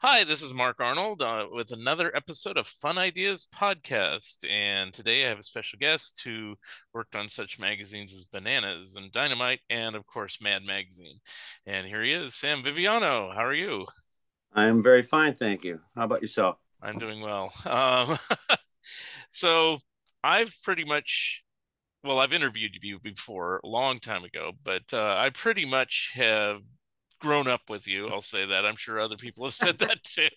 Hi, this is Mark Arnold with another episode of Fun Ideas Podcast. And today I have a special guest who worked on such magazines as Bananas and Dynamite and, of course, Mad Magazine. And here he is, Sam Viviano. How are you? I am very fine, thank you. How about yourself? I'm doing well. So I've pretty much, well, I've interviewed you before a long time ago, but I pretty much have grown up with you. I'll say that. I'm sure other people have said that too.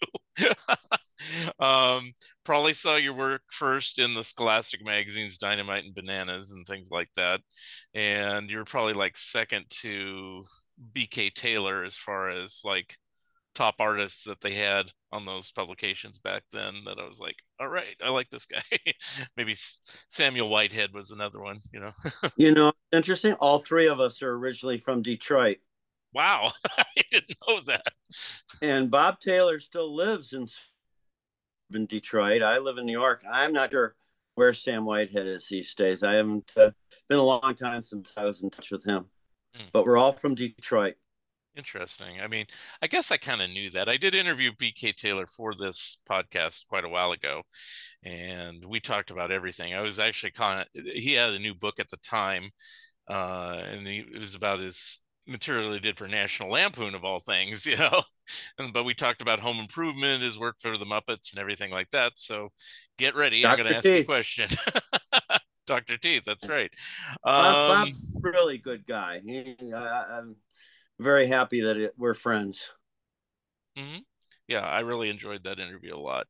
um, Probably saw your work first in the Scholastic magazines, Dynamite and Bananas, and things like that. And you're probably like second to BK Taylor as far as like top artists that they had on those publications back then. That I was like, all right, I like this guy. Maybe Samuel Whitehead was another one. Interesting. All three of us are originally from Detroit, Wow, I didn't know that. and Bob Taylor still lives in Detroit. I live in New York. I'm not sure where Sam Whitehead is these days. I haven't been a long time since I was in touch with him, Hmm. but we're all from Detroit. Interesting. I mean, I guess I kind of knew that. I did interview BK Taylor for this podcast quite a while ago, and we talked about everything. I was actually he had a new book at the time, it was about his material he did for National Lampoon of all things. But we talked about Home Improvement, his work for the Muppets, and everything like that. So get ready. I'm going to Dr. ask you a Teeth. question. Dr. Teeth, that's right. Bob's Um, a really good guy. I'm very happy that we're friends. mhm. Yeah, I really enjoyed that interview a lot.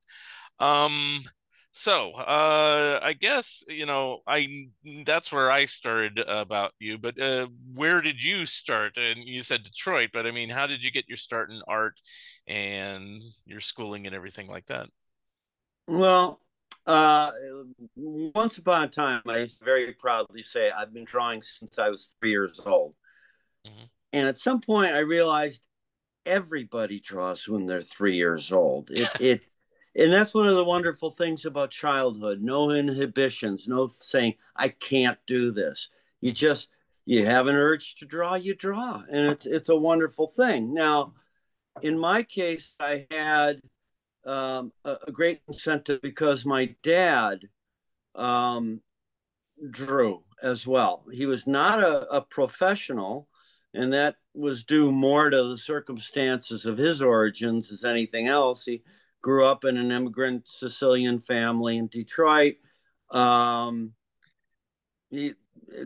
Um, so I guess I that's where I started about you. But where did you start? And you said Detroit, but I mean, how did you get your start in art and your schooling and everything like that? Well, uh, once upon a time, I used to very proudly say I've been drawing since I was 3 years old. Hmm. And at some point, I realized everybody draws when they're 3 years old. And that's one of the wonderful things about childhood. No inhibitions, no saying I can't do this. You Hmm. just you have an urge to draw, you draw, and it's a wonderful thing. Now, in my case, I had a great incentive because my dad um, drew as well. He was not a professional, and that was due more to the circumstances of his origins as anything else. He grew up in an immigrant Sicilian family in Detroit. Um, he,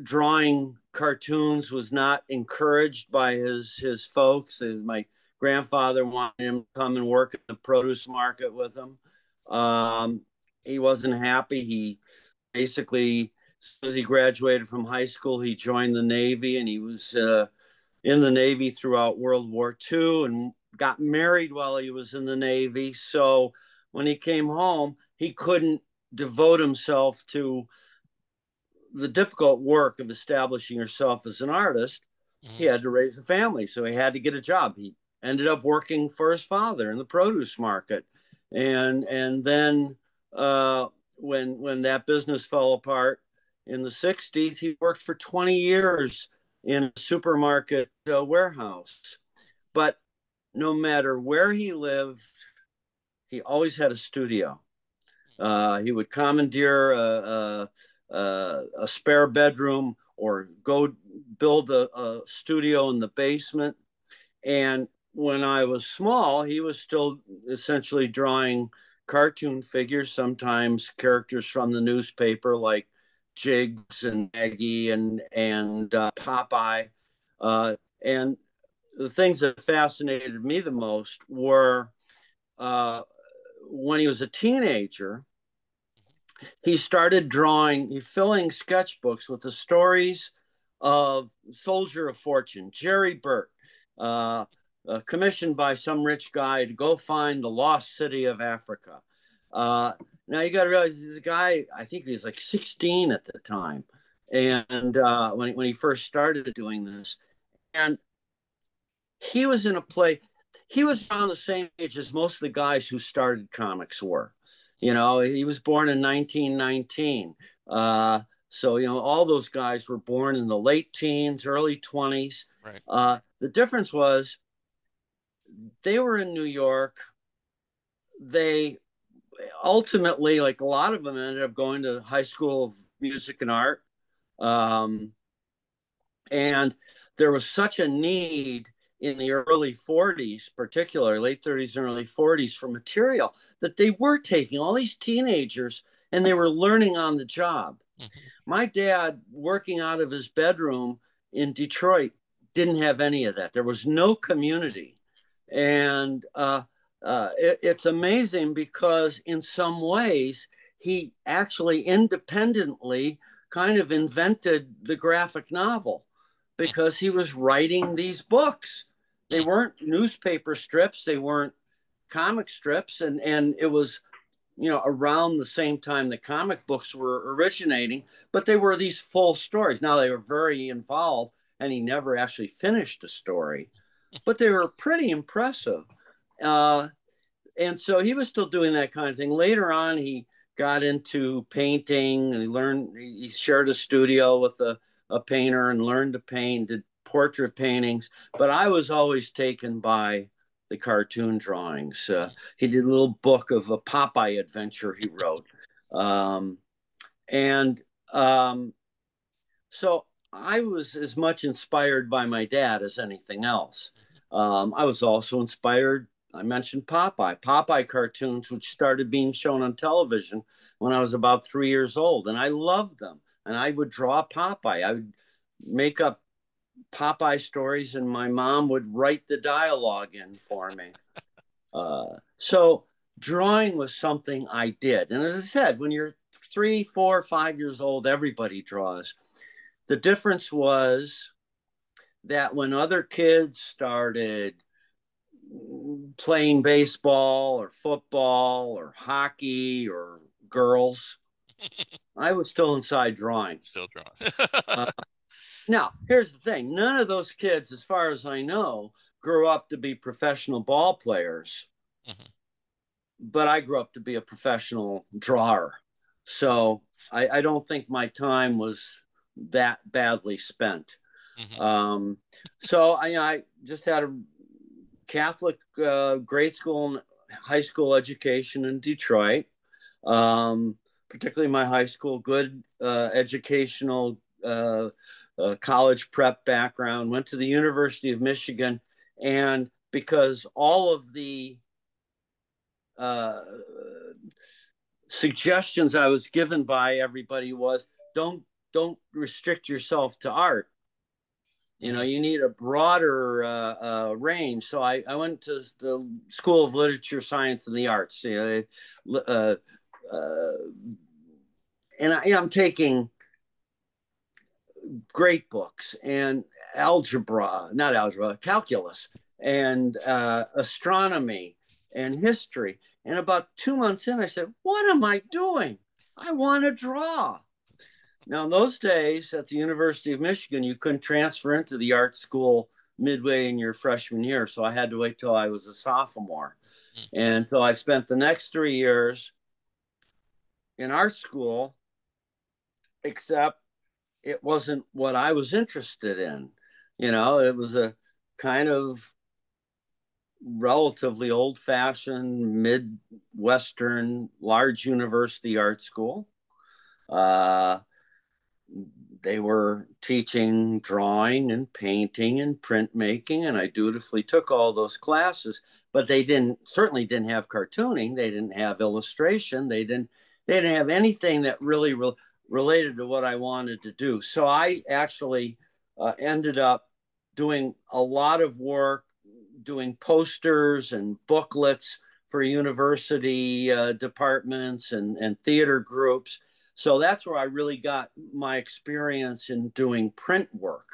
Drawing cartoons was not encouraged by his folks. My grandfather wanted him to come and work at the produce market with him. Um, he wasn't happy. He basically, as soon as he graduated from high school, he joined the Navy, and he was in the Navy throughout World War II and got married while he was in the Navy. So when he came home, he couldn't devote himself to the difficult work of establishing yourself as an artist. He Hmm. had to raise a family, so he had to get a job. He ended up working for his father in the produce market, and then when that business fell apart in the '60s, he worked for 20 years in a supermarket warehouse. But no matter where he lived, he always had a studio. He would commandeer a spare bedroom or go build a studio in the basement. And when I was small, he was still essentially drawing cartoon figures, sometimes characters from the newspaper like Jigs and Maggie and Popeye. And the things that fascinated me the most were uh, when he was a teenager, he started filling sketchbooks with the stories of Soldier of Fortune, Jerry Burt, uh, commissioned by some rich guy to go find the lost city of Africa. Uh, Now you got to realize this guy, I think he was like 16 at the time. And when he first started doing this, and he was in a play. He was around the same age as most of the guys who started comics were. He was born in 1919. So, all those guys were born in the late teens, early 20s. Right. The difference was they were in New York. they ultimately, like a lot of them, ended up going to high school of music and art. Um, and there was such a need in the early 40s, particularly late 30s and early 40s, for material that they were taking all these teenagers and they were learning on the job. Hmm. My dad, working out of his bedroom in Detroit, didn't have any of that. There was no community. And it's amazing because, in some ways, he actually independently kind of invented the graphic novel because he was writing these books. They weren't newspaper strips, they weren't comic strips, and it was, around the same time the comic books were originating, but they were these full stories. Now, they were very involved, and he never actually finished a story, but they were pretty impressive. Uh, and so he was still doing that kind of thing. Later on, he got into painting and he shared a studio with a painter and learned to paint, did portrait paintings. But I was always taken by the cartoon drawings. He did a little book of a Popeye adventure he wrote. Um, and so I was as much inspired by my dad as anything else. I was also inspired. I mentioned Popeye cartoons, which started being shown on television when I was about 3 years old, and I loved them. And I would draw Popeye. I would make up Popeye stories, and my mom would write the dialogue in for me. So drawing was something I did. And as I said, when you're 3, 4, 5 years old, everybody draws. The difference was that when other kids started playing baseball or football or hockey or girls, I was still inside drawing. Still drawn. Uh, Now, here's the thing, none of those kids, as far as I know, grew up to be professional ball players, Hmm. but I grew up to be a professional drawer. So I don't think my time was that badly spent. Hmm. Um, so I just had a Catholic grade school and high school education in Detroit. Um, Particularly my high school, good educational college prep background. Went to the University of Michigan, and because all of the uh, suggestions I was given by everybody was don't restrict yourself to art. Hmm. You need a broader range. So I went to the School of Literature, Science, and the Arts. Uh, uh, and I'm taking great books and not algebra, calculus, and astronomy and history. And about 2 months in, I said, "What am I doing? I want to draw." Now, in those days at the University of Michigan, you couldn't transfer into the art school midway in your freshman year. So I had to wait till I was a sophomore. And so I spent the next 3 years in art school, except it wasn't what I was interested in. It was a kind of relatively old fashioned, Midwestern, large university art school. Uh, they were teaching drawing and painting and printmaking, and I dutifully took all those classes. But they certainly didn't have cartooning. They didn't have illustration. They didn't have anything that really related to what I wanted to do. So I actually ended up doing a lot of work, doing posters and booklets for university departments and theater groups. So that's where I really got my experience in doing print work.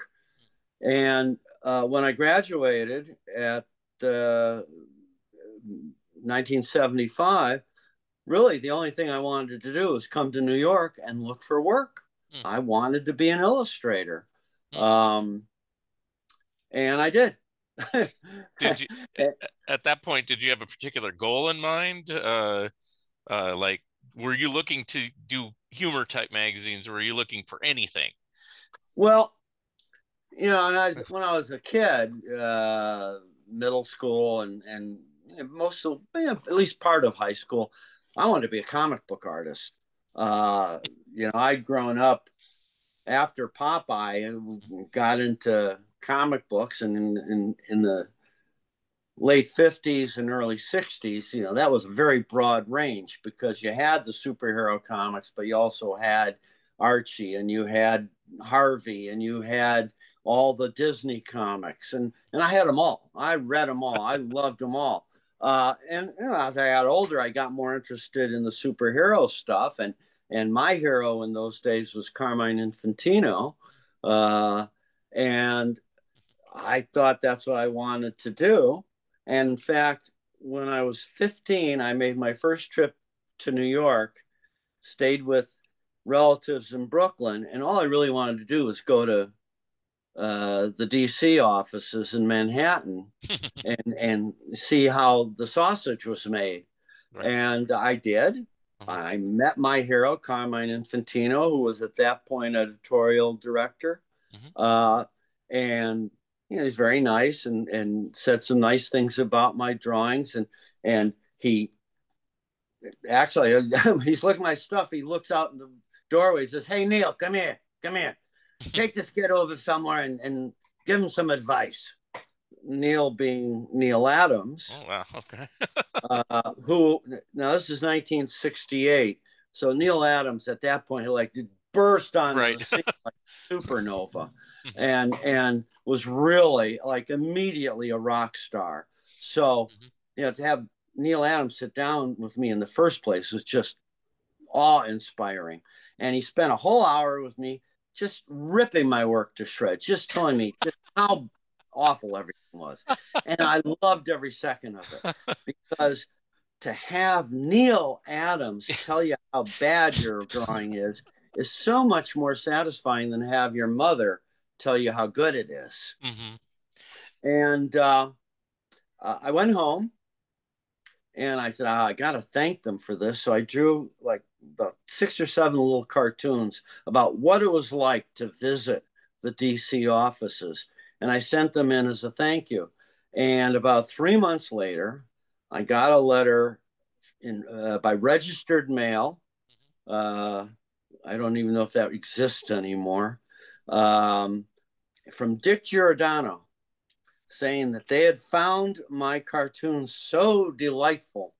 And when I graduated at uh, 1975, really the only thing I wanted to do was come to New York and look for work. I wanted to be an illustrator. Um, and I did. Did you, at that point, did you have a particular goal in mind? Like, were you looking to do humor type magazines, or were you looking for anything? Well, when I was a kid, middle school and most of, at least part of high school, I wanted to be a comic book artist. Uh, I'd grown up after Popeye, got into comic books, and in the late 50s and early 60s, that was a very broad range because you had the superhero comics, but you also had Archie and you had Harvey and you had all the Disney comics. And I had them all. I read them all. I loved them all. And as I got older, I got more interested in the superhero stuff. And my hero in those days was Carmine Infantino. And I thought that's what I wanted to do. And in fact, when I was 15, I made my first trip to New York, stayed with relatives in Brooklyn, and all I really wanted to do was go to the DC offices in Manhattan and see how the sausage was made. Right. And I did. Uh-huh. I met my hero, Carmine Infantino, who was at that point editorial director. Mm-hmm. And he's very nice and said some nice things about my drawings. And he actually, he's looking at my stuff. He looks out in the doorway, says, "Hey, Neil, come here. Come here. Take this kid over somewhere and give him some advice." Neil being Neil Adams. Oh, wow. Okay. Who, now this is 1968. So Neil Adams at that point, he like burst onto Right. the scene like supernova, Mm-hmm. and was really like immediately a rock star. So, Mm-hmm. to have Neil Adams sit down with me in the first place was just awe-inspiring. And he spent a whole hour with me just ripping my work to shreds, just telling me just how awful everything was. And I loved every second of it because to have Neil Adams tell you how bad your drawing is so much more satisfying than have your mother tell you how good it is. Mm-hmm. And I went home and I said, I got to thank them for this. So I drew like about 6 or 7 little cartoons about what it was like to visit the DC offices. And I sent them in as a thank you. And about 3 months later, I got a letter by registered mail. I don't even know if that exists anymore. From Dick Giordano, saying that they had found my cartoons so delightful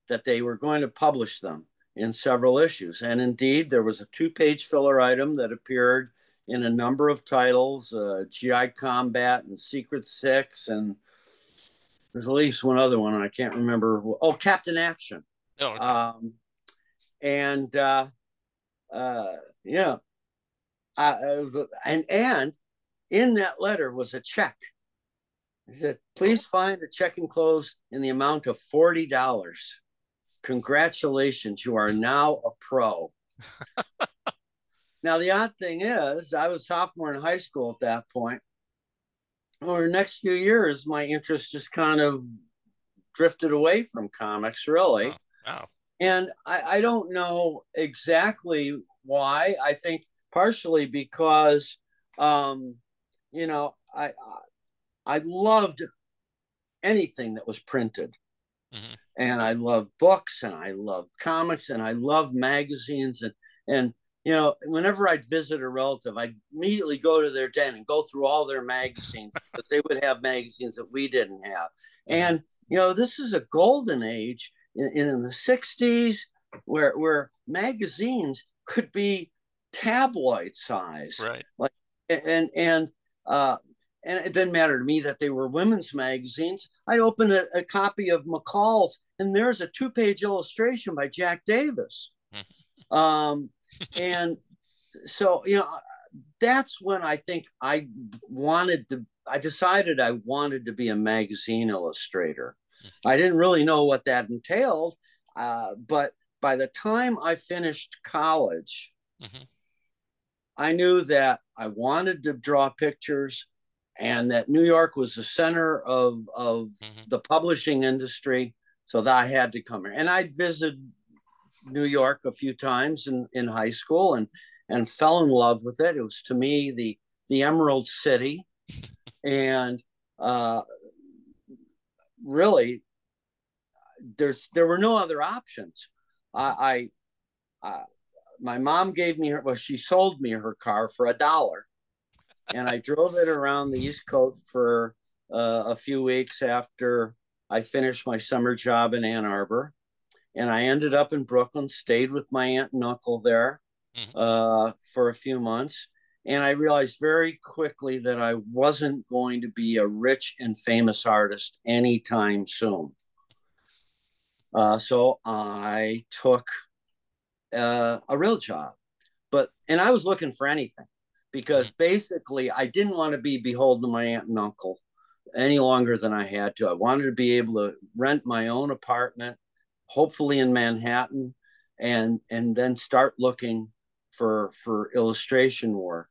that they were going to publish them in several issues. And indeed, there was a 2-page filler item that appeared in a number of titles, GI Combat and Secret Six, and there's at least one other one, I can't remember. Oh, Captain Action. Oh, okay. And yeah, and in that letter was a check. He said, "Please find a check enclosed in the amount of $40. Congratulations, you are now a pro." Now, the odd thing is, I was a sophomore in high school at that point. Over the next few years, my interest just kind of drifted away from comics, really. Oh, wow. And I don't know exactly why. I think partially because, you know, I loved anything that was printed. Mm-hmm. And I love books and I love comics and I love magazines. And whenever I'd visit a relative, I'd immediately go to their den and go through all their magazines because they would have magazines that we didn't have. Mm-hmm. And, this is a golden age in the 60s where magazines could be tabloid size. Right. Like, and it didn't matter to me that they were women's magazines. I opened a copy of McCall's, and there's a 2-page illustration by Jack Davis. And so, that's when I think I decided I wanted to be a magazine illustrator. I didn't really know what that entailed, but by the time I finished college, Mm-hmm. I knew that I wanted to draw pictures and that New York was the center of Mm-hmm. the publishing industry. So that I had to come here. And I'd visited New York a few times in high school and fell in love with it. It was, to me, the Emerald City. And really, there were no other options. I my mom gave me she sold me her car for $1, and I drove it around the East Coast for a few weeks after I finished my summer job in Ann Arbor, and I ended up in Brooklyn, stayed with my aunt and uncle there Mm-hmm. for a few months. And I realized very quickly that I wasn't going to be a rich and famous artist anytime soon. So I took a real job, and I was looking for anything Mm-hmm. because basically I didn't want to be beholden to my aunt and uncle any longer than I had to. I wanted to be able to rent my own apartment, hopefully in Manhattan, and then start looking for illustration work.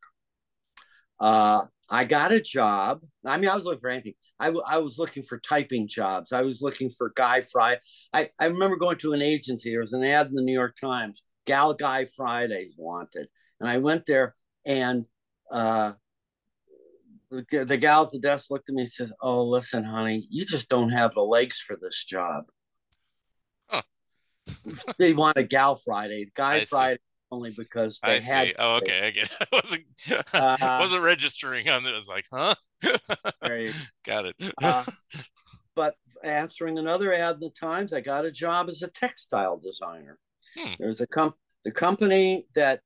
I got a job. I mean, I was looking for anything. I was looking for typing jobs. I was looking for Guy Fry. I remember going to an agency. There was an ad in the New York Times, Gal Guy Fridays wanted. And I went there, and uh, the gal at the desk looked at me and said, "Oh, listen, honey, you just don't have the legs for this job." Huh. They want a Gal Friday, Guy I see. Friday only because I they had see. Oh, to. okay. I get it. I wasn't Uh, wasn't registering on it. I was like, huh? there you Got it. But answering another ad in the Times, I got a job as a textile designer. Hmm. There's the company that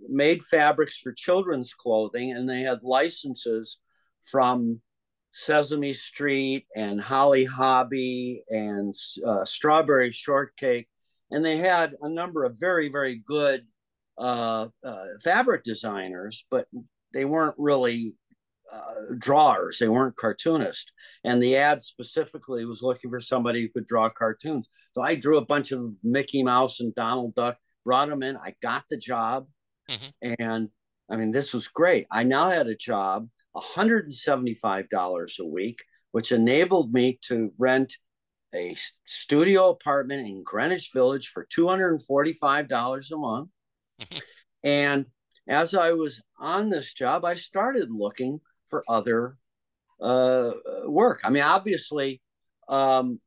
made fabrics for children's clothing, and they had licenses from Sesame Street and Holly Hobby and Strawberry Shortcake, and they had a number of very, very good fabric designers, but they weren't really drawers. They weren't cartoonists. And the ad specifically was looking for somebody who could draw cartoons. So I drew a bunch of Mickey Mouse and Donald Duck, brought them in. I got the job. Mm-hmm. And I mean, this was great. I now had a job, $175 a week, which enabled me to rent a studio apartment in Greenwich Village for $245 a month. Mm-hmm. And as I was on this job, I started looking for other work. I mean, obviously, um,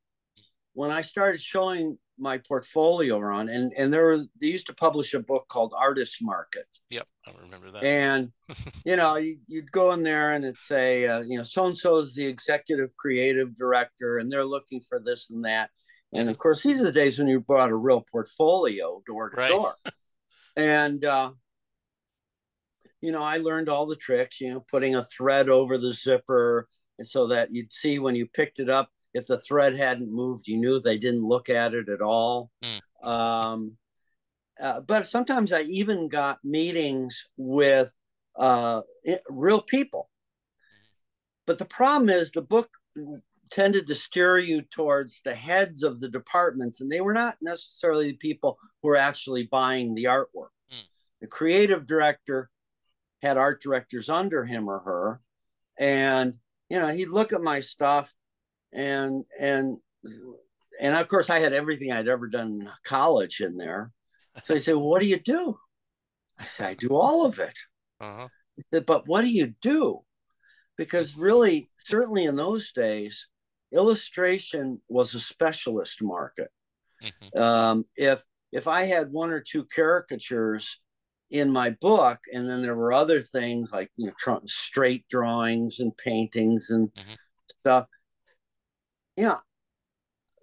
when I started showing my portfolio around, and they used to publish a book called Artist Market, Yep, I remember that. and you'd go in there and it'd say, so and so is the executive creative director, and they're looking for this and that. And Mm-hmm. of course, these are the days when you brought a real portfolio door to Right. door. And I learned all the tricks, putting a thread over the zipper, and so that you'd see when you picked it up, if the thread hadn't moved, you knew they didn't look at it at all. Mm. Um, but sometimes I even got meetings with real people. But the problem is the book tended to steer you towards the heads of the departments, and they were not necessarily the people who were actually buying the artwork. Mm. The creative director had art directors under him or her, and he'd look at my stuff, and of course I had everything I'd ever done in college in there. So he said, "Well, what do you do?" I said, "I do all of it." Uh-huh. He said, "But what do you do?" Because really, certainly in those days, illustration was a specialist market. Mm-hmm. If I had one or two caricatures in my book, and then there were other things like straight drawings and paintings and Mm-hmm. stuff,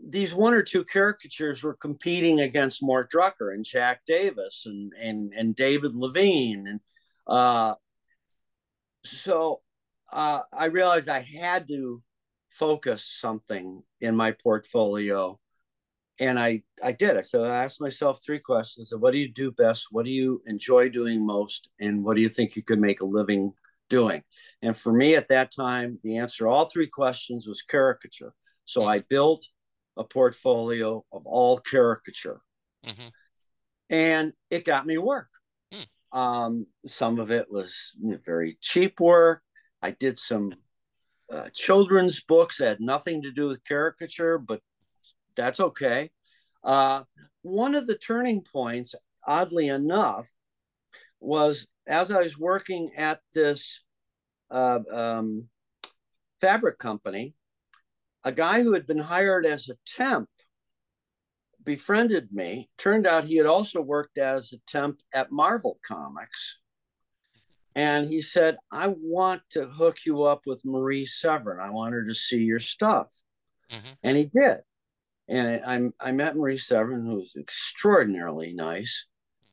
these one or two caricatures were competing against Mort Drucker and Jack Davis and David Levine, and so I realized I had to focus something in my portfolio, and I did. I asked myself three questions: what do you do best? What do you enjoy doing most? And what do you think you could make a living doing? And for me at that time, the answer to all three questions was caricature. So I built a portfolio of all caricature, Mm-hmm. and it got me work. Mm. Some of it was very cheap work. I did some children's books that had nothing to do with caricature, but that's okay. One of the turning points, oddly enough, was as I was working at this uh, um, fabric company, a guy who had been hired as a temp befriended me. Turned out he had also worked as a temp at Marvel Comics. And he said, I want to hook you up with Marie Severin. I want her to see your stuff. Mm-hmm. And he did. And I met Marie Severin, who was extraordinarily nice.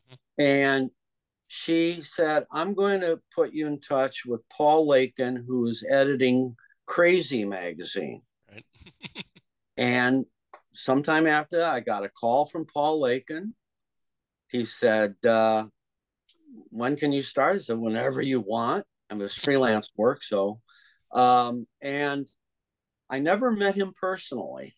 Mm-hmm. And she said, I'm going to put you in touch with Paul Lakin, who is editing Crazy magazine. Right. And sometime after that, I got a call from Paul Lakin. He said, when can you start? I said, whenever you want. It was freelance work. So, and I never met him personally,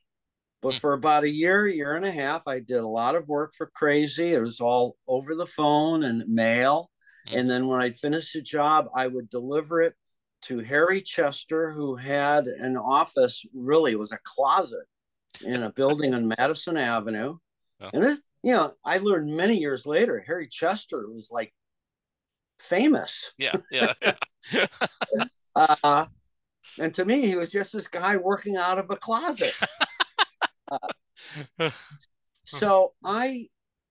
but for about a year and a half, I did a lot of work for Crazy. It was all over the phone and mail. And Mm-hmm. then when I'd finish the job, I would deliver it to Harry Chester, who had an office, really, it was a closet in a building on Madison Avenue. Oh. And this, I learned many years later, Harry Chester was like famous. Yeah, yeah, yeah. Uh, and to me, he was just this guy working out of a closet. So I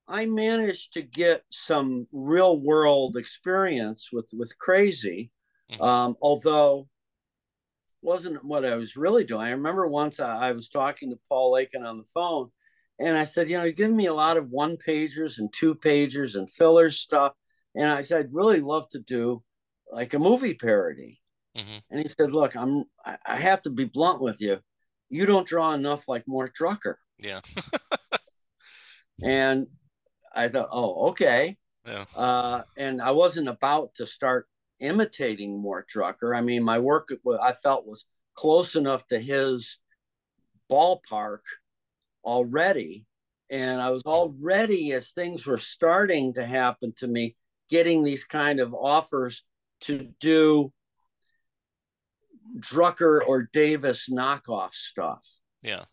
managed to get some real world experience with Crazy, Mm-hmm. although wasn't what I was really doing. I remember once I was talking to Paul Lakin on the phone, and I said, you're giving me a lot of 1-pagers and 2-pagers and filler stuff, and I said, I'd really love to do like a movie parody. Mm-hmm. And he said, look, I have to be blunt with you. You don't draw enough like Mort Drucker. Yeah. And I thought, oh, okay. Yeah. And I wasn't about to start imitating Mort Drucker. I mean, my work I felt was close enough to his ballpark already. And I was already, as things were starting to happen to me, getting these kind of offers to do Drucker or Davis knockoff stuff. Yeah.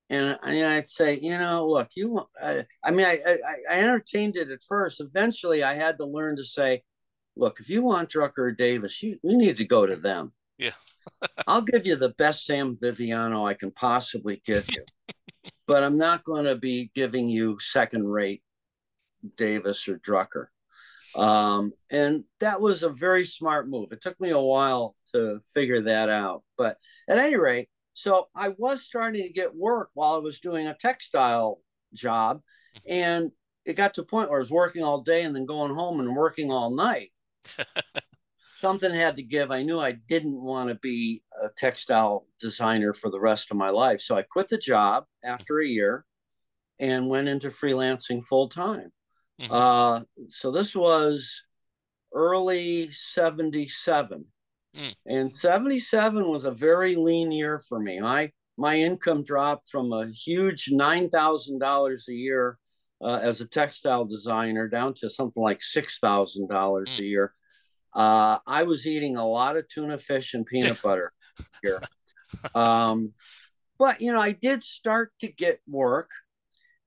And I'd say, look, I entertained it at first. Eventually, I had to learn to say, look, if you want Drucker or Davis, you need to go to them. Yeah. I'll give you the best Sam Viviano I can possibly give you, but I'm not going to be giving you second-rate Davis or Drucker. And that was a very smart move. It took me a while to figure that out. But at any rate, so I was starting to get work while I was doing a textile job. And it got to a point where I was working all day and then going home and working all night. Something had to give. I knew I didn't want to be a textile designer for the rest of my life. So I quit the job after a year and went into freelancing full time. Mm-hmm. So this was early 77. Mm. And 77 was a very lean year for me. My income dropped from a huge $9,000 a year as a textile designer down to something like $6,000 a year. I was eating a lot of tuna fish and peanut butter here. But, I did start to get work.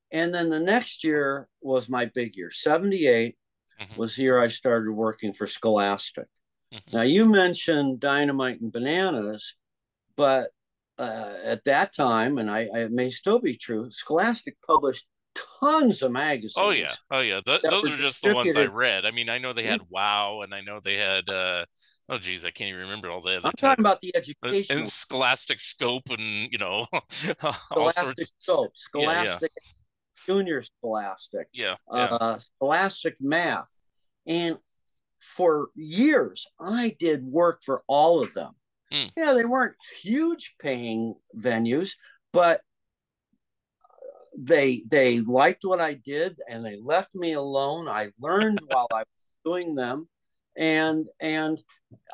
And then the next year was my big year. 78 Mm-hmm. was the year I started working for Scholastic. Mm-hmm. Now, you mentioned Dynamite and Bananas, but at that time, and it may still be true, Scholastic published tons of Oh yeah, magazines oh yeah. that Those were are just the ones I distributed. read. I mean, I know they had Wow, and I know they had oh geez, I can't even remember all the other I'm talking about titles. the And educational Scholastic Scope, and all Scholastic sorts. Soap, Yeah, yeah, Scholastic Junior Scholastic, yeah, yeah. Scholastic Math. And for years, I did work for all of them. Mm. They weren't huge paying venues, but they liked what I did and they left me alone. I learned while I was doing them, and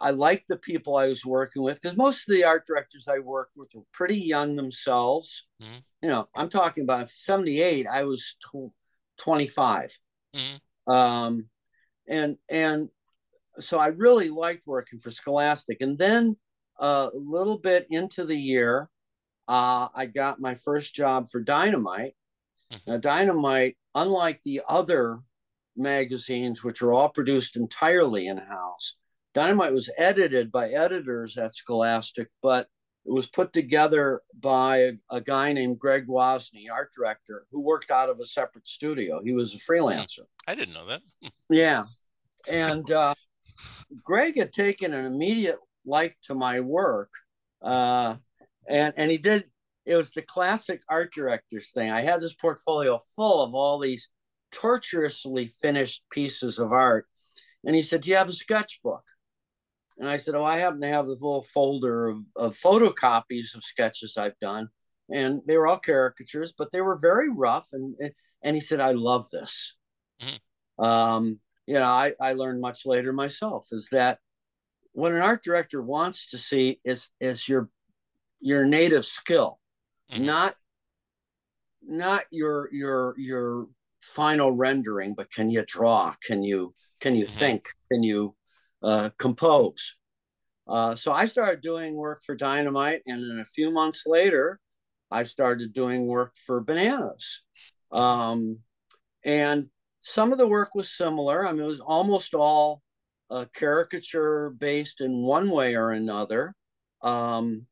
I liked the people I was working with because most of the art directors I worked with were pretty young themselves. Mm. I'm talking about 78. I was 25, Mm. and so I really liked working for Scholastic. And then a little bit into the year, I got my first job for Dynamite. Mm-hmm. Now, Dynamite, unlike the other magazines, which are all produced entirely in house, Dynamite was edited by editors at Scholastic, but It was put together by a guy named Greg Wozny, art director, who worked out of a separate studio. He was a Hmm. freelancer. I didn't know that. Yeah. And Greg had taken an immediate like to my work. Uh, and he did, it was the classic art directors thing. I had this portfolio full of all these tortuously finished pieces of art. And he said, "Do you have a sketchbook?" And I said, "Oh, I happen to have this little folder of photocopies of sketches I've done. And they were all caricatures, but they were very rough. And he said, "I love this." Hmm. I learned much later myself is that what an art director wants to see is your native skill, Hmm. not your final rendering, but can you draw? Can you Hmm. think? Can you compose? So I started doing work for Dynamite, and then a few months later, I started doing work for Bananas. Hmm. Um, and some of the work was similar. I mean, it was almost all caricature based in one way or another. Um,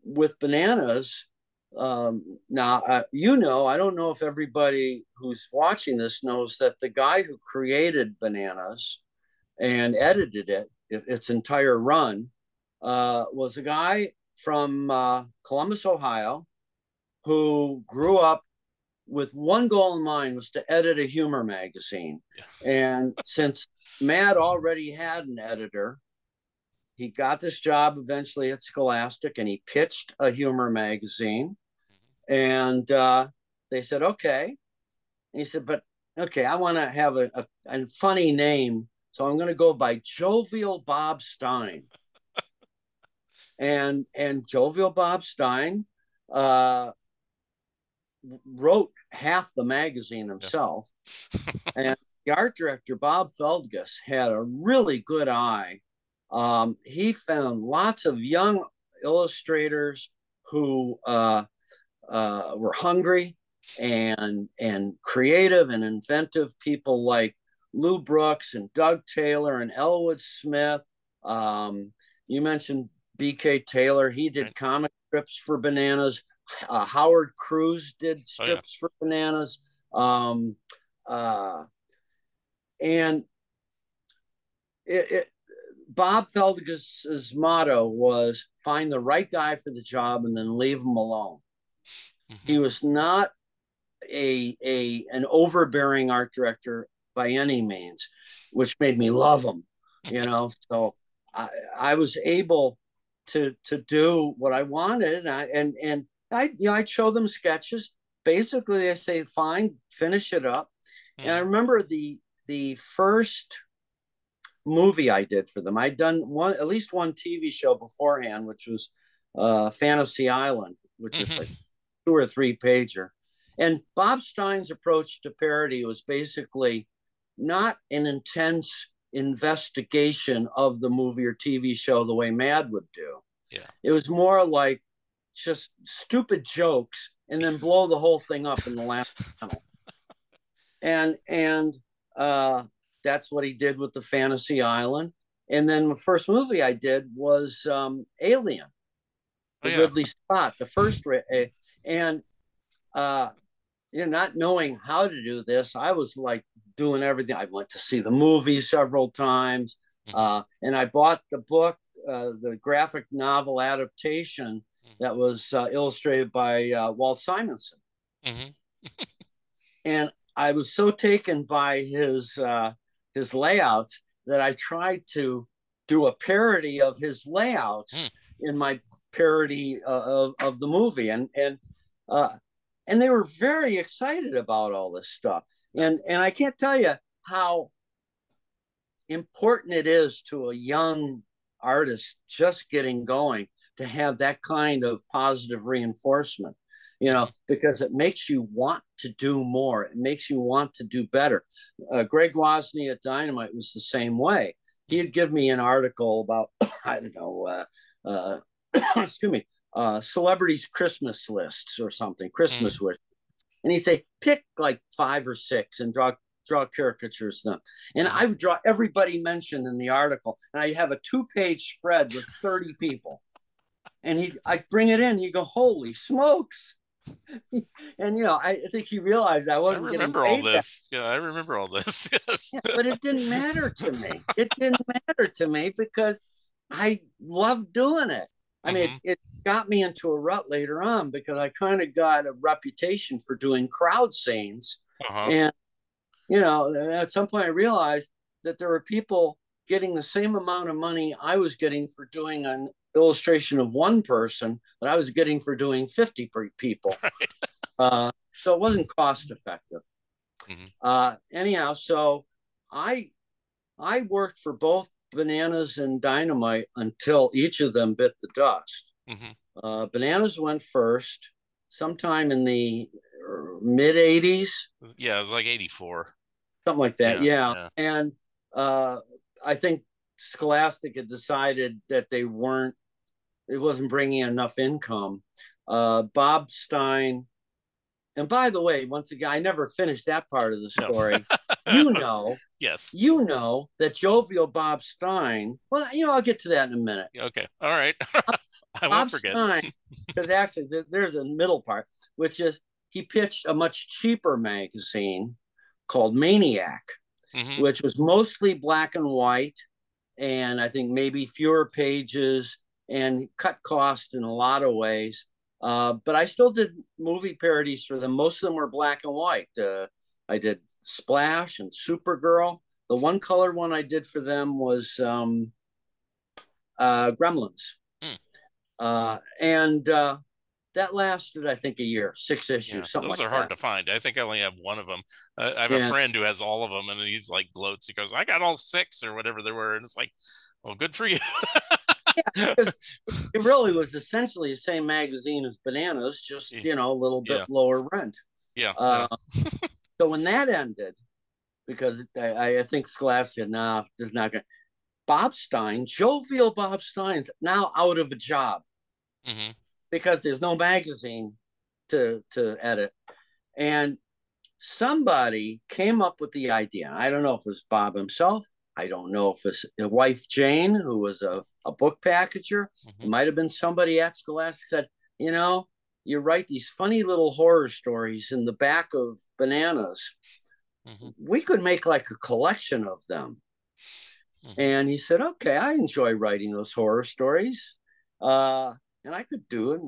with Bananas, now, I don't know if everybody who's watching this knows that the guy who created Bananas and edited its entire run, was a guy from Columbus, Ohio, who grew up with one goal in mind, was to edit a humor magazine. Yeah. And since Mad already had an editor, he got this job eventually at Scholastic, and he pitched a humor magazine. And they said, okay. And he said, but okay, I want to have a funny name. So I'm going to go by Jovial Bob Stein. And Jovial Bob Stein uh, wrote half the magazine Yeah. himself. And the art director, Bob Feldges, had a really good eye. He found lots of young illustrators who were hungry and creative and inventive, people like Lou Brooks and Doug Taylor and Elwood Smith. You mentioned B.K. Taylor. He did Right. comic strips for Bananas. Howard Cruz did Oh yeah. strips for Bananas. Um, uh, and it Bob Feldges's motto was find the right guy for the job and then leave him alone. He Hmm. was not an overbearing art director by any means, which made me love him. So I was able to do what I wanted, and I'd show them sketches. Basically, they say, "Fine, finish it up." And I Hmm. remember the first movie I did for them. I'd done at least one TV show beforehand, which was Fantasy Island, which was like Hmm. 2 or 3 pager. And Bob Stein's approach to parody was basically not an intense investigation of the movie or TV show the way Mad would do. Yeah. It was more like just stupid jokes and then blow the whole thing up in the last panel. And that's what he did with the Fantasy Island. And then the first movie I did was Alien, Oh the yeah. Ridley Scott, the first, and uh, not knowing how to do this, I was like doing everything. I went to see the movie several times, Hmm. and I bought the book, the graphic novel adaptation that was illustrated by Walt Simonson. Hmm. And I was so taken by his layouts that I tried to do a parody of his layouts in my parody of the movie, uh, and they were very excited about all this stuff. Yeah. And I can't tell you how important it is to a young artist just getting going to have that kind of positive reinforcement, Hmm. because it makes you want to do more. It makes you want to do better. Greg Wozny at Dynamite was the same way. He'd give me an article about, I don't know, excuse me, celebrities' Christmas lists or something, Hmm. Christmas wish. And he'd say, pick like 5 or 6 and draw caricatures of them. And Hmm. I would draw everybody mentioned in the article. And I have a 2-page spread with 30 people. And I bring it in. He go, holy smokes! And I think he realized I I wasn't getting remember all paid that. this. Yeah, I remember all this. Yes. Yeah, but it didn't matter to me. It didn't matter to me because I loved doing it. I mean, Hmm. it got me into a rut later on because I kind of got a reputation for doing crowd scenes. Uh-huh. And, at some point I realized that there were people getting the same amount of money I was getting for doing an illustration of one person that I was getting for doing 50 people. Right. So it wasn't cost effective. Hmm. Anyhow, so I I worked for both Bananas and Dynamite until each of them bit the dust. Hmm. Bananas went first sometime in the mid 80s, Yeah, it was like 84. something like that. Yeah, Yeah. yeah. And uh, I think Scholastic had decided that it wasn't bringing enough income. Bob Stein, and by the way, once again, I never finished that part of the No. story. You know, Yes. that jovial Bob Stein, well, I'll get to that in a minute. Okay. All right. I won't Bob forget. Stein, because actually there's a middle part, which is he pitched a much cheaper magazine called Maniac, Hmm. which was mostly black and white, and I think maybe fewer pages and cut cost in a lot of ways. But I still did movie parodies for them. Most of them were black and white. I did Splash and Supergirl. The one color one I did for them was Gremlins. Mm. And that lasted, I think, a year, six Yeah, issues, something those like are hard that. to find. I think I only have one of them. I have a Yeah. friend who has all of them, and he's like gloats. He goes, "I got all six or whatever there were," and it's like, "Well, good for you." Because it really was essentially the same magazine as Bananas, just, a little bit Yeah, lower rent. yeah, yeah. Uh, so when that ended, because I think Scholastic said, nah, there's not going to. Bob Stein, jovial Bob Stein's now out of a job Hmm. because there's no magazine to edit. And somebody came up with the idea. I don't know if it was Bob himself. I don't know if it's his wife Jane, who was a book packager. It Hmm. might have been somebody at Scholastic said, you write these funny little horror stories in the back of Bananas. Hmm. We could make like a collection of them. Hmm. And he said, okay, I enjoy writing those horror stories. And I could do it.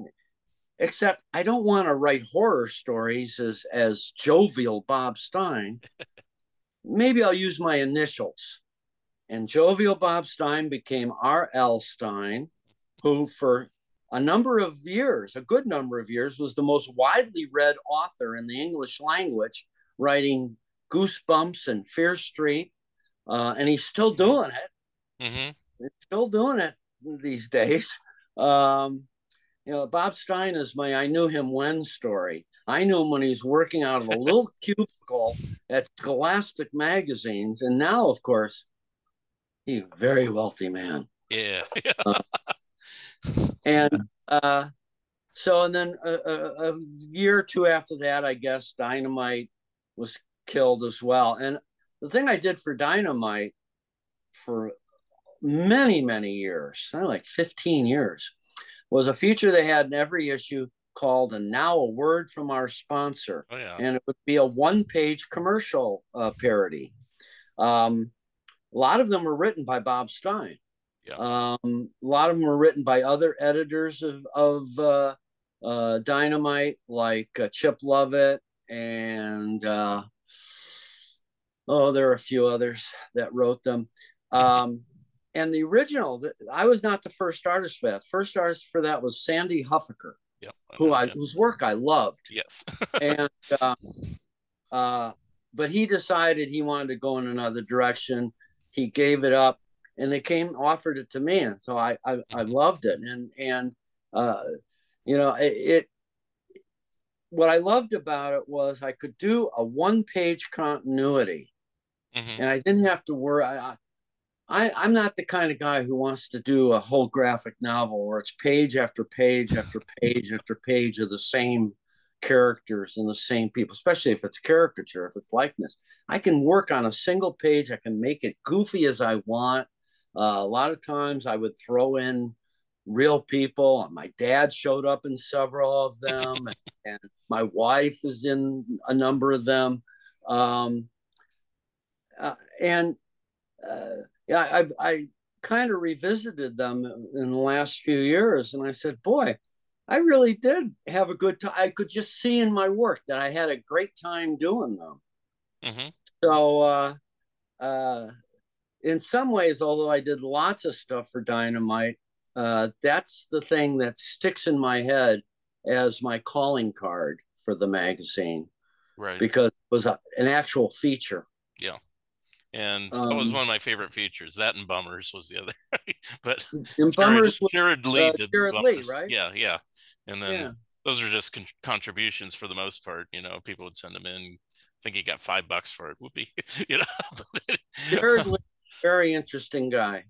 Except I don't want to write horror stories as jovial Bob Stein. Maybe I'll use my initials. And jovial Bob Stein became R.L. Stein, who for a number of years, a good number of years, was the most widely read author in the English language, writing Goosebumps and Fear Street. And he's still Hmm. doing it. Hmm. He's still doing it these days. Um, Bob Stein is my I knew him when story. I knew him when he was working out of a little cubicle at Scholastic magazines. And now, of course, he's a very wealthy man. Yeah. Uh, and and then a year or two after that, I guess Dynamite was killed as well. And the thing I did for Dynamite for many, many years, like 15 years, was a feature they had in every issue called "And Now a Word from Our Sponsor," Oh yeah. and it would be a one-page commercial parody. A lot of them were written by Bob Stein. Yeah. A lot of them were written by other editors of Dynamite, like Chip Lovett, and there are a few others that wrote them. Um, and the original, I was not the first artist for that. First artist for that was Sandy Huffaker, Yep. I know. Yeah. whose work I loved. Yes. And uh, but he decided he wanted to go in another direction. He gave it up, and they offered it to me, and so I Hmm. loved it. And uh, it. What I loved about it was I could do a one-page continuity, Hmm. and I didn't have to worry. I'm not the kind of guy who wants to do a whole graphic novel where it's page after page after page after page of the same characters and the same people, especially if it's caricature, if it's likeness. I can work on a single page. I can make it goofy as I want. A lot of times I would throw in real people. My dad showed up in several of them, and my wife is in a number of them. Um, and yeah, I kind of revisited them in the last few years, and I said, boy, I really did have a good time. I could just see in my work that I had a great time doing them. Mm-hmm. So, uh, in some ways, although I did lots of stuff for Dynamite, that's the thing that sticks in my head as my calling card for the magazine Right. because it was an actual feature. Yeah. And that was Um, one of my favorite features. That and Bummers was the other. But and Jared Bummers was Jared Lee did Jared Lee, Bummers. right? Yeah, yeah. And then Yeah. those are just contributions for the most part. People would send them in. I think he got $5 for it. Whoopee. you know. Jared Lee, very interesting guy.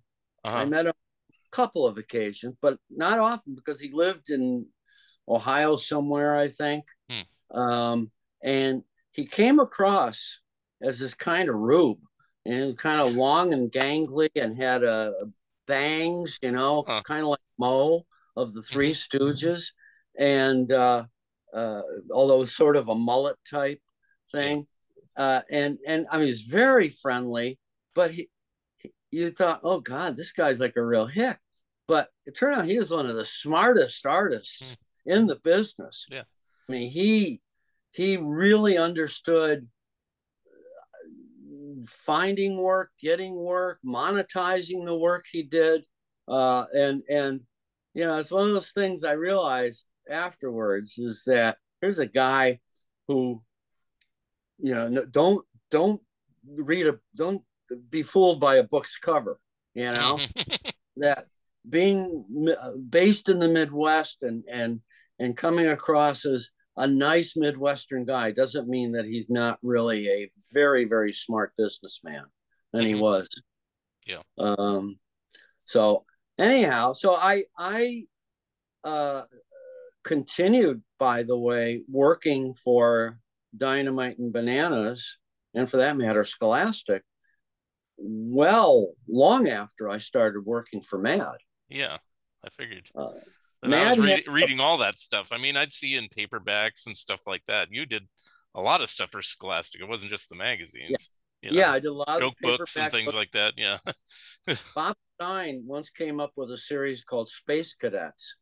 I Uh-huh. met him a couple of occasions, but not often because he lived in Ohio somewhere, I think. Hmm. And he came across as this kind of rube, and kind of long and gangly, and had bangs, Huh. kind of like Moe of the Three Hmm. Stooges, and uh, although sort of a mullet type Yeah. thing, and I mean he's very friendly, but you thought, oh God, this guy's like a real hick, but it turned out he was one of the smartest Hmm. artists in the business. Yeah. I mean, he really understood finding work, getting work, monetizing the work he did, and it's one of those things I realized afterwards is that here's a guy who don't don't be fooled by a book's cover. You know that being based in the Midwest and coming across as a nice Midwestern guy doesn't mean that he's not really a very, very smart businessman. And he Hmm. was. Yeah. Um, so anyhow, so I uh, continued, by the way, working for Dynamite and Bananas, and for that matter, Scholastic, well, long after I started working for Mad. Yeah. I figured. Uh, And I was Mad had, reading all that stuff. I mean, I'd see in paperbacks and stuff like that. You did a lot of stuff for Scholastic. It wasn't just the yeah, magazines, yeah, I did a lot of joke books and paperback things books. like that. Yeah. Bob Stein once came up with a series called Space Cadets,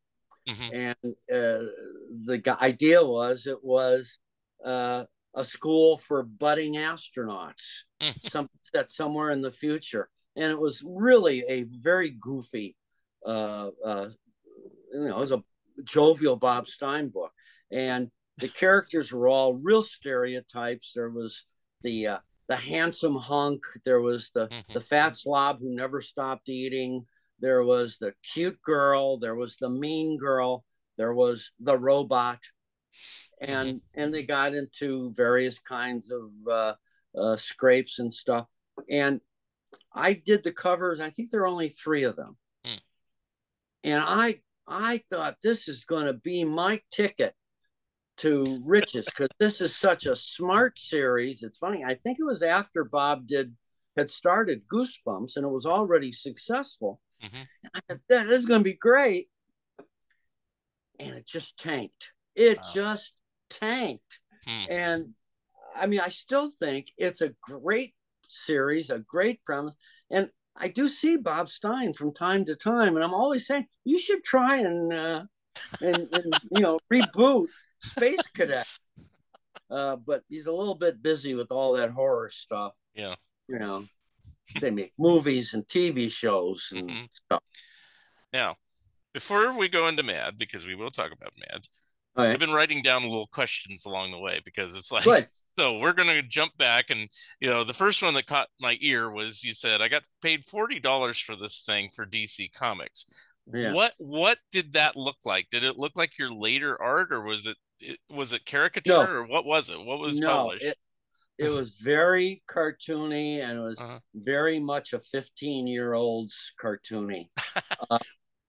Hmm. and the idea was it was a school for budding astronauts, some set somewhere in the future, and it was really a very goofy, it was a jovial Bob Stein book, and the characters were all real stereotypes. There was the handsome hunk. There was the fat slob who never stopped eating. There was the cute girl. There was the mean girl. There was the robot, Hmm. and they got into various kinds of scrapes and stuff. And I did the covers. I think there are only three of them, and I thought this is going to be my ticket to riches because this is such a smart series. It's funny. I think it was after Bob had started Goosebumps, and it was already successful. Hmm. I thought, this is going to be great, and it just tanked. It Wow. just tanked, Hmm. and I mean, I still think it's a great series, a great premise, and I do see Bob Stein from time to time, and I'm always saying you should try and reboot Space Cadet. But he's a little bit busy with all that horror stuff. Yeah. You know, they make movies and TV shows and Hmm. stuff. Now, before we go into Mad, because we will talk about Mad, All I've right, been writing down little questions along the way because it's like, good. so we're going to jump back. And, the first one that caught my ear was you said, I got paid $40 for this thing for DC Comics. Yeah. What did that look like? Did it look like your later art, or was it No, caricature, or what was it? What was no, published? it was very cartoony, and it was Uh-huh. very much a 15-year-old's cartoony.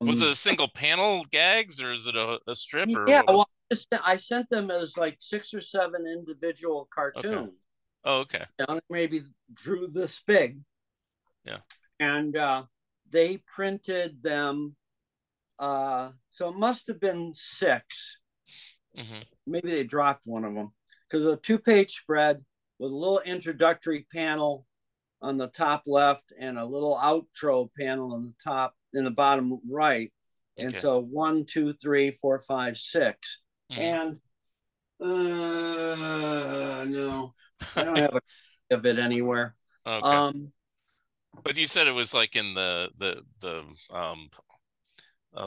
Was it Um, a single panel gags, or is it a strip, or yeah, what was? well, I sent them as like 6 or 7 individual Okay. cartoons. Oh, okay. Maybe drew this big, Yeah. and they printed them So it must have been 6. Hmm. Maybe they dropped one of them because a 2-page spread with a little introductory panel on the top left and a little outro panel on the top in the bottom right. And Okay. so 1, 2, 3, 4, 5, 6. Hmm. And no, I don't have a of it anywhere. Okay. Um, But you said it was like in the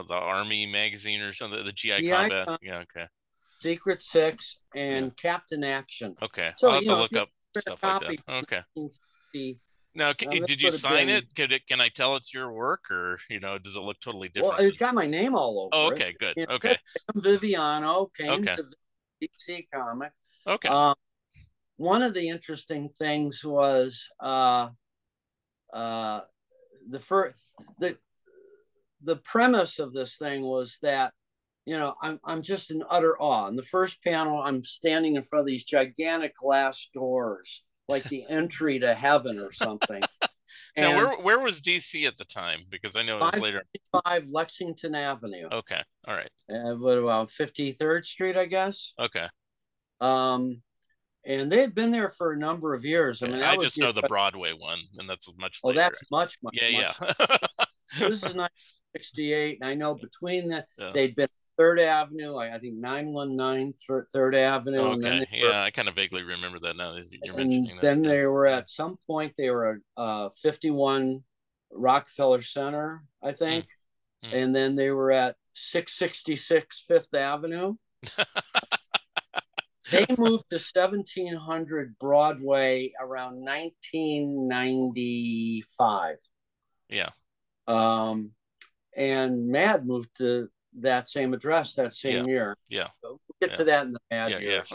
Army magazine or something, the GI GI Combat. Yeah. Okay. Secret Six Yeah. and Captain Action. Okay. So I'll have to if look you up print stuff a like that. copy from Okay. 1960, Now, this did you would have sign been, it? Can I tell it's your work, or does it look totally well, different it's than? got my name all Oh, over it. okay, good. It says Okay, Sam Viviano came okay, to DC Comic. okay. Um, One of the interesting things was uh, the first the the premise of this thing was that I'm just in utter awe. In the first panel, I'm standing in front of these gigantic glass doors, like the entry to heaven or something. Now, And where was DC at the time? Because I know it was later. 555 Lexington Avenue, Okay, all right. what about 53rd Street, I guess. Okay, Um, and they had been there for a number of years. I okay. mean, I that was just know the Broadway one, and that's much oh, later. that's much, Yeah, much, yeah. much. This is 1968, and I know between Yeah. they'd been Third Avenue, I think 919 Third Avenue, and then Okay. Yeah, I kind of vaguely remember that now that you're mentioning that. Yeah. they were Yeah. at some point they were at 51 Rockefeller Center, I Mm, think, mm. and then they were at 666 Fifth Avenue. They moved to 1700 Broadway around 1995. Yeah. Um, and Mad moved to that same address that Yeah. same year. Yeah. So we'll get Yeah. to that in the Mad Yeah. Yeah. years.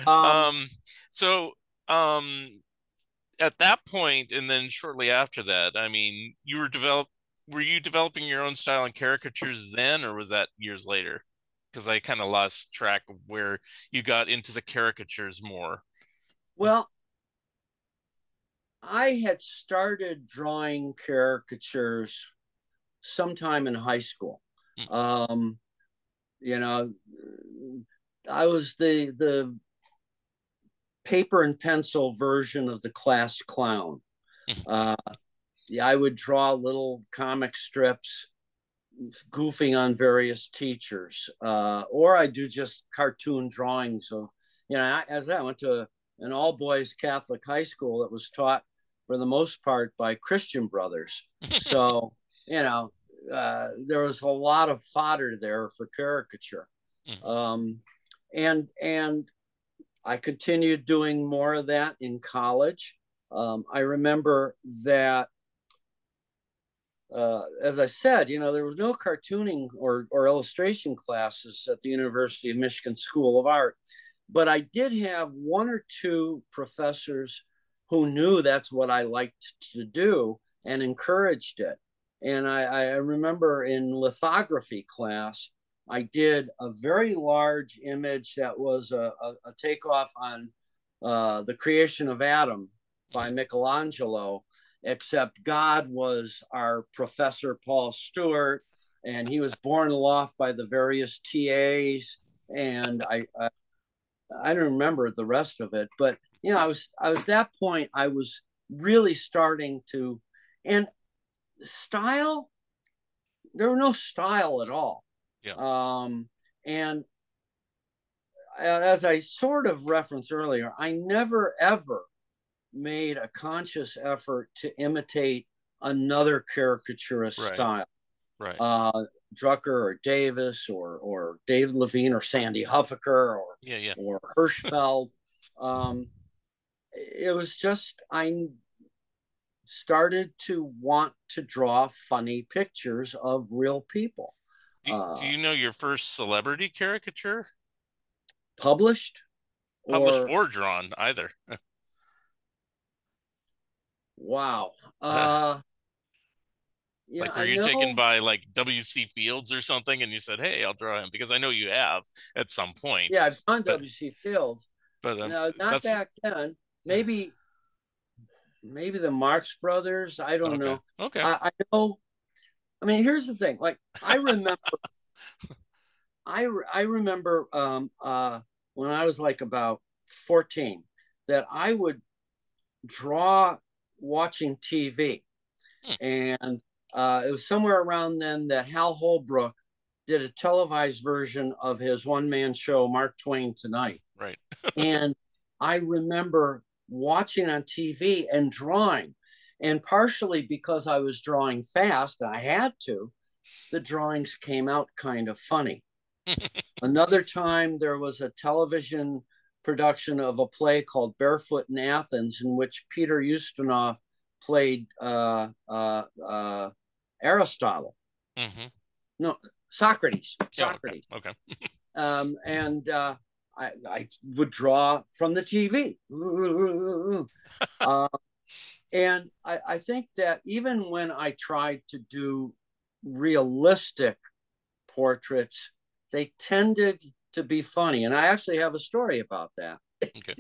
Um, Um, so, at that point, and then shortly after that, I mean, were you developing your own style and caricatures then, or was that years later? Because I kind of lost track of where you got into the caricatures more. well, I had started drawing caricatures sometime in high school. Mm, Um, you know, I was the paper and pencil version of the class clown. mm, Uh, yeah, I would draw little comic strips goofing on various teachers, or I do just cartoon drawings of, as I went to an all boys Catholic high school that was taught for the most part by Christian brothers. So, there was a lot of fodder there for caricature. mm. Um, and I continued doing more of that in college. I remember that as I said, there was no cartooning or illustration classes at the University of Michigan School of Art, but I did have one or two professors who knew that's what I liked to do and encouraged it. And I remember in lithography class, I did a very large image that was a takeoff on the creation of Adam by Michelangelo, except God was our Professor Paul Stewart, and he was borne aloft by the various TAs. And I don't remember the rest of it, but I was that point. I was really starting to, and style. There were no style at all, Yeah. and as I sort of referenced earlier, I never ever made a conscious effort to imitate another caricaturist Right. style. Right. Uh, Drucker or Davis or David Levine or Sandy Huffaker Yeah. Yeah. or Hirschfeld. Um, it was just I started to want to draw funny pictures of real people. Do Uh, you know your first celebrity caricature? Published Published or or drawn, either. wow. Uh, Like, were I you taken know. by like W.C. Fields or something, and you said, "Hey, I'll draw him," because I know you have at some point. Yeah, I've done But W.C. Fields. No, not that's back then. Maybe the Marx Brothers. I don't okay. know. Okay. I know I mean, here's the thing. Like I remember when I was like about 14 that I would draw watching TV, Hmm, and it was somewhere around then that Hal Holbrook did a televised version of his one man show, Mark Twain Tonight. right. And I remember watching on TV and drawing. And partially because I was drawing fast, I had to, the drawings came out kind of funny. Another time, there was a television production of a play called Barefoot in Athens, in which Peter Ustinov played Aristotle. Hmm. No, Socrates. Yeah. Okay. Socrates. Okay. And I would draw from the TV. Uh, and I think that even when I tried to do realistic portraits, they tended to be funny. And I actually have a story about that. Okay.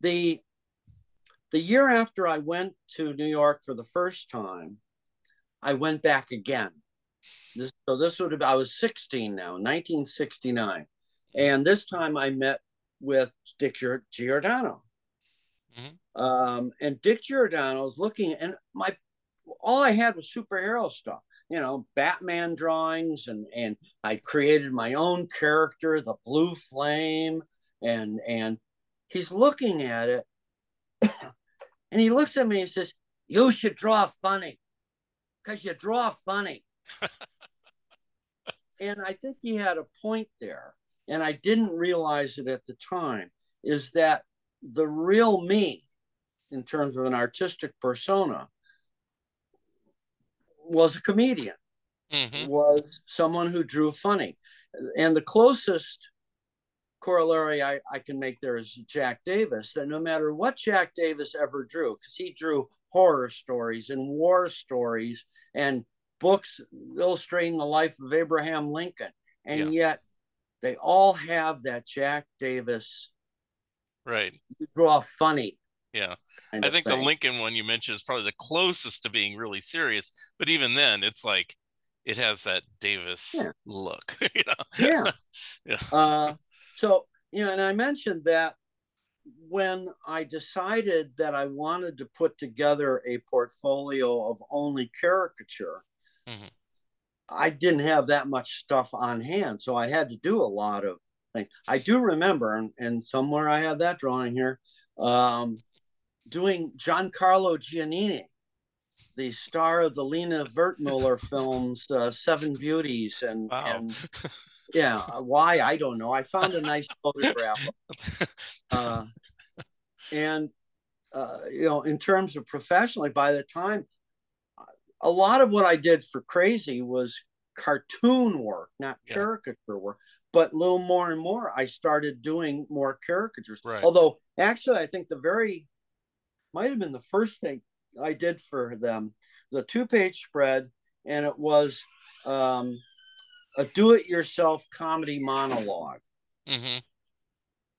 The the year after I went to New York for the first time, I went back again. This would have I was 16 now, 1969, Hmm. and this time I met with Dick Giordano. Hmm. And Dick Giordano was looking, and my all I had was superhero stuff, Batman drawings, and I created my own character, the Blue Flame, and he's looking at it, and he looks at me and says, "You should draw funny, because you draw funny." And I think he had a point there, and I didn't realize it at the time, is that the real me, in terms of an artistic persona, was a comedian, Hmm. was someone who drew funny. And the closest corollary I can make there is Jack Davis, that no matter what Jack Davis ever drew, because he drew horror stories and war stories and books illustrating the life of Abraham Lincoln, Yeah. and yet they all have that Jack Davis Right. draw funny Yeah. kind I of think the thing. Lincoln one you mentioned is probably the closest to being really serious, but even then, it's like it has that Davis Yeah, look, yeah. Yeah. Uh, so and I mentioned that when I decided that I wanted to put together a portfolio of only caricature, Hmm. I didn't have that much stuff on hand. So I had to do a lot of things. I do remember, and somewhere I have that drawing here, um, doing Giancarlo Giannini, the star of the Lena Wertmuller films, Seven Beauties, Wow. and yeah, why I don't know. I found a nice photograph, uh, and in terms of professionally, by the time a lot of what I did for Crazy was cartoon work, not Yeah. caricature work. But a little more and more, I started doing more caricatures. Right. Although, actually, I think the very might have been the first thing I did for them, the 2-page spread, and it was um, a do-it-yourself comedy monologue. Hmm.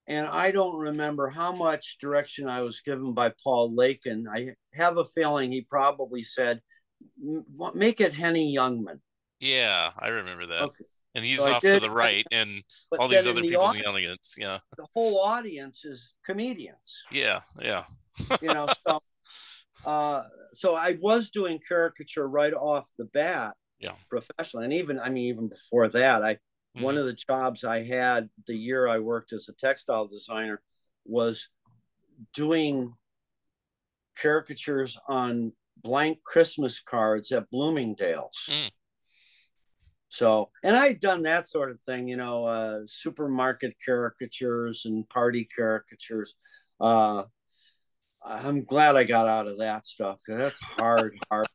And I don't remember how much direction I was given by Paul Lakin. I have a feeling he probably said, make it Henny Youngman. Yeah, I remember that. Okay. And So he's I off to did, the right, and but all these then in other the people in audience, the audience. Yeah. the whole audience is comedians, Yeah. Yeah. you know. So, uh, so I was doing caricature right off the bat Yeah. professionally, and even before that, one Hmm. of the jobs I had the year I worked as a textile designer was doing caricatures on blank Christmas cards at Bloomingdale's. Mm. So, and I had done that sort of thing, supermarket caricatures and party caricatures. Uh, I'm glad I got out of that stuff because that's hard work.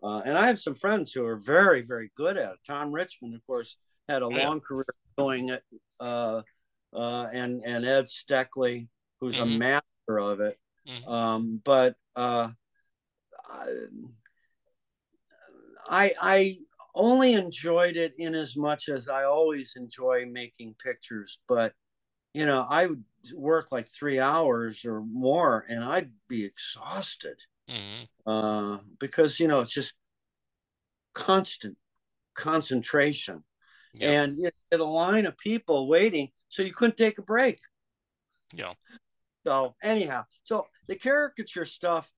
And I have some friends who are very, very good at it. Tom Richmond, of course, had a Oh yeah. long career doing it, and Ed Steckley, who's a Hmm. master of it. Hmm. But I only enjoyed it in as much as I always enjoy making pictures. But I would work like 3 hours or more, and I'd be exhausted Hmm. because it's just constant concentration. Yeah. And you had a line of people waiting, so you couldn't take a break. Yeah. So anyhow, so the caricature stuff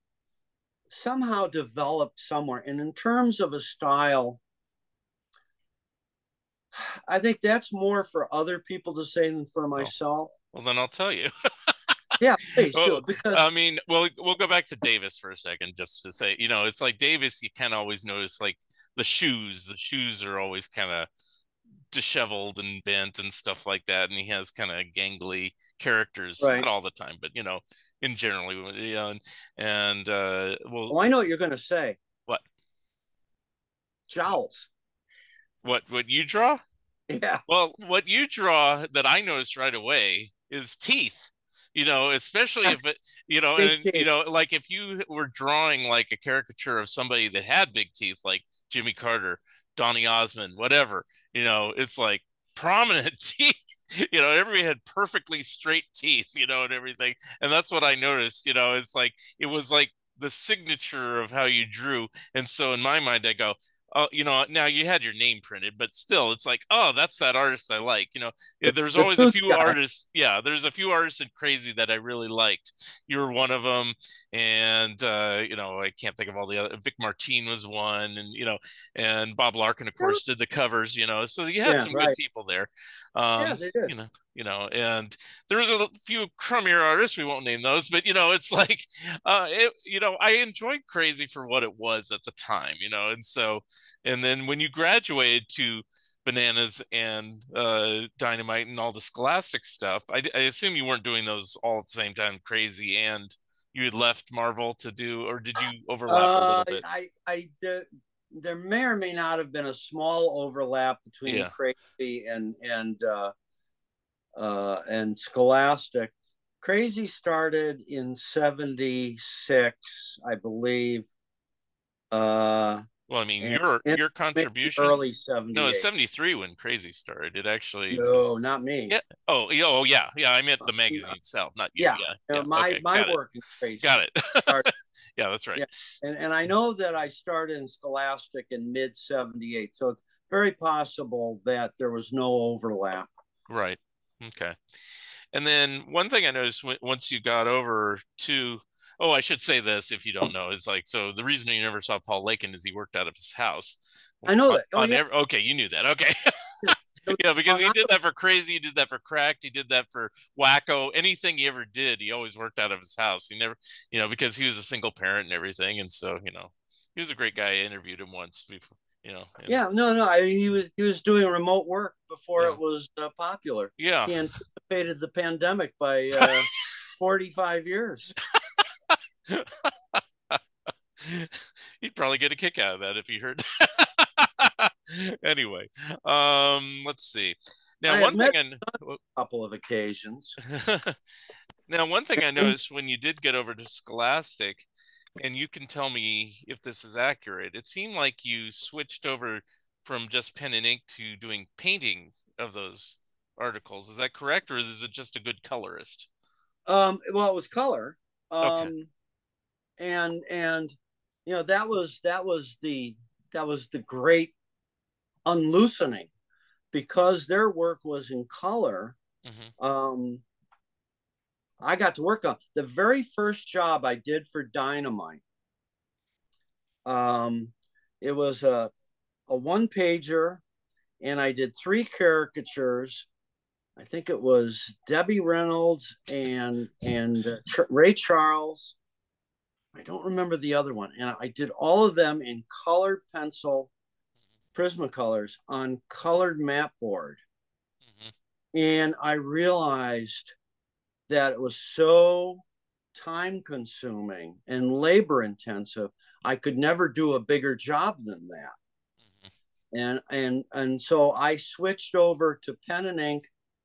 somehow developed somewhere. And in terms of a style, I think that's more for other people to say than for Oh, myself. well, then I'll tell you. Yeah, please do Well, it because I mean, we'll go back to Davis for a second, just to say, it's like Davis. You kind of always notice like the shoes. The shoes are always kind of disheveled and bent and stuff like that, and he has kind of gangly characters, not right. all the time, but in generally, and well, Well, I know what you're going to say. what Jowls. what you draw? Yeah, Well, what you draw that I noticed right away is teeth. Especially if it, big and teeth. like if you were drawing like a caricature of somebody that had big teeth, like Jimmy Carter, Donny Osmond, whatever, it's like prominent teeth. Everybody had perfectly straight teeth, and everything. And that's what I noticed, it's like it was like the signature of how you drew. And so in my mind, I go, oh, now you had your name printed, but still, it's like, oh, that's that artist I like. There's The always a tooth few guy. artists. Yeah, there's a few artists in Crazy that I really liked. You were one of them, and I can't think of all the other. Vic Martine was one, and Bob Larkin, of course, did the covers. So you had Yeah, some good right. people there. Yeah, Um, they did. and there's a few crummier artists. We won't name those, but it's like, I enjoyed Crazy for what it was at the time, and so, and then when you graduated to Bananas and Dynamite and all the Scholastic stuff, I assume you weren't doing those all at the same time, Crazy, and you had left Marvel to do, or did you overlap a little bit? I did. There may or may not have been a small overlap between Yeah. Crazy and Scholastic. Crazy started in '76, I believe, Well, I mean, and your maybe contribution. early No, it's '78. 73 when Crazy started. It actually No, was. not me. Yeah. Oh, yeah. Oh, yeah. Yeah. I meant the magazine itself, not you. Yeah, Yeah. Yeah. my Okay. my Got it. work in Got Crazy it. started. Yeah, that's right. Yeah, and I know that I started in Scholastic in mid '78, so it's very possible that there was no overlap. Right. Okay. And then one thing I noticed once you got over to, oh, I should say this if you don't know, is like, so the reason you never saw Paul Lakin is he worked out of his house I know that. Oh on yeah, every, okay, you knew that. Okay. it was Yeah, because Long he did Island. that for Crazy, he did that for Cracked, he did that for Wacko. Anything he ever did, he always worked out of his house. He never, because he was a single parent and everything. And so, he was a great guy. I interviewed him once before, and Yeah, no, no. He was doing remote work before yeah. it was popular. Yeah. He anticipated the pandemic by 45 years. He'd probably get a kick out of that if he heard. Anyway, let's see. Now, I have one thing met I a couple of occasions. now one thing I noticed when you did get over to Scholastic, and you can tell me if this is accurate. It seemed like you switched over from just pen and ink to doing painting of those articles. Is that correct, or is it just a good colorist? Well, it was color, Okay. um, and that was the great unloosening because their work was in color. Hmm. Um, I got to work on the very first job I did for Dynamite. Um, it was a one pager, and I did three caricatures. I think it was Debbie Reynolds and Ray Charles. I don't remember the other one, and I did all of them in colored pencil Prismacolors on colored map board. Hmm. And I realized that it was so time consuming and labor intensive. I could never do a bigger job than that. Hmm. And so I switched over to pen and ink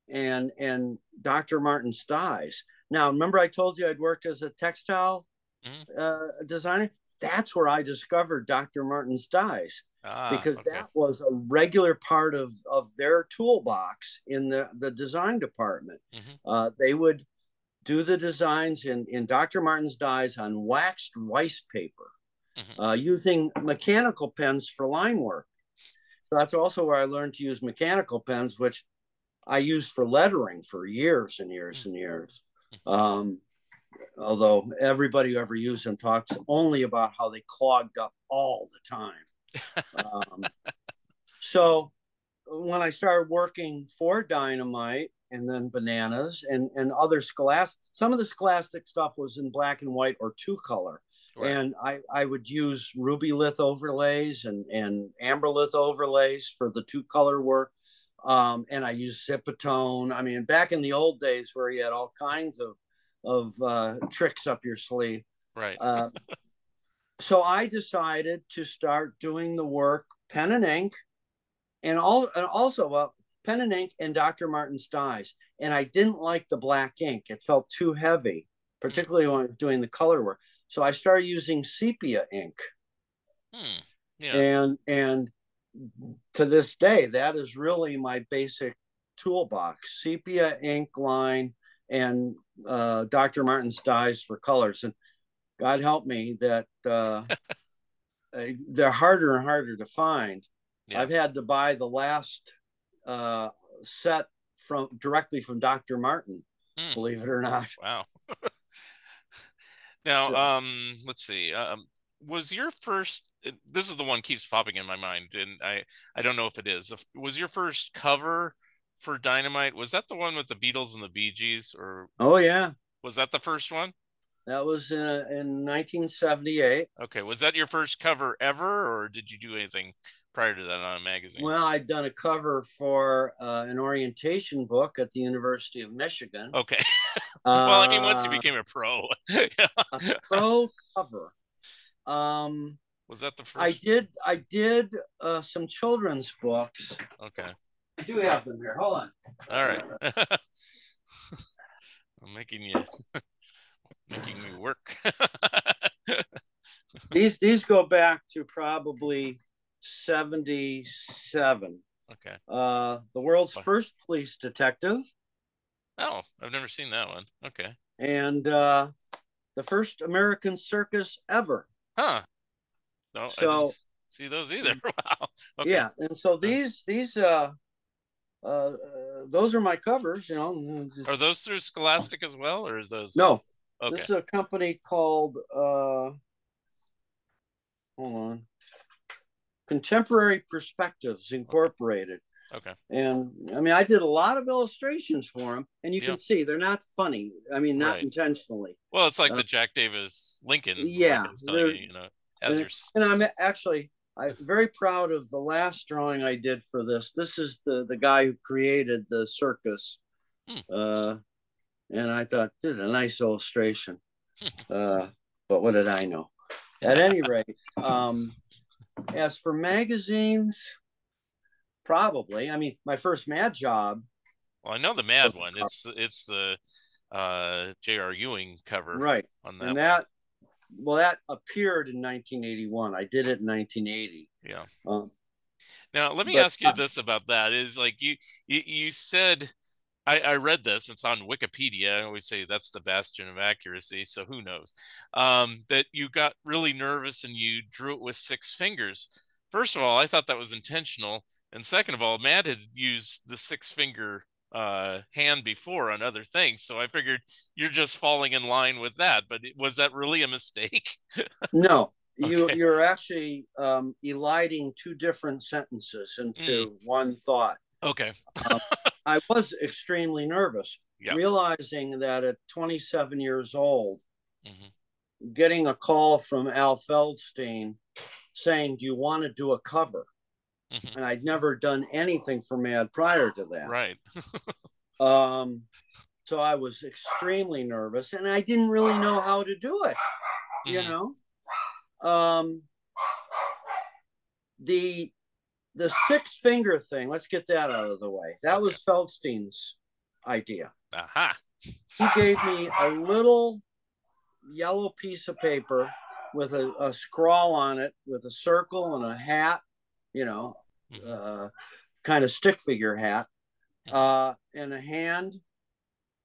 and Dr. Martin's dyes. Now, remember I told you I'd worked as a textile Hmm. designer? That's where I discovered Dr. Martin's dyes Ah, because okay. that was a regular part of their toolbox in the design department. Hmm. They would do the designs in Dr. Martin's dyes on waxed rice paper. Hmm. using mechanical pens for line work. So that's also where I learned to use mechanical pens, which I used for lettering for years and years and years. Um, although everybody who ever used them talks only about how they clogged up all the time. So when I started working for Dynamite and then Bananas and other Scholastic, some of the Scholastic stuff was in black and white or two color. Right. And I would use ruby lith overlays and amber lith overlays for the two color work. And I used Zipatone. I mean, back in the old days where you had all kinds of tricks up your sleeve. Right. Uh, so I decided to start doing the work pen and ink and also pen and ink and Dr. Martin's dyes. And I didn't like the black ink. It felt too heavy, Hmm. particularly when I was doing the color work. So I started using sepia ink. Hmm. Yeah. And to this day, that is really my basic toolbox: sepia ink line and Dr. Martin's dyes for colors. And God help me that they're harder and harder to find. Yeah. I've had to buy the last uh, set from directly from Dr. Martin, Hmm. believe it or not. Wow. Now, So, let's see. Was your first? This is the one keeps popping in my mind, and I don't know if it is. Was your first cover for Dynamite? Was that the one with the Beatles and the Bee Gees, or oh yeah, was that the first one? that was in 1978. Okay, was that your first cover ever, or did you do anything prior to that on a magazine? Well, I'd done a cover for an orientation book at the University of Michigan. Okay. Well, I mean, once you Uh, became a pro, a pro cover. Um, was that the I first? did I did some children's books. Okay. I do have them here. Hold on. All right. I'm making me work. These go back to probably 77. Okay. The world's Well, first police detective oh, I've never seen that one. Okay. and the first American circus ever. Huh. No, I didn't So see those either. Wow. Okay. yeah, and so Uh, uh, those are my covers. You know, are those through Scholastic as well, or is those no, this okay. is a company called hold on, Contemporary Perspectives Okay. Incorporated. Okay. And I mean, I did a lot of illustrations for them, and you Yeah. can see they're not funny. I mean, not Right. intentionally. Well, it's like Uh, the Jack Davis Lincoln, like yeah, I was telling they're you, as your and I'm very proud of the last drawing I did for this. This is the guy who created the circus, hmm. uh, and I thought this is a nice illustration. But what did I know? At any rate, as for magazines, probably. I mean, my first Mad job Well, I know the was Mad a one. cover, It's the J.R. Ewing cover right, on and that one. that appeared in 1981. I did it in 1980. Yeah. Um, Now, let me but ask you this about that is like you said I read this, it's on Wikipedia. I always say that's the bastion of accuracy, so who knows? That you got really nervous and you drew it with six fingers. First of all, I thought that was intentional. And second of all, Matt had used the six finger hand before on other things. So I figured you're just falling in line with that. But was that really a mistake? no, Okay. you're actually eliding two different sentences Mm, into one thought. okay. Um, I was extremely nervous, Yeah. realizing that at 27 years old, Hmm. getting a call from Al Feldstein saying, "Do you want to do a cover?" Hmm. And I'd never done anything for Mad prior to Right. that. So I was extremely nervous, and I didn't really know how to do it. You Hmm. know, um, the the six finger thing. Let's get that out of the way. That Okay. was Feldstein's idea. Aha. He gave me a little yellow piece of paper with a scrawl on it with a circle and a hat, you know, Hmm. uh, kind of stick figure hat, Hmm. and a hand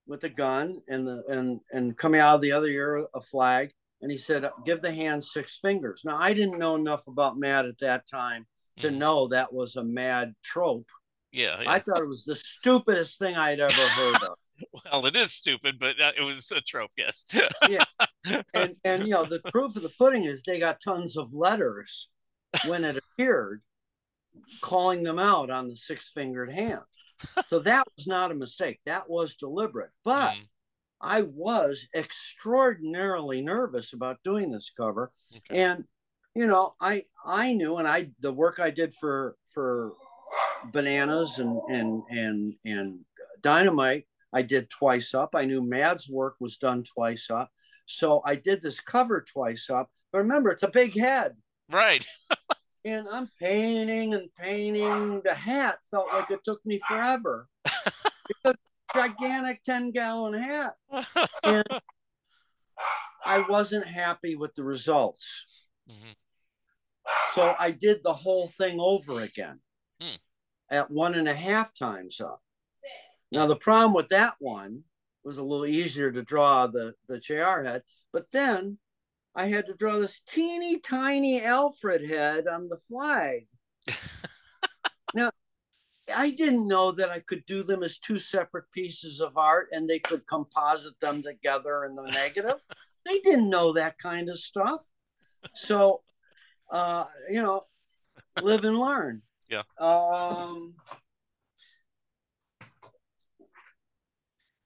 with a gun and coming out of the other ear a flag. and he said, give the hand 6 fingers. Now, I didn't know enough about Mad at that time to know that was a Mad trope. Yeah, I yeah. thought it was the stupidest thing I'd ever heard of. Well, it is stupid, but it was a trope, yes. Yeah. And you know, the proof of the pudding is they got tons of letters when it appeared calling them out on the 6-fingered hand. So that was not a mistake. That was deliberate. But I was extraordinarily nervous about doing this cover. Okay. And you know, I knew, and the work I did for Bananas and Dynamite, I did twice up. I knew Mad's work was done twice up. So I did this cover twice up. But remember, it's a big head. Right. And I'm painting and painting. The hat felt like it took me forever. Because gigantic 10-gallon hat. And I wasn't happy with the results. So I did the whole thing over again at 1.5 times up. Now, the problem with that one was a little easier to draw the JR head, but then I had to draw this teeny tiny Alfred head on the flag. Now, I didn't know that I could do them as 2 separate pieces of art and they could composite them together in the negative. They didn't know that kind of stuff. So, you know, live and learn. Yeah.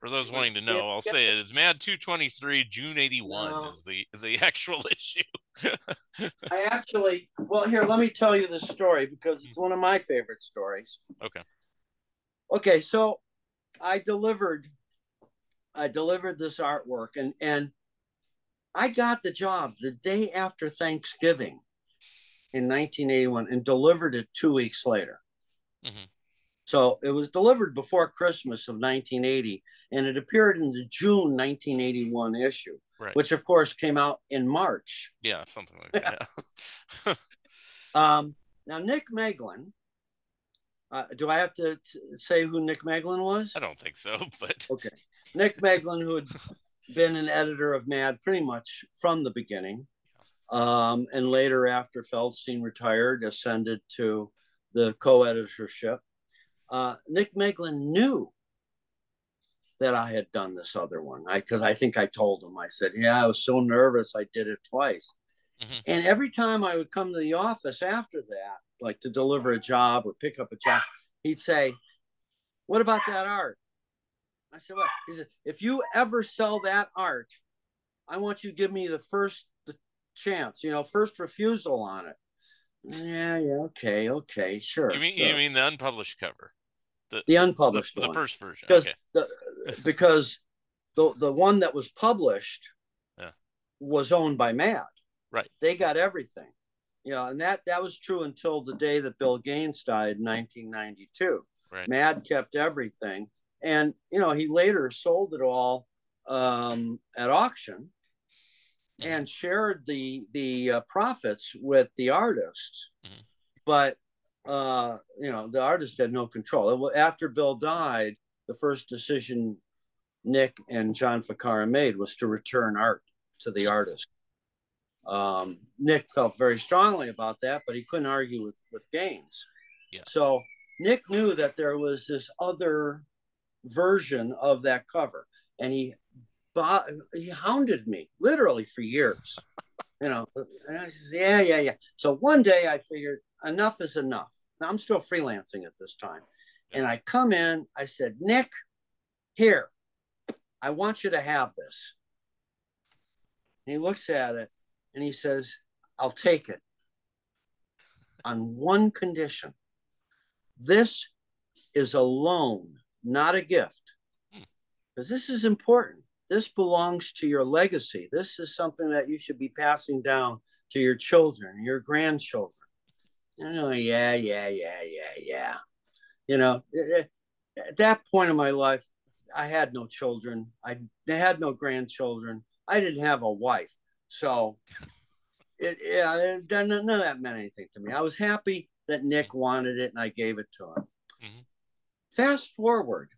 For those wanting to know, I'll say it. It's Mad 223, June 81 is the actual issue. I actually, well, here, let me tell you this story because it's one of my favorite stories. Okay. Okay, so I delivered this artwork and I got the job the day after Thanksgiving in 1981 and delivered it 2 weeks later. So it was delivered before Christmas of 1980, and it appeared in the June 1981 issue, which of course came out in March. Yeah, something like that. Now, Nick Meglin, do I have to say who Nick Meglin was? I don't think so, but okay. Nick Meglin, who had been an editor of Mad pretty much from the beginning, and later after Feldstein retired, ascended to the co-editorship. Nick Meglin knew that I had done this other one because I think I told him. I said, yeah, I was so nervous I did it twice. And every time I would come to the office after that, like to deliver a job or pick up a job, he'd say, what about that art? I said, what? He said, if you ever sell that art, I want you to give me the chance, first refusal on it. Yeah, okay, sure. You mean the unpublished cover? The unpublished one. The first version. Because the one that was published was owned by Mad. Right. They got everything. And that was true until the day that Bill Gaines died in 1992. Right. Mad kept everything. And, he later sold it all at auction and shared the profits with the artists. But, the artist had no control. After Bill died, the first decision Nick and John Ficarra made was to return art to the artist. Nick felt very strongly about that, but he couldn't argue with Gaines. Yeah. So Nick knew that there was this other version of that cover, and he hounded me literally for years. And I said, yeah. So one day I figured enough is enough. Now I'm still freelancing at this time. And I come in, I said, Nick, here, I want you to have this. And he looks at it and he says, I'll take it on one condition. This is a loan, not a gift. Because this is important. This belongs to your legacy. This is something that you should be passing down to your children, your grandchildren. Yeah. At that point in my life, I had no children. I had no grandchildren. I didn't have a wife. So, none of that meant anything to me. I was happy that Nick wanted it and I gave it to him. Fast forward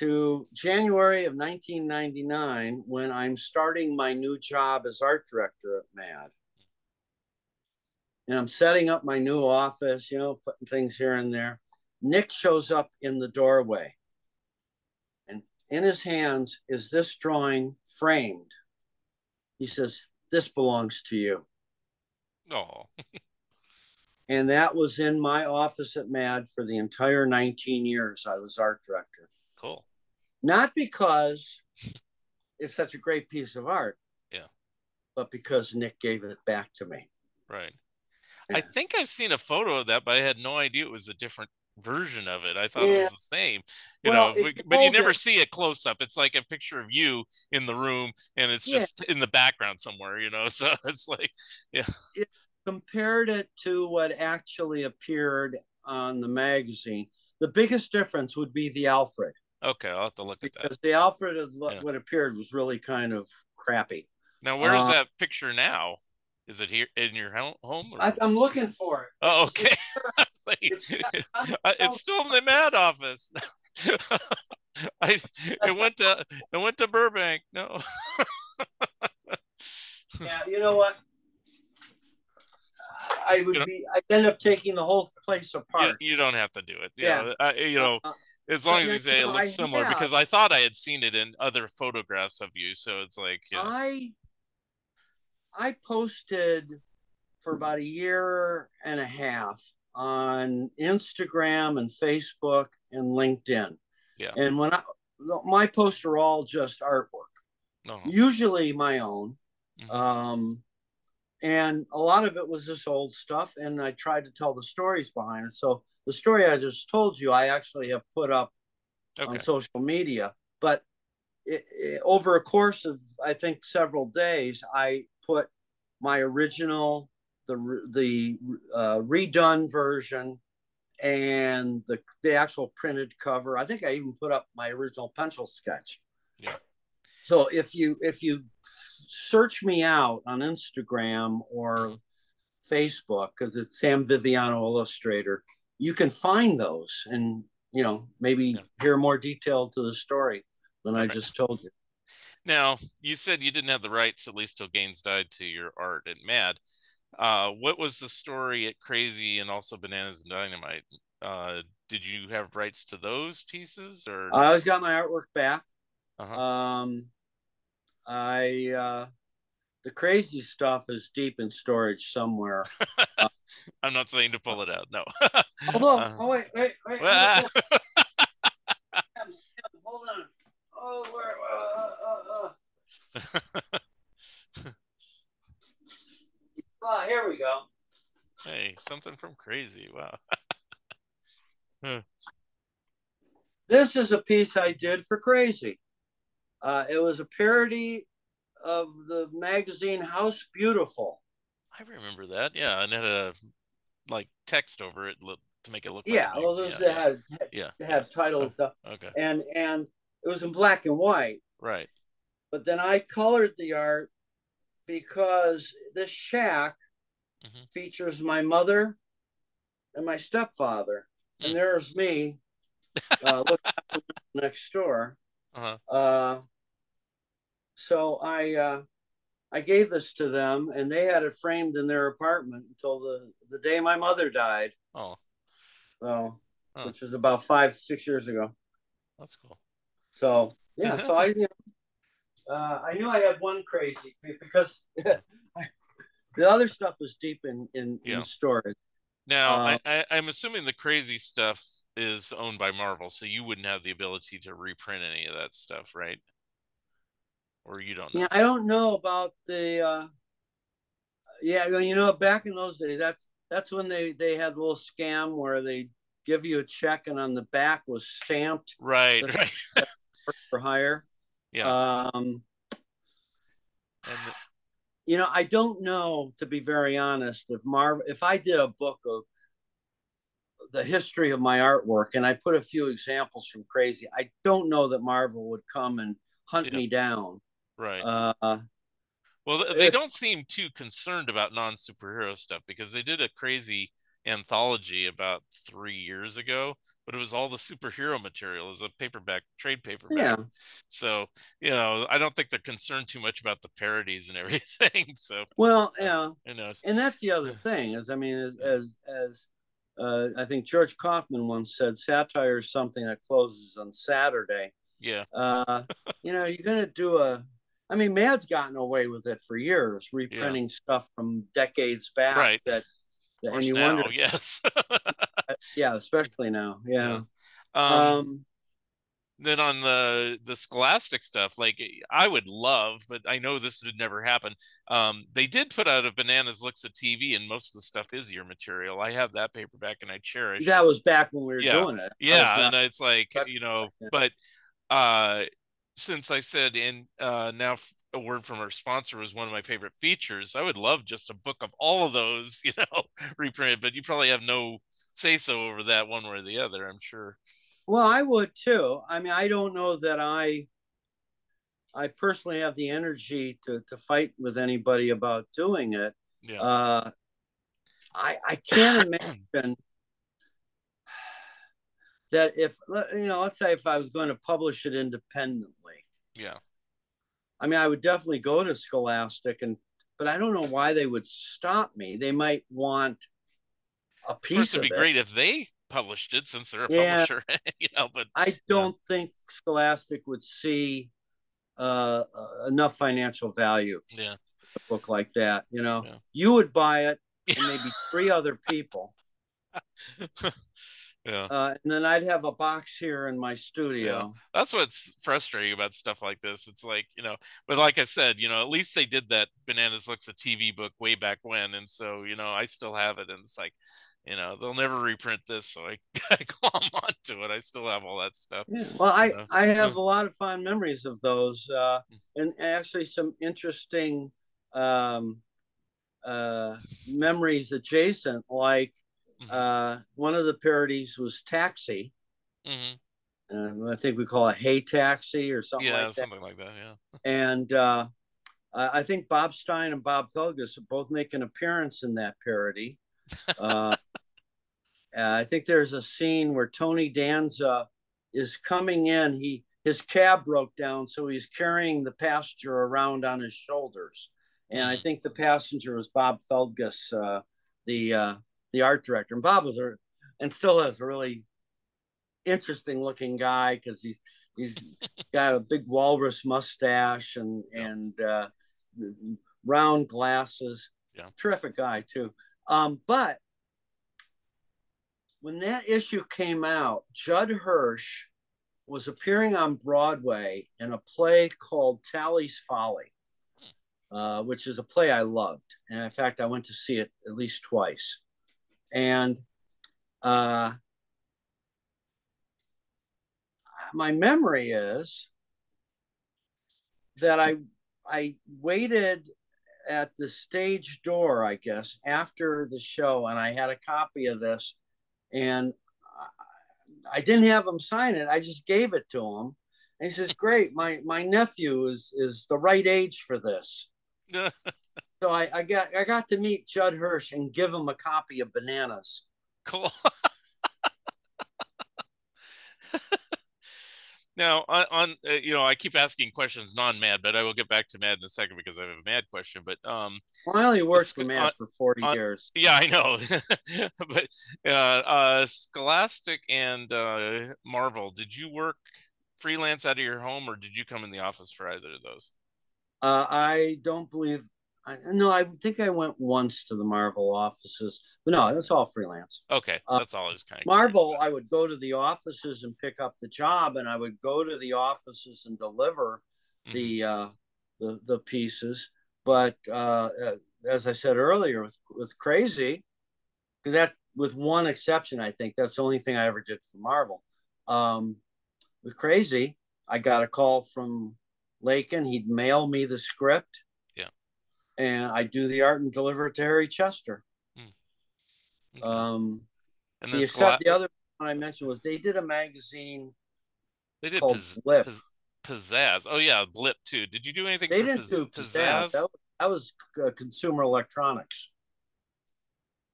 to January of 1999 when I'm starting my new job as art director at MAD. And I'm setting up my new office, putting things here and there. Nick shows up in the doorway, and in his hands is this drawing framed. He says, "This belongs to you." Oh, And that was in my office at MAD for the entire 19 years I was art director. cool. Not because it's such a great piece of art, Yeah, but because Nick gave it back to me. right. I Yeah. think I've seen a photo of that, but I had no idea it was a different version of it. I thought it Yeah. was the same, Well, if you but you hold never it, see a close up. It's like a picture of you in the room and it's yeah, just in the background somewhere. So it's like, yeah, it compared it to what actually appeared on the magazine. The biggest difference would be the Alfred, okay, I'll have to look at that. because the Alfred of Yeah. what appeared was really kind of crappy. Now, where is Uh, that picture now? Is it here in your home or? I'm looking for it. Oh, okay. It's It's still in the Mad office. I it went to Burbank. No. yeah. You know what? I'd end up taking the whole place You apart. you don't have to do it. Yeah. As long But as you say it I looks similar, have. because I thought I had seen it in other photographs of you. So it's like, yeah, I posted for about a year and a half on Instagram and Facebook and LinkedIn. yeah, And my posts are all just artwork, no, usually my own. hmm Um, and a lot of it was this old stuff. And I tried to tell the stories behind it. So the story I just told you, I actually have put up on okay, social media. But over a course of, I think, several days, I put my original, the redone version, and the actual printed cover. I think I even put up my original pencil sketch. yeah, So if you search me out on Instagram or hmm Facebook, because it's Sam Viviano Illustrator, you can find those and maybe yeah, hear more detail to the story than I right. just told you. Now you said you didn't have the rights, at least till Gaines died, to your art at Mad. What was the story at Crazy and also Bananas and Dynamite? Did you have rights to those pieces or? I always got my artwork back. Uh-huh. Um, I The crazy stuff is deep in storage somewhere. Uh, I'm not saying to pull it out. No. Although, uh, oh wait, I'm gonna well, pull. Hold on. Oh, where? Here we go. hey, something from Crazy. Wow. This is a piece I did for Crazy. It was a parody of the magazine House Beautiful. I remember that. Yeah, and it had a like text over it to make it look like a Yeah, well, magazine. those Yeah, that yeah, yeah, yeah. had title Oh, and stuff, okay. and it was in black and white. Right. But then I colored the art because this shack hmm features my mother and my stepfather, Mm. and there's me looking next door. Uh-huh. Uh, so I gave this to them, and they had it framed in their apartment until the day my mother died. Oh. So, Huh. which was about 5 6 years ago. That's cool. So yeah, so I knew I had one crazy because Yeah. the other stuff was deep in Yeah. storage. Now, Uh, I'm assuming the Crazy stuff is owned by Marvel, so you wouldn't have the ability to reprint any of that stuff, right? Or you don't yeah, know. I don't know about the. Yeah, well, back in those days, that's when they had a little scam where they give you a check and on the back was stamped Right, the right. for hire. Yeah. Um, And I don't know, to be very honest, if I did a book of the history of my artwork and I put a few examples from Crazy, I don't know that Marvel would come and hunt yeah, me down. right. Uh, Well, they it's don't seem too concerned about non-superhero stuff because they did a Crazy anthology about 3 years ago, but it was all the superhero material as a paperback, trade paperback. Yeah. So, I don't think they're concerned too much about the parodies and everything. So, Well, uh, yeah, who knows? and that's the other thing is, I mean, Yeah. I think George Kaufman once said, satire is something that closes on Saturday. Yeah. Uh, you're gonna do a. I mean, Mad's gotten away with it for years, Yeah. reprinting stuff from decades back Right. that, Of and course you wonder, now, yes. yeah, especially now, Yeah. yeah. Um, Um, then on the Scholastic stuff, like I would love, but I know this would never happen. They did put out a Bananas Looks at TV, and most of the stuff is your material. I have that paperback and I cherish that it. was back when we were Yeah. doing it. That was Yeah. And not it's like, retrospect. but uh since I said now a word from our sponsor was one of my favorite features, I would love just a book of all of those, reprinted, but you probably have no say so over that one way or the other, I'm sure. Well, I would too. I mean, I don't know that I personally have the energy to fight with anybody about doing it. Yeah. Uh, I can't imagine that if let's say if I was going to publish it independently, Yeah. I mean, I would definitely go to Scholastic, but I don't know why they would stop me. They might want a Of course, piece it'd be of it. great if they published it since they're a Yeah, publisher, but I yeah, don't think Scholastic would see enough financial value yeah, a book like that. yeah. You would buy it, and maybe three other people, Yeah. and then I'd have a box here in my Yeah, studio. that's what's frustrating about stuff like this. It's like, but like I said, at least they did that Bananas Looks a TV book way back when. And so, I still have it. And it's like, they'll never reprint this. So I glom onto it. I still have all that stuff, Yeah, well, you I know. have a lot of fond memories of those, and actually some interesting um, memories adjacent. Like Hmm. one of the parodies was Taxi. Hmm. I think we call it Hey Taxi or something Yeah, like that. something like that. Yeah. And I think Bob Stein and Bob Felgus both make an appearance in that parody. Uh, I think there's a scene where Tony Danza is coming in. His cab broke down, so he's carrying the passenger around on his shoulders. And I Hmm. think the passenger was Bob Feldgus, the uh, the art director. And Bob and still is a really interesting looking guy because he's got a big walrus mustache and Yeah. round glasses. Yeah. Terrific guy too. But when that issue came out, Judd Hirsch was appearing on Broadway in a play called Tally's Folly, which is a play I loved. And in fact, I went to see it at least twice. And uh, my memory is that I waited at the stage door, I guess, after the show, and I had a copy of this, and I didn't have him sign it. I just gave it to him. And he says, "Great, my nephew is the right age for this." Yeah. So I got to meet Judd Hirsch and give him a copy of Bananas. Cool. Now, I keep asking questions non-mad, but I will get back to mad in a second because I have a mad question. But Well, I only worked for on, Matt for 40 on years. yeah, I know. But Scholastic and Marvel, did you work freelance out of your home, or did you come in the office for either of those? I don't believe. No, I think I went once to the Marvel offices, but no, that's all freelance. Okay, that's all I was kind of curious Marvel, about. I would go to the offices and pick up the job, and I would go to the offices and deliver Hmm. the the pieces. But as I said earlier, with Crazy, because that with one exception, I think that's the only thing I ever did for Marvel. Um, with Crazy, I got a call from Lakin. He'd mail me the script, Yeah. and I do the art and deliver it to Harry Chester. Hmm. Okay. Um, And then the other one I mentioned was they did a magazine they did called Blip. Pizzazz. Oh yeah, Blip too. Did you do anything They for didn't do Pizzazz. Pizzazz? That was consumer electronics.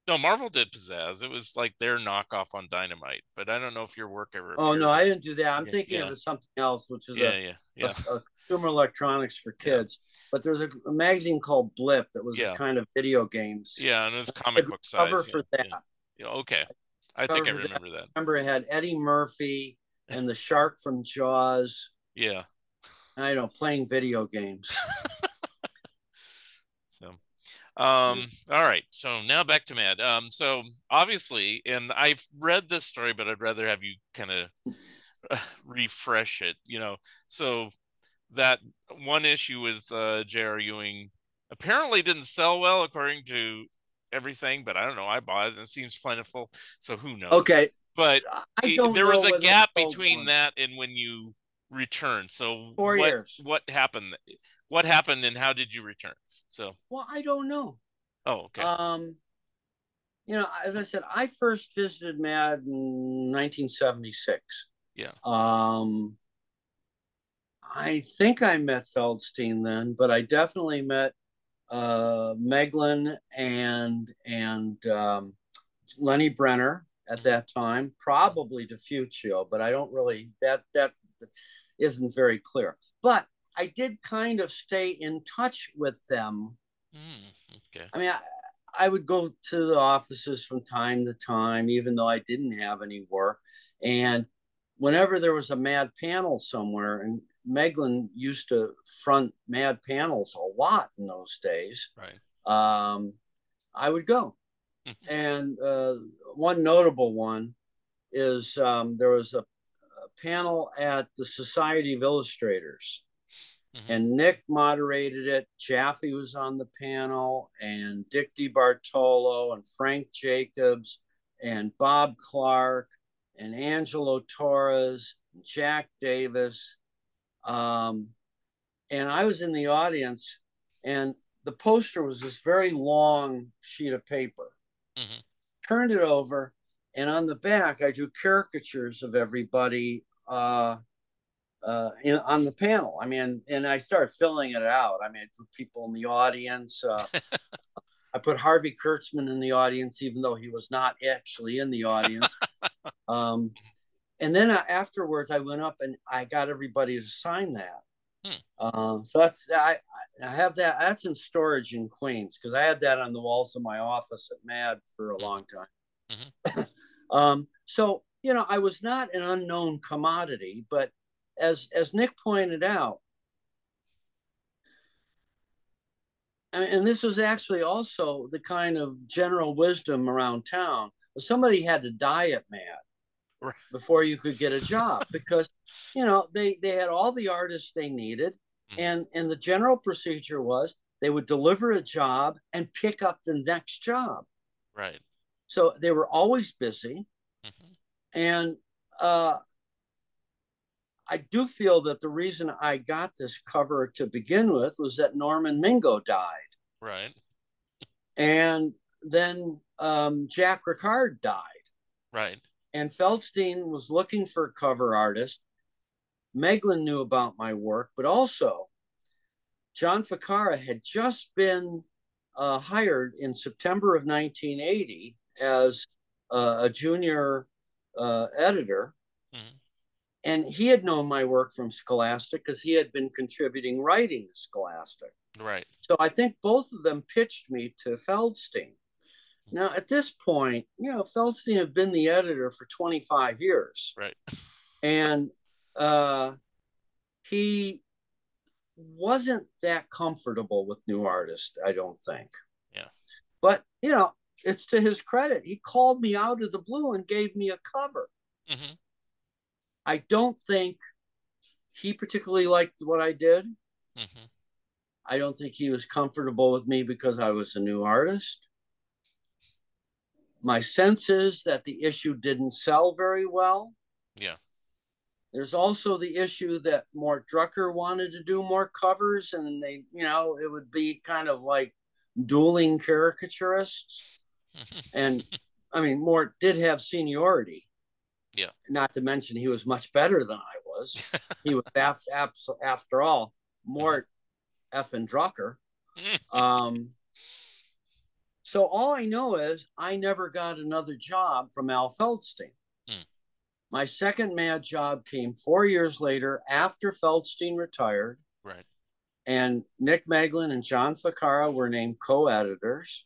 No, Marvel did Pizzazz. It was like their knockoff on Dynamite, but I don't know if your work ever Oh no, appeared I in. didn't do that. I'm Yeah, thinking of yeah, something else, which is yeah, yeah, a, yeah, a consumer electronics for yeah, kids. But there's a magazine called Blip that was a yeah, kind of video games. yeah, and it was I comic did book cover size. Yeah, for that. yeah, yeah. Okay, I think Cover I for that. remember that. I remember it had Eddie Murphy and the shark from Jaws. Yeah. I don't know, playing video games. So, all right. So now back to Mad. So obviously, and I've read this story, but I'd rather have you kind of refresh it. So that one issue with J.R. Ewing apparently didn't sell well according to everything, but I don't know. I bought it and it seems plentiful, so who knows? Okay, But I don't there was know a whether it gap sold between one. that and when you returned. So 4 years. what happened? What happened and how did you return? So, Well, I don't know. oh, okay. Um, as I said, I first visited Mad in 1976. Yeah. I think I met Feldstein then, but I definitely met Meglin and Lenny Brenner at Hmm. that time, probably DeFuccio, but I don't really that isn't very clear. But I did kind of stay in touch with them. Mm, okay. I mean, I would go to the offices from time to time, even though I didn't have any work. And whenever there was a Mad panel somewhere, and Meglin used to front Mad panels a lot in those days, Right. um, I would go. And one notable one is there was a panel at the Society of Illustrators, Hmm. and Nick moderated it. Jaffe was on the panel, and Dick DiBartolo, and Frank Jacobs, and Bob Clark, and Angelo Torres, and Jack Davis. Um, and I was in the audience, and the poster was this very long sheet of paper. Hmm. Turned it over, and on the back, I drew caricatures of everybody on the panel. I mean, and I started filling it out. I mean, I put people in the audience. I put Harvey Kurtzman in the audience, even though he was not actually in the audience. Um, and then afterwards, I went up and I got everybody to sign that. Hmm. So I have that. That's in storage in Queens because I had that on the walls of my office at Mad for a long time. Hmm. So I was not an unknown commodity, but as Nick pointed out, and this was actually also the kind of general wisdom around town. Somebody had to die at Mad Right. before you could get a job because they had all the artists they needed, Hmm. and the general procedure was they would deliver a job and pick up the next job. Right. So they were always busy, Hmm. and uh, I do feel that the reason I got this cover to begin with was that Norman Mingo died. Right. And then Jack Ricard died. Right. And Feldstein was looking for a cover artist. Meglin knew about my work, but also John Ficarra had just been hired in September of 1980 as a junior editor. Hmm. And he had known my work from Scholastic because he had been contributing writing to Scholastic. Right. So I think both of them pitched me to Feldstein. Now, at this point, Feldstein had been the editor for 25 years. Right. And he wasn't that comfortable with new artists, I don't think. Yeah. But, it's to his credit. He called me out of the blue and gave me a cover. Hmm. I don't think he particularly liked what I did. Hmm. I don't think he was comfortable with me because I was a new artist. My sense is that the issue didn't sell very well. Yeah. There's also the issue that Mort Drucker wanted to do more covers, and it would be kind of like dueling caricaturists. And I mean, Mort did have seniority, Yeah. not to mention he was much better than I was. He was after all, Mort effing Drucker. Um, So all I know is I never got another job from Al Feldstein. Mm. My second Mad job came 4 years later after Feldstein retired, Right. and Nick Meglin and John Ficarra were named co-editors.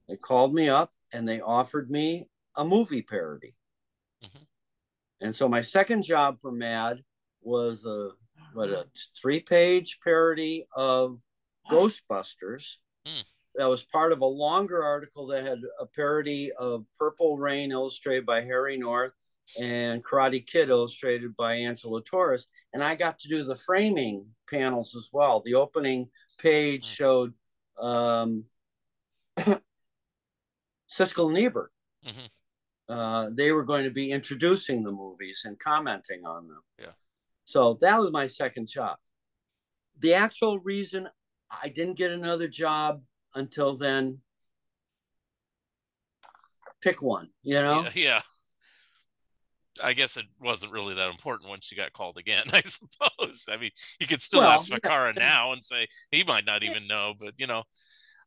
They called me up and they offered me a movie parody. Mm-hmm. And so my second job for Mad was a 3-page parody of Ghostbusters. Mm. That was part of a longer article that had a parody of Purple Rain illustrated by Harry North and Karate Kid illustrated by Angela Torres. And I got to do the framing panels as well. The opening page Mm. showed um, Siskel and Ebert. Mm-hmm. They were going to be introducing the movies and commenting on them. Yeah. So that was my second job. The actual reason I didn't get another job until then, pick one, you Yeah. know? Yeah. I guess it wasn't really that important once you got called again, I suppose. I mean, you could still Well, ask Ficarra now and say he might not yeah, even know, but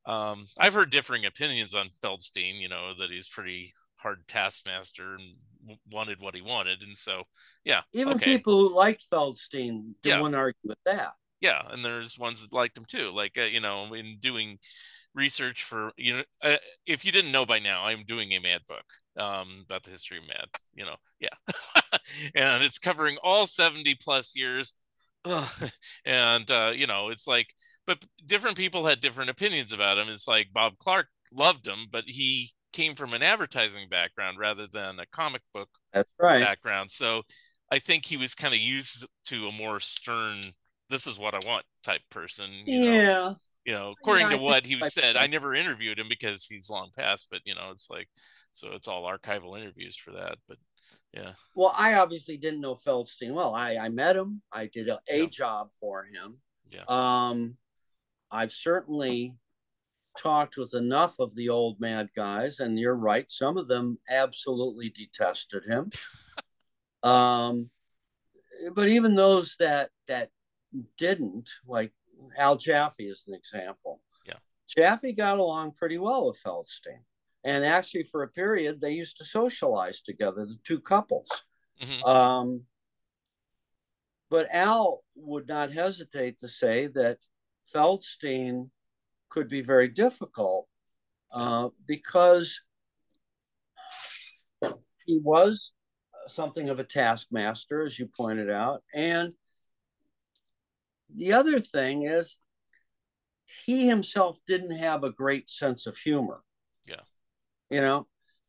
I've heard differing opinions on Feldstein, that he's pretty hard taskmaster and wanted what he wanted. And so, yeah, even okay. people who liked Feldstein Yeah, wouldn't argue with that. yeah. And there's ones that liked him too. Like, in doing research for, if you didn't know by now, I'm doing a Mad book about the history of Mad, yeah. And it's covering all 70 plus years. Ugh. And it's like, but different people had different opinions about him. It's like Bob Clark loved him, but he came from an advertising background rather than a comic book That's right. background. So I think he was kind of used to a more stern, this is what I want type person, Yeah. Yeah, according to I think what he like said. I that. never interviewed him because he's long past, but it's like, so it's all archival interviews for that. But yeah, Well, I obviously didn't know Feldstein well. I met him. I did a yeah, job for him. yeah, Um, I've certainly talked with enough of the old Mad guys, and you're right. Some of them absolutely detested him. Um, but even those that didn't, like Al Jaffe is an example. yeah. Jaffe got along pretty well with Feldstein. And actually, for a period, they used to socialize together, the two couples. Hmm. Um, but Al would not hesitate to say that Feldstein could be very difficult Yeah, because he was something of a taskmaster, as you pointed out. And the other thing is, he himself didn't have a great sense of humor. yeah. You know,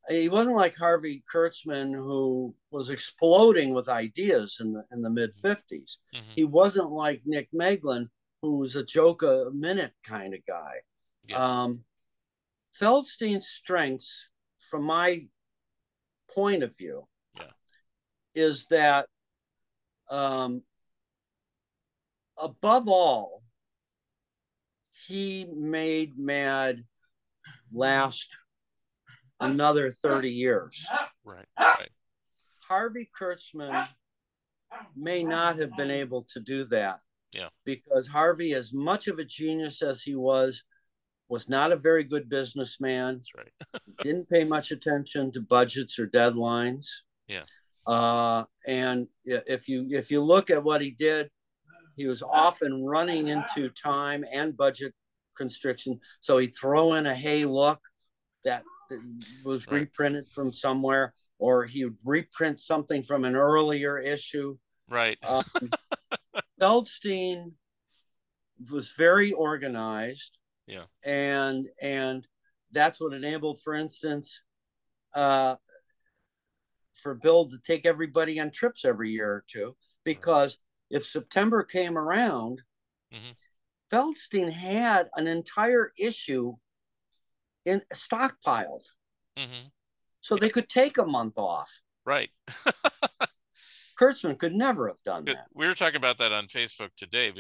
he wasn't like Harvey Kurtzman, who was exploding with ideas in the mid 50s. Hmm. He wasn't like Nick Meglin, who was a joke a minute kind of guy. Yeah, Um, Feldstein's strengths, from my point of view, yeah. is that um, above all, he made Mad last another 30 years. Right, right. Harvey Kurtzman may not have been able to do that Yeah, because Harvey, as much of a genius as he was not a very good businessman. that's right. He didn't pay much attention to budgets or deadlines. Yeah, And if you look at what he did, he was often running into time and budget constriction. So he'd throw in a hey look that was right, reprinted from somewhere, or he would reprint something from an earlier issue. right. Um, Feldstein was very organized, Yeah, and that's what enabled, for instance, uh, for Bill to take everybody on trips every year or two, right. because if September came around, Hmm. Feldstein had an entire issue in stockpiled, Hmm. so Yeah, they could take a month off. right. Kurtzman could never have done that. We were talking about that on Facebook today.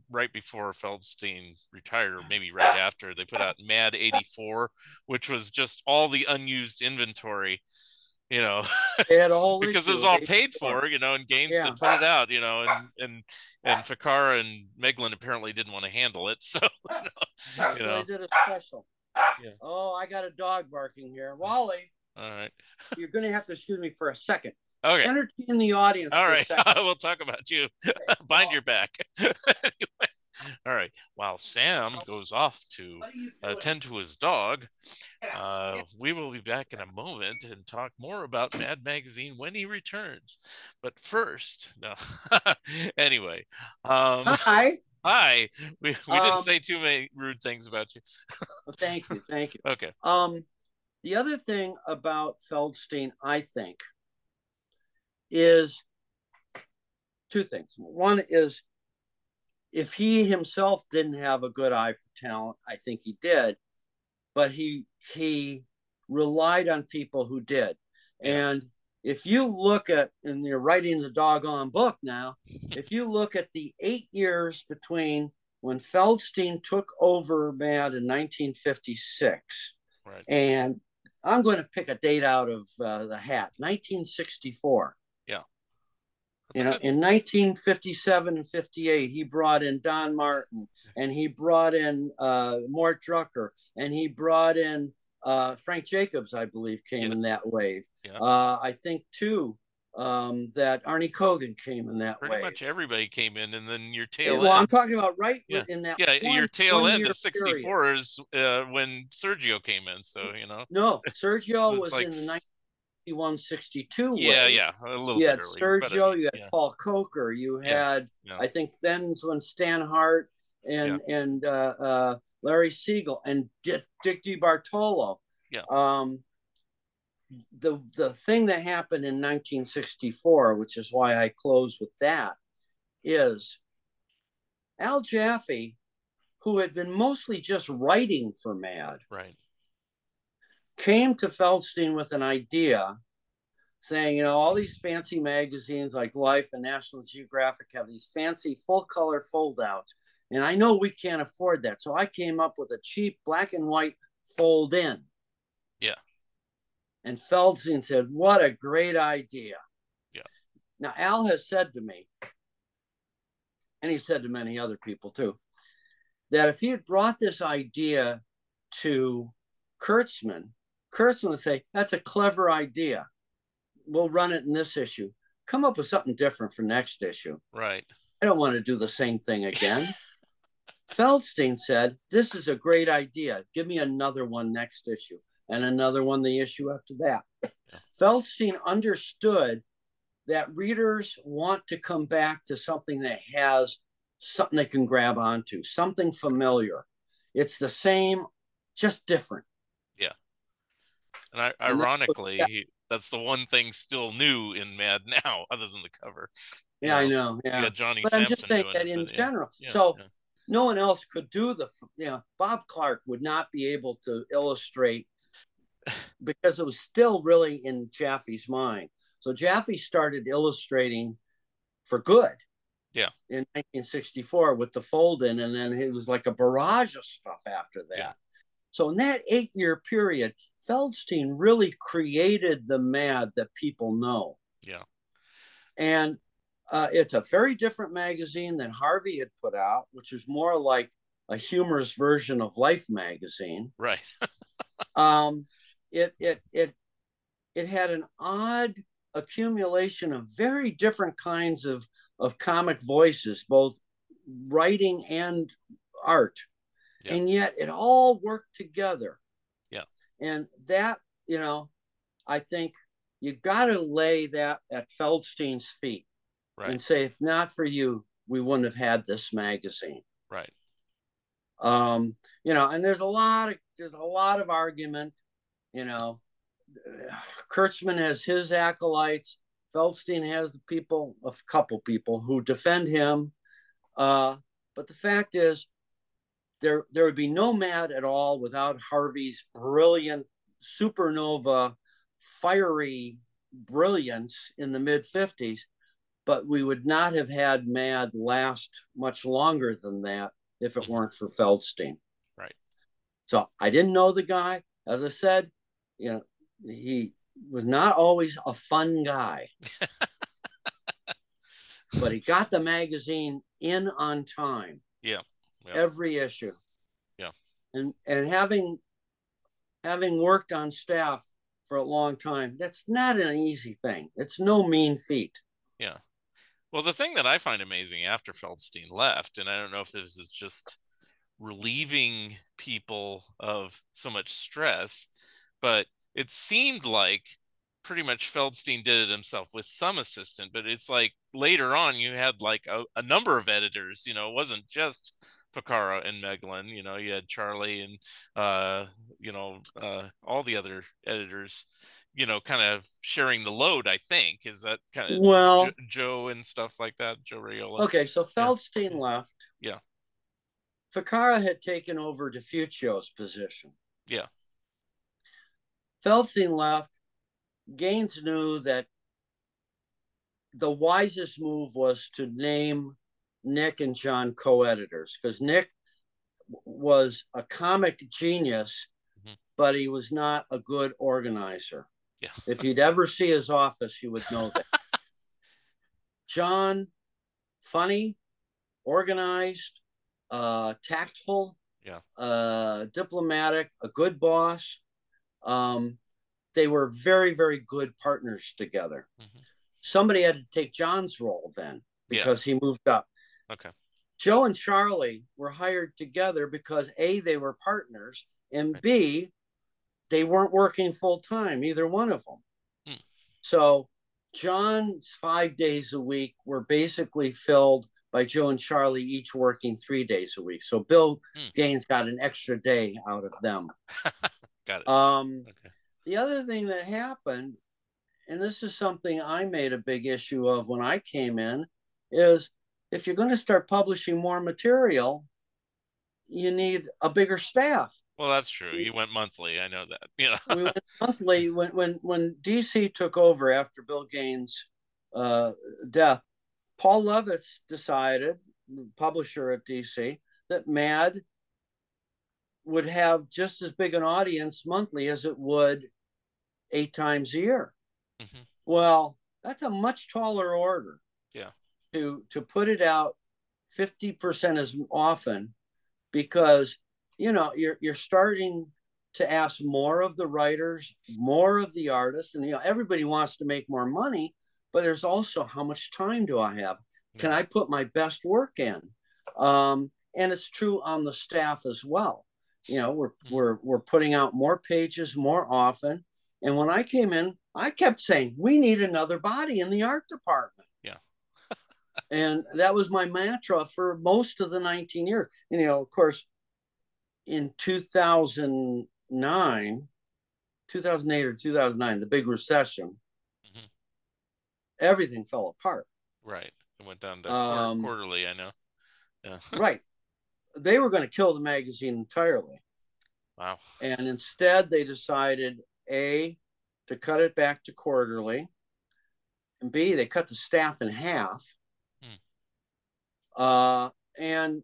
Right before Feldstein retired, or maybe right after, they put out Mad 84, which was just all the unused inventory, you know, They had a whole because it issue was of all paid 84. for, and Gaines Yeah, had put it out, and Ficarra and Meglin apparently didn't want to handle it. So, yeah. you So they know, did a special. Yeah. Oh, I got a dog barking here. Wally, All right. you're going to have to excuse me for a second. Okay. Entertain the audience All for a right. second. We'll talk about you. Bind Well, your back. Anyway. All right. While Sam goes off to what are you doing? tend to his dog, Get out. we will be back in a moment and talk more about Mad Magazine when he returns. But first, no. Anyway, Hi. hi. We didn't Um, say too many rude things about you. well, thank you. Thank you. Okay. Um, the other thing about Feldstein, I think, is two things. One is if he himself didn't have a good eye for talent, I think he did, but he relied on people who did. Yeah. And if you look at, and you're writing the doggone book now, if you look at the 8 years between when Feldstein took over Mad in 1956, Right. and I'm going to pick a date out of the hat, 1964. Yeah. That's You a know, good. in 1957 and 58, he brought in Don Martin, and he brought in Mort Drucker, and he brought in Frank Jacobs, I believe, came Yeah. in that wave. Yeah. I think, too, that Arnie Kogan came in that Pretty wave. much everybody came in, and then your tail Well, I'm end. talking about right Yeah. in that Yeah. Your tail one end year of period. 64 is when Sergio came in. So, No, Sergio it's was like, in the 61, 62 yeah, wave. yeah, a little You bit had earlier, but Sergio, you had yeah, Paul Coker, you yeah, had, yeah, I think then's when Stan Hart yeah, and Larry Siegel and Dick DiBartolo. yeah, Um, the thing that happened in 1964, which is why I close with that, is Al Jaffe, who had been mostly just writing for Mad, right. came to Feldstein with an idea saying, you know, all these fancy magazines like Life and National Geographic have these fancy full color foldouts. And I know we can't afford that. So I came up with a cheap black and white fold in. Yeah, And Feldstein said, what a great idea. yeah, Now, Al has said to me, and he said to many other people too, that if he had brought this idea to Kurtzman, Kurtzman would say, that's a clever idea. We'll run it in this issue. Come up with something different for next issue. right. I don't want to do the same thing again. Feldstein said, this is a great idea. Give me another one next issue and another one the issue after that. Yeah, Feldstein understood that readers want to come back to something that has something they can grab onto, something familiar. It's the same, just different. yeah. And And ironically, that's the one thing still new in Mad now, other than the cover. You yeah, I know, know. you Yeah. got Johnny But I'm just Sampson saying doing that it, in but yeah, general. yeah, So yeah, no one else could do Bob Clark would not be able to illustrate because it was still really in Jaffe's mind. So Jaffe started illustrating for good yeah, in 1964 with the fold in, and then it was like a barrage of stuff after yeah, that. So in that 8 year period, Feldstein really created the Mad that people know. yeah, And it's a very different magazine than Harvey had put out, which is more like a humorous version of Life magazine. right. Um, it it it it had an odd accumulation of very different kinds of comic voices, both writing and art, Yeah, and yet it all worked together. yeah, And that, I think you got to lay that at Feldstein's feet right, and say, if not for you, we wouldn't have had this magazine. right. And there's a lot of argument. You know, Kurtzman has his acolytes. Feldstein has a couple people who defend him. But the fact is, there would be no Mad at all without Harvey's brilliant supernova, fiery brilliance in the mid 50s. But we would not have had Mad last much longer than that if it Mhm. weren't for Feldstein. Right. So I didn't know the guy. As I said, he was not always a fun guy, but he got the magazine in on time, Yeah, yeah, every issue. yeah, And having having worked on staff for a long time, that's not an easy thing. It's no mean feat. Yeah. Well, the thing that I find amazing after Feldstein left, and I don't know if this is just relieving people of so much stress, but it seemed like pretty much Feldstein did it himself with some assistant, but it's like later on you had like a number of editors, it wasn't just Ficarra and Meglin, you had Charlie and all the other editors, kind of sharing the load, I think. Is that kind of Well, Joe and stuff like that, Joe Rayola? okay, so Yeah. Feldstein left. Yeah. Ficarra had taken over DeFuccio's position. Yeah. Feldstein left. Gaines knew that the wisest move was to name Nick and John co-editors, because Nick was a comic genius, Mhm. but he was not a good organizer. Yeah. If you'd ever see his office, you would know that. John, funny, organized, tactful, Yeah. diplomatic, a good boss. They were very, very good partners together. Mhm. Somebody had to take John's role then Yeah. because he moved up. Okay. Joe and Charlie were hired together because A, they were partners, and Right. B, they weren't working full time, either one of them. Hmm. So John's 5 days a week were basically filled by Joe and Charlie, each working 3 days a week. So Bill Hmm. Gaines got an extra day out of them. Got it. Okay. The other thing that happened, and this is something I made a big issue of when I came in, is if you're going to start publishing more material, you need a bigger staff. Well, that's true. You went monthly. I know that. We went monthly when DC took over after Bill Gaines' death. Paul Levitz decided, publisher at DC, that Mad would have just as big an audience monthly as it would 8 times a year. Hmm. Well, that's a much taller order. Yeah. To put it out 50% as often, because you're starting to ask more of the writers, more of the artists, and everybody wants to make more money, but there's also how much time do I have? Can Yeah. I put my best work in? And it's true on the staff as well. We're putting out more pages more often. And when I came in, I kept saying we need another body in the art department. Yeah. And that was my mantra for most of the 19 years. And, of course, in 2008 or 2009, the big recession, Hmm. everything fell apart. Right. It went down to Um, quarterly. I know. Yeah. right. They were going to kill the magazine entirely. Wow. And instead, they decided, A, to cut it back to quarterly, and B, they cut the staff in half. Hmm. And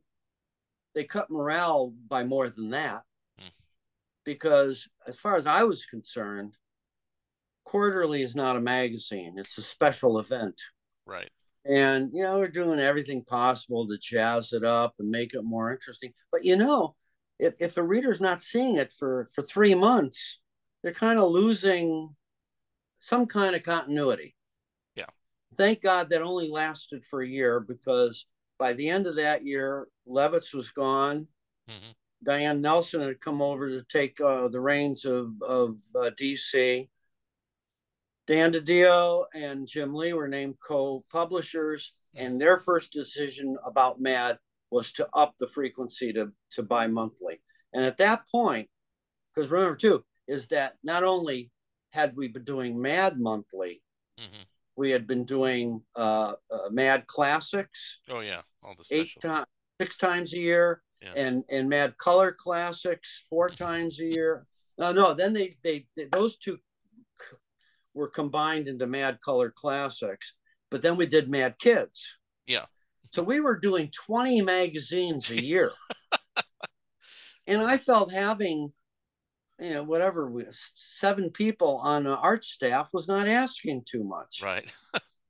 they cut morale by more than that, Hmm. because as far as I was concerned, quarterly is not a magazine, it's a special event. Right. And we're doing everything possible to jazz it up and make it more interesting, but if a reader's not seeing it for 3 months, they're kind of losing some kind of continuity. Yeah. Thank God that only lasted for a year, because by the end of that year, Levitz was gone. Hmm. Diane Nelson had come over to take the reins of DC. Dan DiDio and Jim Lee were named co-publishers, Hmm. and their first decision about Mad was to up the frequency to bi-monthly. And at that point, because remember too, is that not only had we been doing Mad monthly, Hmm. we had been doing Mad Classics Oh yeah. All the eight specials. times, 6 times a year, Yeah. and Mad Color Classics 4 times a year. No, then they those two were combined into Mad Color Classics, but then we did Mad Kids. Yeah. So we were doing 20 magazines a year. And I felt having, whatever, 7 people on the art staff was not asking too much. Right.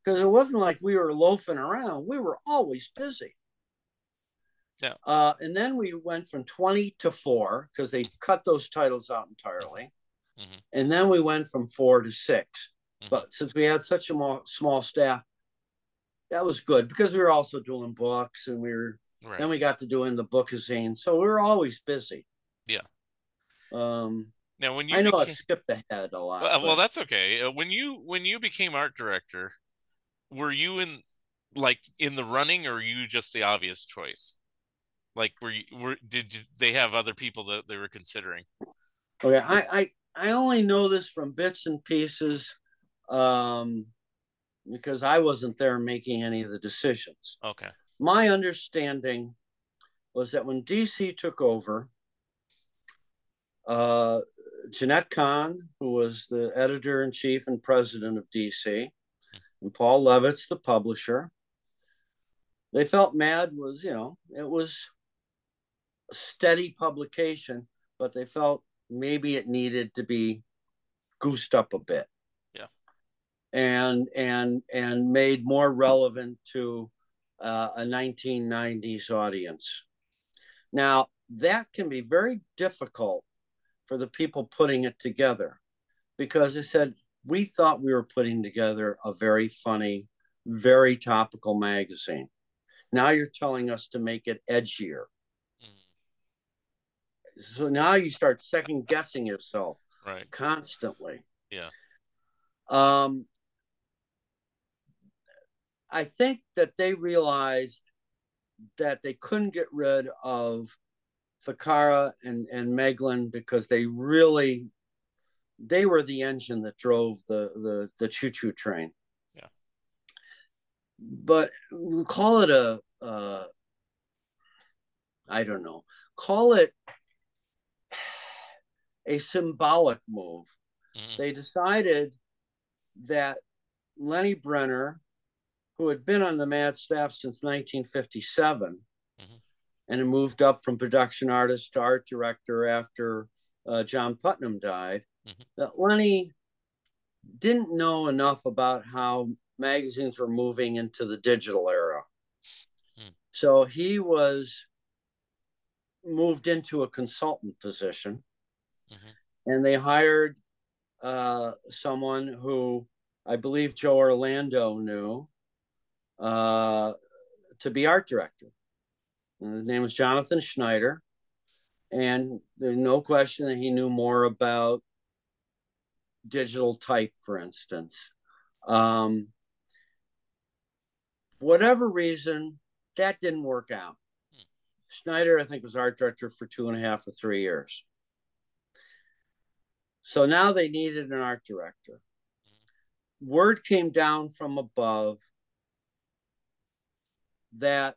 Because it wasn't like we were loafing around. We were always busy. Yeah. And then we went from 20 to 4 because they cut those titles out entirely. Mm-hmm. Mm-hmm. And then we went from 4 to 6. Mm-hmm. But since we had such a small staff, that was good because we were also doing books and Right. then we got to doing the bookazine. So we were always busy. Yeah. Um, Now, when you I know I've became, skipped ahead a lot, well, but that's okay. When you became art director, were you in like in the running, or were you just the obvious choice? Like, did they have other people that they were considering? okay, I only know this from bits and pieces um, because I wasn't there making any of the decisions. Okay. My understanding was that when DC took over, uh, Jeanette Kahn, who was the editor in chief and president of DC, and Paul Levitz, the publisher, they felt Mad was, it was a steady publication, but they felt maybe it needed to be goosed up a bit Yeah. and made more relevant to a 1990s audience. Now, that can be very difficult for the people putting it together because they said, we thought we were putting together a very funny, very topical magazine. Now you're telling us to make it edgier. Mm-hmm. So now you start second guessing yourself Right. constantly. Yeah. Um, I think that they realized that they couldn't get rid of Ficarra and Meglin because they were the engine that drove the choo choo train. Yeah. But we'll call it I don't know, call it a symbolic move. Mm-hmm. They decided that Lenny Brenner, who had been on the Mad staff since 1957 Mm-hmm. and had moved up from production artist to art director after John Putnam died, Mm-hmm. that Lenny didn't know enough about how magazines were moving into the digital era. Mm-hmm. So he was moved into a consultant position Mm-hmm. and they hired someone who I believe Joe Orlando knew uh, to be art director. And his name was Jonathan Schneider. And there's no question that he knew more about digital type, for instance. Um, whatever reason, that didn't work out. Schneider, I think, was art director for 2.5 or 3 years. So now they needed an art director. Word came down from above that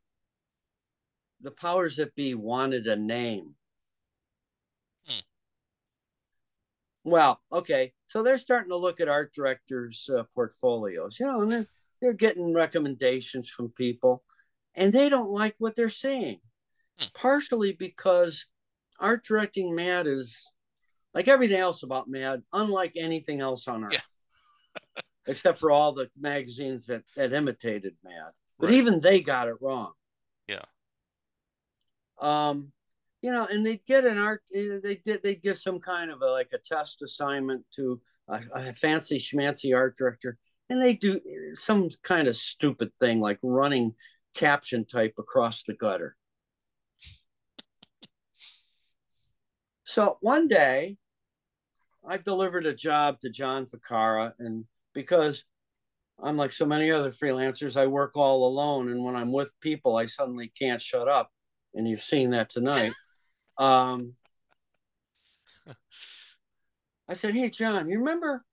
the powers that be wanted a name. Mm-hmm. Well, okay, so they're starting to look at art directors' portfolios, and they're getting recommendations from people, and they don't like what they're seeing. Partially because art directing Mad is like everything else about Mad, unlike anything else on Yeah. earth, except for all the magazines that imitated Mad. But Right. even they got it wrong. Yeah. Um, and they'd get an art. They'd give some kind of a test assignment to a fancy schmancy art director, and they do some kind of stupid thing like running caption type across the gutter. So one day, I delivered a job to John Ficarra, and because I'm like so many other freelancers, I work all alone, and when I'm with people, I suddenly can't shut up, and you've seen that tonight. Um, I said, "Hey, John, you remember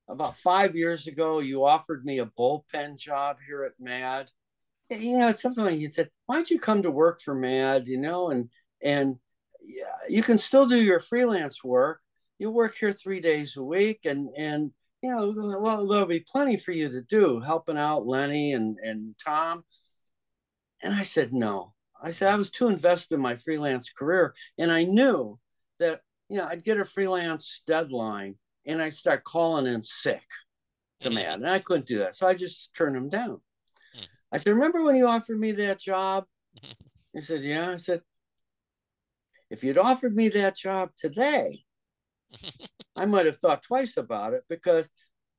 about 5 years ago you offered me a bullpen job here at Mad? It's something like you said, why don't you come to work for Mad? And yeah, you can still do your freelance work. You work here 3 days a week, and well, there'll be plenty for you to do, helping out Lenny and Tom." And I said, no. I said I was too invested in my freelance career, and I knew that I'd get a freelance deadline, and I'd start calling in sick to Mm-hmm. Mad, and I couldn't do that, so I just turned him down. I said, remember when you offered me that job? He said, yeah. I said, if you'd offered me that job today, I might have thought twice about it, because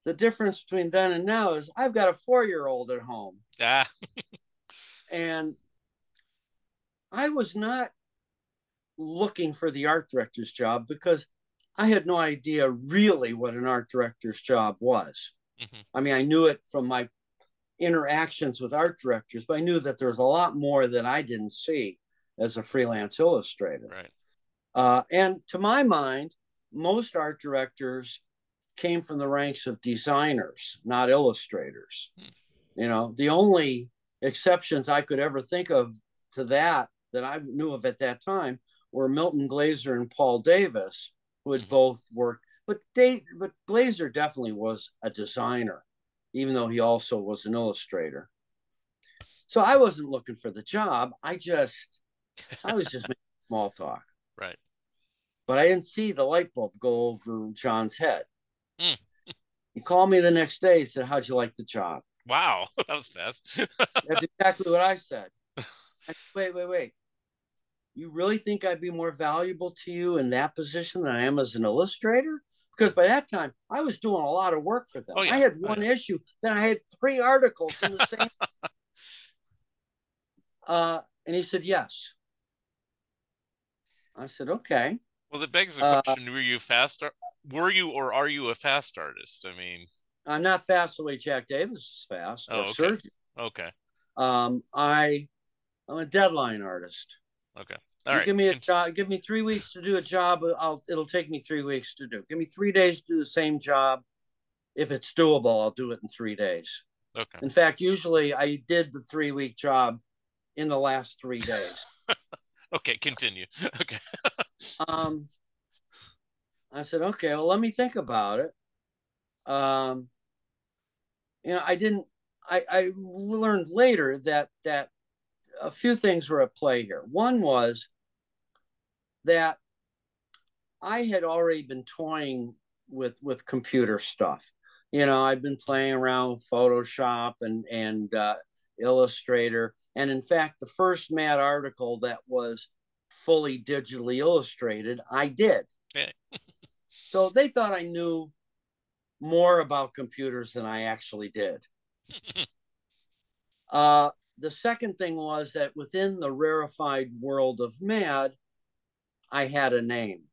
the difference between then and now is I've got a 4-year-old at home. Ah. And I was not looking for the art director's job because I had no idea really what an art director's job was. Hmm. I mean, I knew it from my interactions with art directors, but I knew that there was a lot more that I didn't see as a freelance illustrator. Right. And to my mind, most art directors came from the ranks of designers, not illustrators. Hmm. You know, the only exceptions I could ever think of to that I knew of at that time were Milton Glaser and Paul Davis, who had Hmm. both worked. But Glaser definitely was a designer, even though he also was an illustrator. So I wasn't looking for the job. I was just making small talk. Right. But I didn't see the light bulb go over John's head. Mm. He called me the next day. He said, "How'd you like the job?" Wow. That was fast. That's exactly what I said. I said, wait. You really think I'd be more valuable to you in that position than I am as an illustrator? Because by that time, I was doing a lot of work for them. Oh I yeah. had Oh one yeah. issue, then I had 3 articles in the same. And he said, yes. I said, okay. Well, that begs the Uh, question: Were you or are you a fast artist? I mean, I'm not fast the way Jack Davis is fast or oh, okay, Sergio. okay, I'm a deadline artist. okay. All You right. give me a job, give me 3 weeks to do a job. It'll take me 3 weeks to do. Give me 3 days to do the same job. If it's doable, I'll do it in 3 days. Okay. In fact, usually I did the 3 week job in the last 3 days. Okay. Continue. Okay. Um, I said, okay, well, let me think about it. Um, I didn't. I learned later that a few things were at play here. One was that I had already been toying with computer stuff. I've been playing around with Photoshop and Illustrator, and in fact, the first Mad article that was fully digitally illustrated, I did. Yeah. So they thought I knew more about computers than I actually did. The second thing was that within the rarefied world of Mad, I had a name.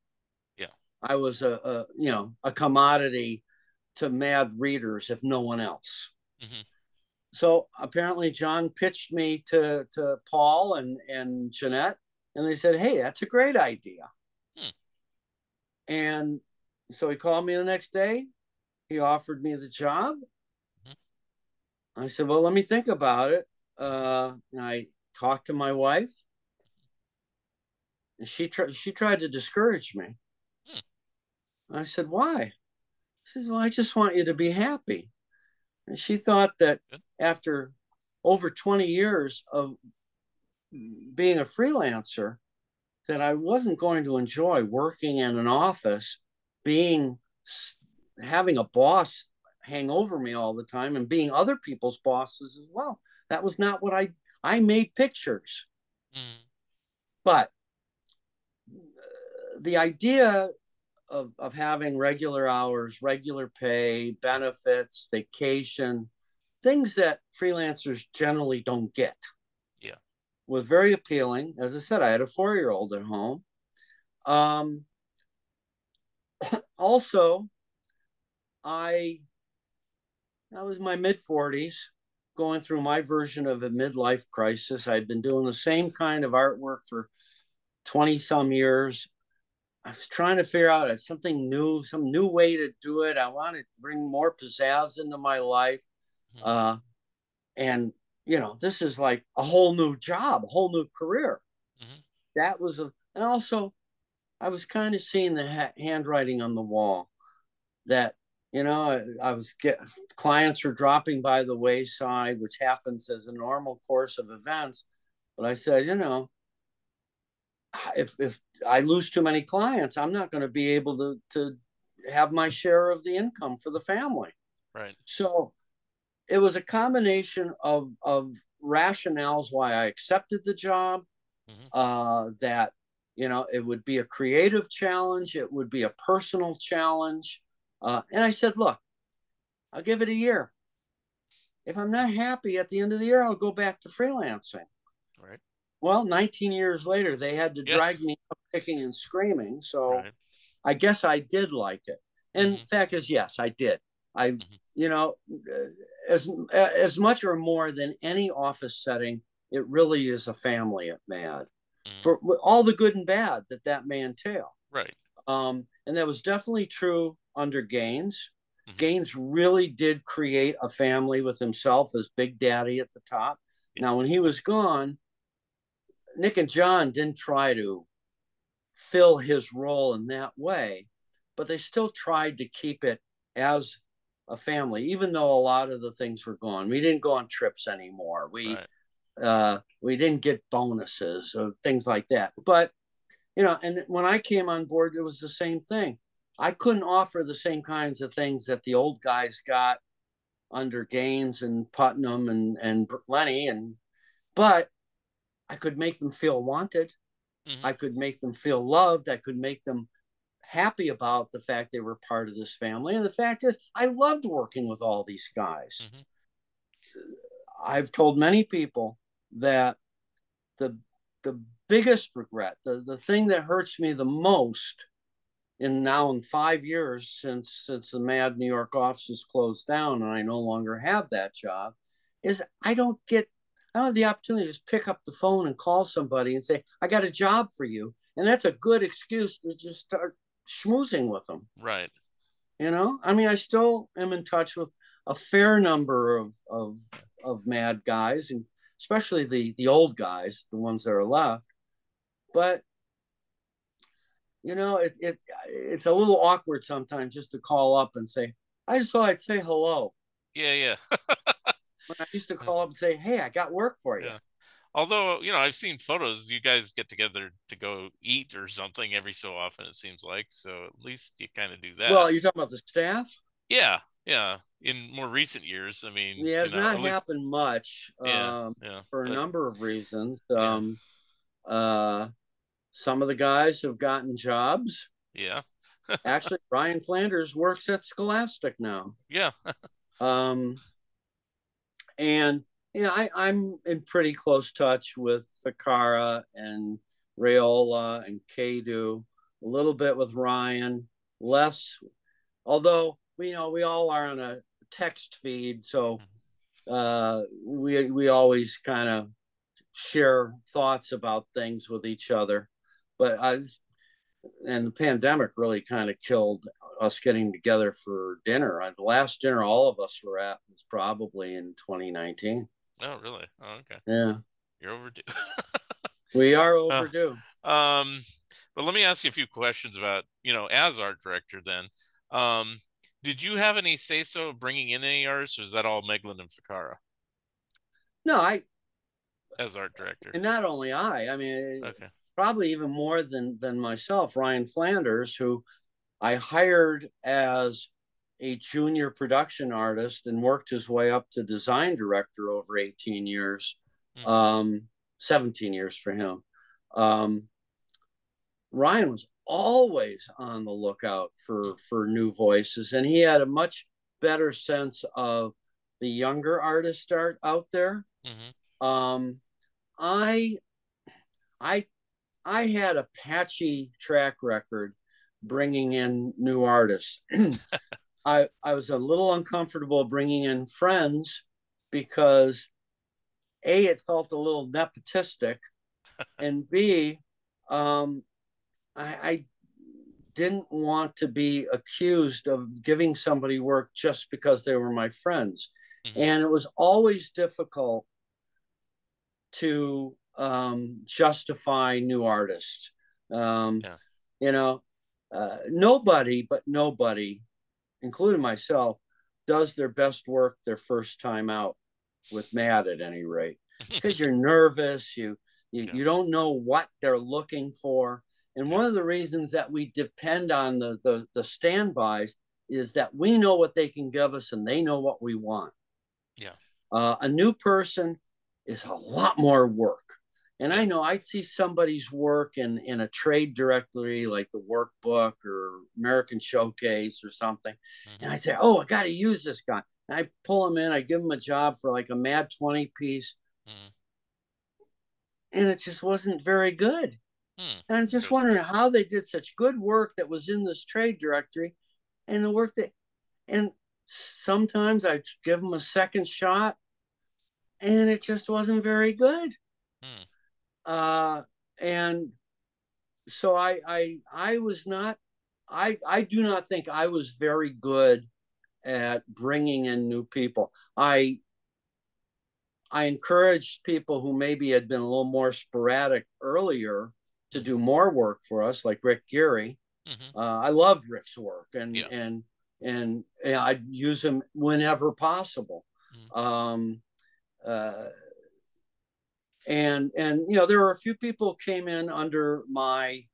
Yeah. I was a commodity to Mad readers, if no one else. Hmm. So apparently, John pitched me to Paul and Jeanette, and they said, "Hey, that's a great idea." Hmm. And so he called me the next day. He offered me the job. Hmm. I said, "Well, let me think about it." And I talked to my wife, and she tried to discourage me. Hmm. I said, "Why?" She says, "Well, I just want you to be happy." And she thought that Good. after over 20 years of being a freelancer, that I wasn't going to enjoy working in an office, being having a boss hang over me all the time and being other people's bosses as well. That was not what I made pictures. Hmm. But the idea of having regular hours, regular pay, benefits, vacation, things that freelancers generally don't get, Yeah. was very appealing. As I said, I had a 4-year-old at home. Um, Also, I I was in my mid 40s, going through my version of a midlife crisis. I'd been doing the same kind of artwork for 20 some years. I was trying to figure out something new, some new way to do it. I wanted to bring more pizzazz into my life. Hmm. Uh, and, this is like a whole new job, a whole new career. Hmm. And also, I was kind of seeing the handwriting on the wall that, I was clients are dropping by the wayside, which happens as a normal course of events. But I said, if I lose too many clients, I'm not going to be able to have my share of the income for the family. Right. So it was a combination of rationales why I accepted the job Hmm. that, it would be a creative challenge. It would be a personal challenge. And I said, look, I'll give it a year. If I'm not happy at the end of the year, I'll go back to freelancing. Right. Well, 19 years later, they had to Yeah. drag me up kicking and screaming. So Right. I guess I did like it. And Hmm. fact is, yes, I did. I, Hmm. you know, as much or more than any office setting, it really is a family at Mad, Hmm. for all the good and bad that may entail. Right. And that was definitely true under Gaines. Hmm. Gaines really did create a family with himself as Big Daddy at the top. Yeah. Now, when he was gone, Nick and John didn't try to fill his role in that way, but they still tried to keep it as a family, even though a lot of the things were gone. We didn't go on trips anymore. Right. We didn't get bonuses or things like that. But and when I came on board, it was the same thing. I couldn't offer the same kinds of things that the old guys got under Gaines and Putnam and Lenny, but I could make them feel wanted. Hmm. I could make them feel loved. I could make them happy about the fact they were part of this family. And the fact is, I loved working with all these guys. Hmm. I've told many people that the the biggest regret, the thing that hurts me the most in 5 years since the Mad New York office is closed down and I no longer have that job, is I don't have the opportunity to just pick up the phone and call somebody and say, I got a job for you. And that's a good excuse to just start schmoozing with them. Right. I mean, I still am in touch with a fair number of Mad guys, and especially the old guys, the ones that are left. But it's a little awkward sometimes just to call up and say, I just thought I'd say hello. Yeah. Yeah. When I used to call up and say, hey, I got work for you. Yeah. Although, I've seen photos, you guys get together to go eat or something every so often, it seems like. So at least you kind of do that. Well, you're talking about the staff? Yeah. Yeah. In more recent years, I mean, Yeah, it's not at least, happened much, yeah. Yeah. for a But number of reasons. yeah. Uh, some of the guys have gotten jobs. Yeah. Actually, Brian Flanders works at Scholastic now. Yeah. Um, and I'm in pretty close touch with Ficara and Rayola and Kadu, a little bit with Ryan, less, although we all are on a text feed, so we always kind of share thoughts about things with each other. But and the pandemic really kind of killed us getting together for dinner. The last dinner all of us were at was probably in 2019. Oh, really? Oh, okay. Yeah, You're overdue. we are Uh, overdue. um, but let me ask you a few questions about, as art director then. Um, did you have any say so of bringing in any artists, or is that all Meglin and Ficara No, I as art director? and not only I mean, Okay. probably even more than myself, Ryan Flanders, who I hired as a junior production artist and worked his way up to design director over 18 years, Hmm. um, 17 years for him. Um, Ryan was always on the lookout for new voices, and he had a much better sense of the younger artists out there. Hmm. Um, I I I had a patchy track record bringing in new artists. I was a little uncomfortable bringing in friends because it felt a little nepotistic, and B, um, I didn't want to be accused of giving somebody work just because they were my friends, Hmm. and it was always difficult to justify new artists. Um, Yeah. you know, nobody, but nobody, including myself, does their best work their first time out with Matt at any rate, because you're nervous, Yeah. you don't know what they're looking for. And Yeah. one of the reasons that we depend on the standbys is that we know what they can give us and they know what we want. Yeah. A new person is a lot more work. And Yeah. I know I'd see somebody's work in a trade directory like the Workbook or American Showcase or something. Hmm. And I say, oh, I got to use this guy. And I pull him in, I give him a job for like a Mad 20 piece, Hmm. and it just wasn't very good. Hmm. And I'm just Interesting. wondering how they did such good work that was in this trade directory and the work that, and sometimes I give them a second shot and it just wasn't very good. Hmm. Uh, and so I was not, I do not think I was very good at bringing in new people. I encouraged people who maybe had been a little more sporadic earlier to Hmm. do more work for us, like Rick Geary. Hmm. I loved Rick's work, Yeah. and I'd use him whenever possible. Hmm. Um, uh, and there were a few people who came in under my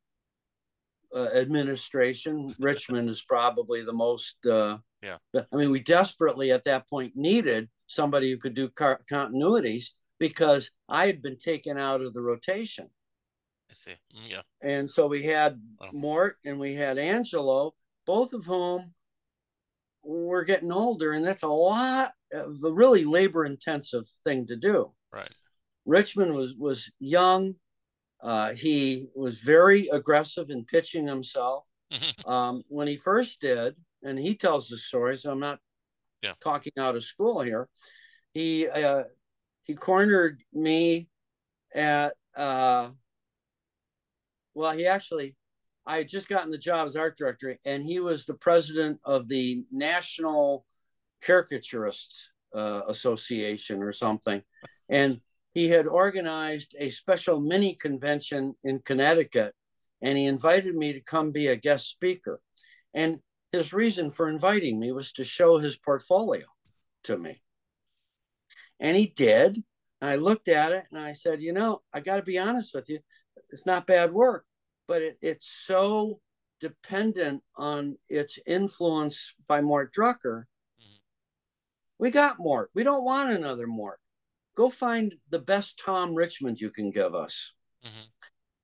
administration. Richmond is probably the most. Yeah. I mean, we desperately at that point needed somebody who could do continuities because I had been taken out of the rotation. I see. Yeah. And so we had Well, Mort and we had Angelo, both of whom were getting older, and that's a lot of a really labor intensive thing to do. right. Richmond was young. He was very aggressive in pitching himself. When he first did, and he tells the story, so I'm not Yeah. talking out of school here. He uh, he cornered me at well, he actually I had just gotten the job as art director, and he was the president of the National Caricaturists Association or something, and he had organized a special mini convention in Connecticut, and he invited me to come be a guest speaker. And his reason for inviting me was to show his portfolio to me. And he did. And I looked at it and I said, I got to be honest with you, it's not bad work, but it's so dependent on its influence by Mort Drucker. Hmm. We got Mort. We don't want another Mort. Go find the best Tom Richmond you can give us. Hmm.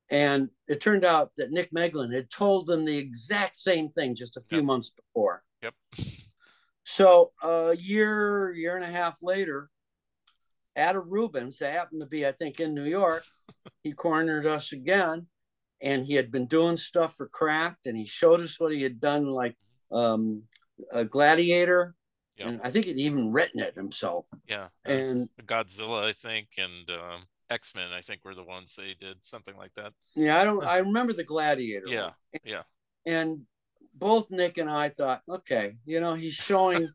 And it turned out that Nick Meglin had told them the exact same thing just a few Yep. months before. Yep. So a year and a half later, Ada Rubens happened to be, I think, in New York. He cornered us again, and he had been doing stuff for Cracked, and he showed us what he had done, like um, a Gladiator, Yeah. and I think he'd even written it himself. Yeah. And Godzilla, I think, and X-Men, I think, were the ones they did something like that. yeah, I remember the Gladiator Yeah. one, Yeah. and both Nick and I thought, okay, he's showing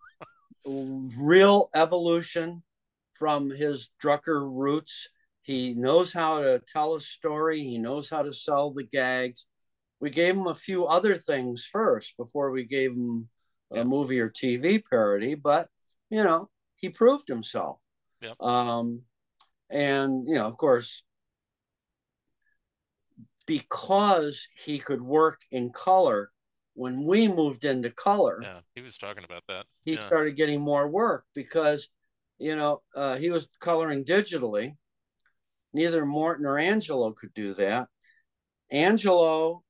real evolution from his Drucker roots. He knows how to tell a story. He knows how to sell the gags. We gave him a few other things first before we gave him a Yeah. movie or TV parody, but he proved himself. Yeah. Um, and of course, because he could work in color, when we moved into color, Yeah. He was talking about that. he Yeah. started getting more work because he was coloring digitally. Neither Morton nor Angelo could do that. Angelo,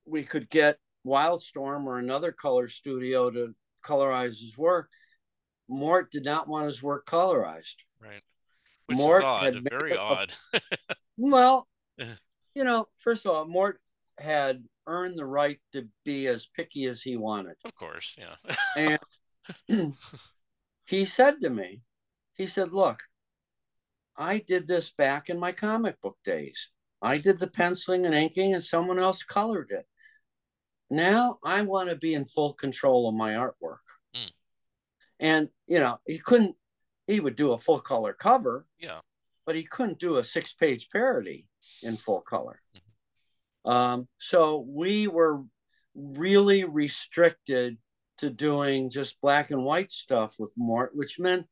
we could get Wildstorm or another color studio to colorize his work. Mort did not want his work colorized. Right. Which is Mort odd. had made Very odd. well, first of all, Mort had earned the right to be as picky as he wanted. Of course. Yeah. And he said to me, he said, look, I did this back in my comic book days. I Right. did the penciling and inking, and someone else colored it. Now I want to be in full control of my artwork. Mm. And, he would do a full color cover, Yeah. but he couldn't do a 6-page parody in full color. Mhm. So we were really restricted to doing just black and white stuff with Mort, which meant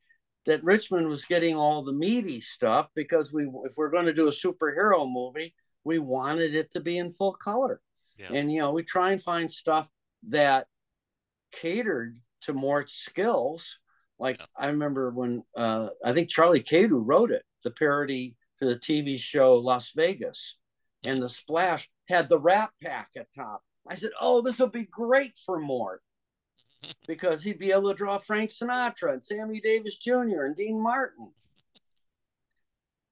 that Richmond was getting all the meaty stuff because if we're going to do a superhero movie, we wanted it to be in full color. Yeah. And we try and find stuff that catered to Mort's skills. Like Yeah. I remember when I think Charlie Cadu wrote it, the parody to the TV show Las Vegas, and the splash had the Rat Pack at top. I said, oh, this will be great for Mort because he'd be able to draw Frank Sinatra and Sammy Davis Jr. and Dean Martin.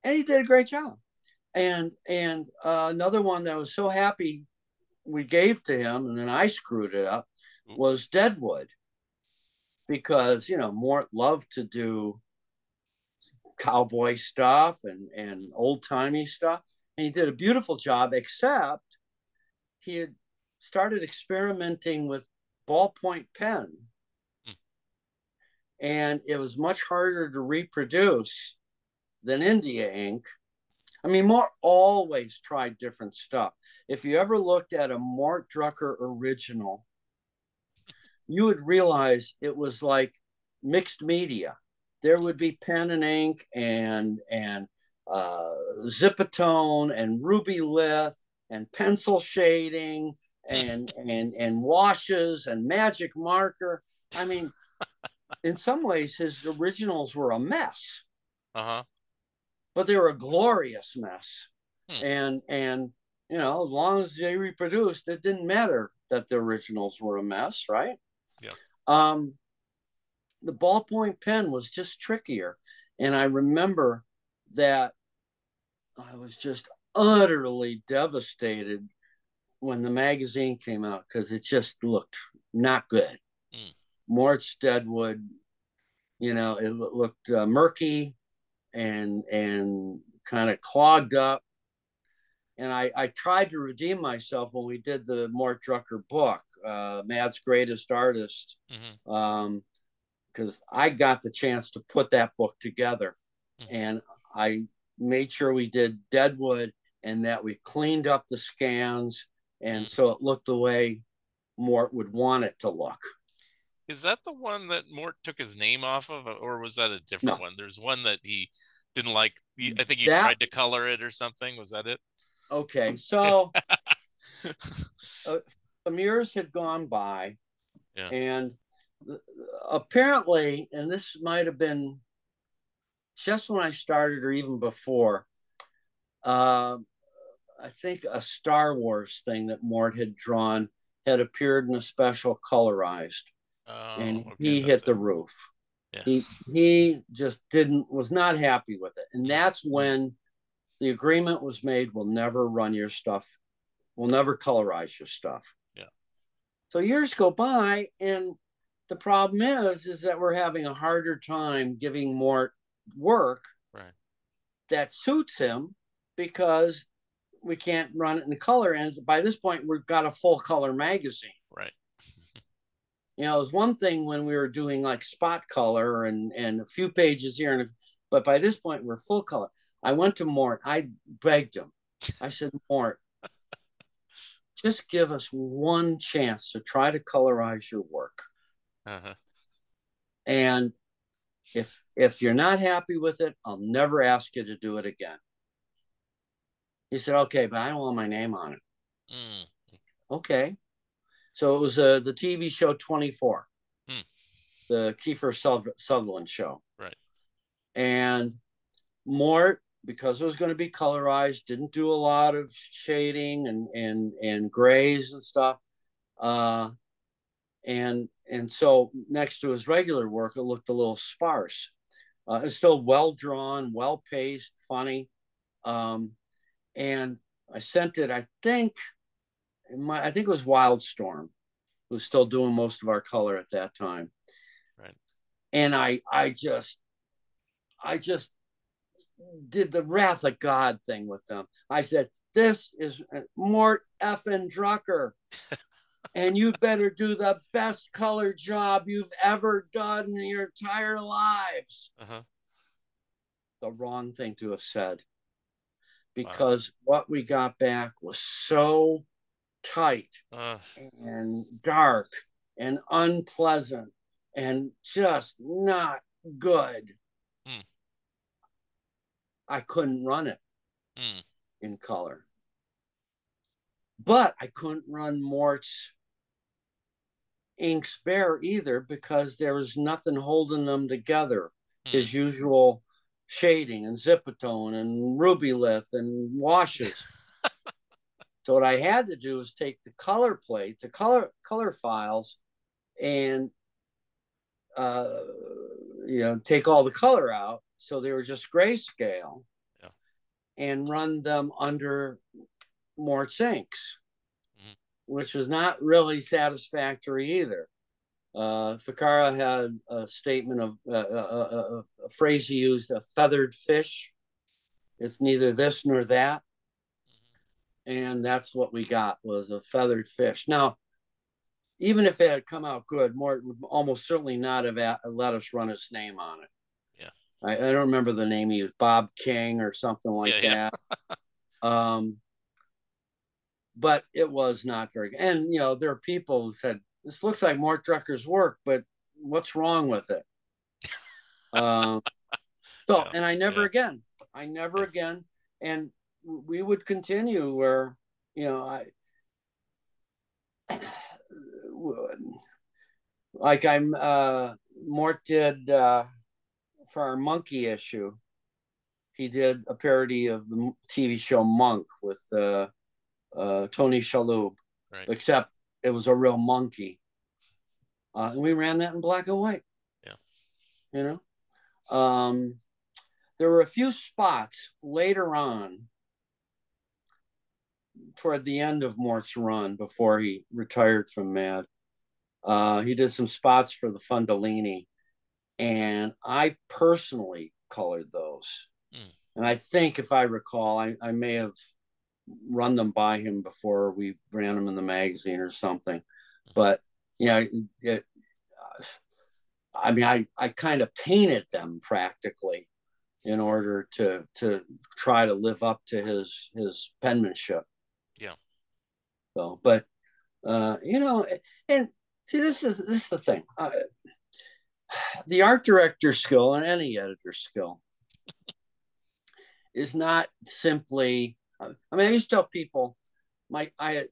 And he did a great job. And another one that I was so happy we gave to him, and then I screwed it up, was Deadwood. Because, Mort loved to do cowboy stuff and old-timey stuff. And he did a beautiful job, except he had started experimenting with ballpoint pen. And it was much harder to reproduce than India ink. I mean, Mort always tried different stuff. If you ever looked at a Mort Drucker original, you would realize it was like mixed media. There would be pen and ink and Zipatone and ruby lith and pencil shading and washes and magic marker. I mean, in some ways, his originals were a mess. But they were a glorious mess. And as long as they reproduced, it didn't matter that the originals were a mess, right? Yeah. The ballpoint pen was just trickier. And I remember that I was just utterly devastated when the magazine came out because it just looked not good. Mort's Deadwood, it looked murky and kind of clogged up. And I tried to redeem myself when we did the Mort Drucker book, Mad's Greatest Artist, because I got the chance to put that book together. And I made sure we did Deadwood and that we cleaned up the scans. And so it looked the way Mort would want it to look. Is that the one that Mort took his name off of, or was that a different one? There's one that he didn't like. I think he tried to color it or something. Was that it? Okay, so some years had gone by, and apparently, and this might have been just when I started or even before, I think a Star Wars thing that Mort had drawn had appeared in a special colorized, and he hit the roof. Yeah. He just was not happy with it, and that's when the agreement was made: we'll never run your stuff, we'll never colorize your stuff. Yeah. So years go by, and the problem is that we're having a harder time giving Mort work that suits him because we can't run it in color. And by this point, we've got a full color magazine. Right. It was one thing when we were doing like spot color and a few pages here, but by this point, we're full color. I went to Mort. I begged him. I said, Mort, just give us one chance to try to colorize your work. And if you're not happy with it, I'll never ask you to do it again. He said, okay, but I don't want my name on it. Okay. So it was the TV show 24, the Kiefer Sutherland show. Right. And Mort, because it was going to be colorized, didn't do a lot of shading and grays and stuff. And so next to his regular work, it looked a little sparse. It's still well drawn, well paced, funny. And I sent it, I think it was Wildstorm, who was still doing most of our color at that time. Right. And I just did the wrath of God thing with them. I said, this is Mort effing Drucker. And you better do the best color job you've ever done in your entire lives. The wrong thing to have said. Because what we got back was so tight and dark and unpleasant and just not good. I couldn't run it in color. But I couldn't run Mort's inks bare either because there was nothing holding them together. His usual shading and zipatone and ruby lith and washes. So what I had to do is take the color plate, the color files, and take all the color out, so they were just grayscale, Yeah. and run them under Mort's inks, Mm-hmm. which was not really satisfactory either. Ficarra had a statement of a phrase he used: a feathered fish. It's neither this nor that. And that's what we got, was a feathered fish. Now, even if it had come out good, Mort would almost certainly not have let us run his name on it. Yeah. I don't remember the name he used, Bob King or something like Yeah. that. But it was not very good. And, there are people who said, this looks like Mort Drucker's work, but what's wrong with it? So, Yeah. and I never Yeah. again, Yeah. and we would continue where, I, like Mort did, for our monkey issue, he did a parody of the TV show Monk with Tony Shalhoub, Right. except it was a real monkey. And we ran that in black and white. Yeah. There were a few spots later on toward the end of Mort's run before he retired from Mad. He did some spots for the Fundolini, and I personally colored those. Mm. And I think, if I recall, I may have run them by him before we ran them in the magazine or something. But I kind of painted them practically in order to try to live up to his penmanship. Yeah. So, but and see, this is the thing. The art director skill and any editor skill is not simply. I used to tell people, I had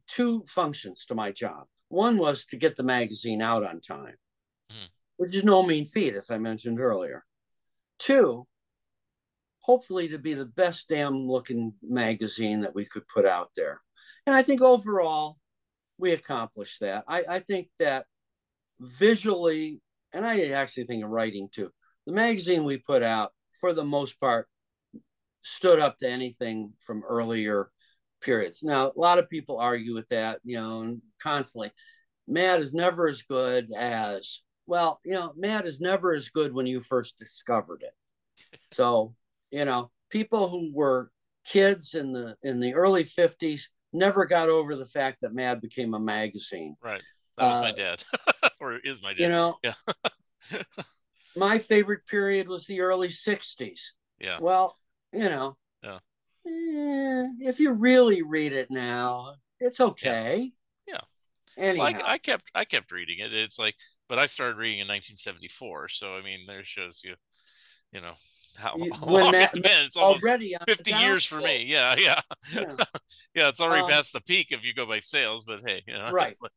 two functions to my job. One was to get the magazine out on time, which is no mean feat, as I mentioned earlier. Two, hopefully to be the best damn looking magazine that we could put out there. And I think overall, we accomplished that. I think that visually, and I actually think of writing too, the magazine we put out, for the most part, stood up to anything from earlier periods. Now, a lot of people argue with that, constantly. Mad is never as good as, Mad is never as good when you first discovered it. So, people who were kids in the early 50s never got over the fact that Mad became a magazine. Right. That was my dad, or is my dad. Yeah. My favorite period was the early 60s. Yeah. Well, Yeah. If you really read it now, it's okay. Yeah. Anyhow, well, I kept reading it. It's like, but I started reading in 1974. So I mean, there shows you, how when long Matt it's been. It's almost already on 50 years for me. Yeah. Yeah. Yeah. Yeah. It's already past the peak if you go by sales, but hey, Right. like,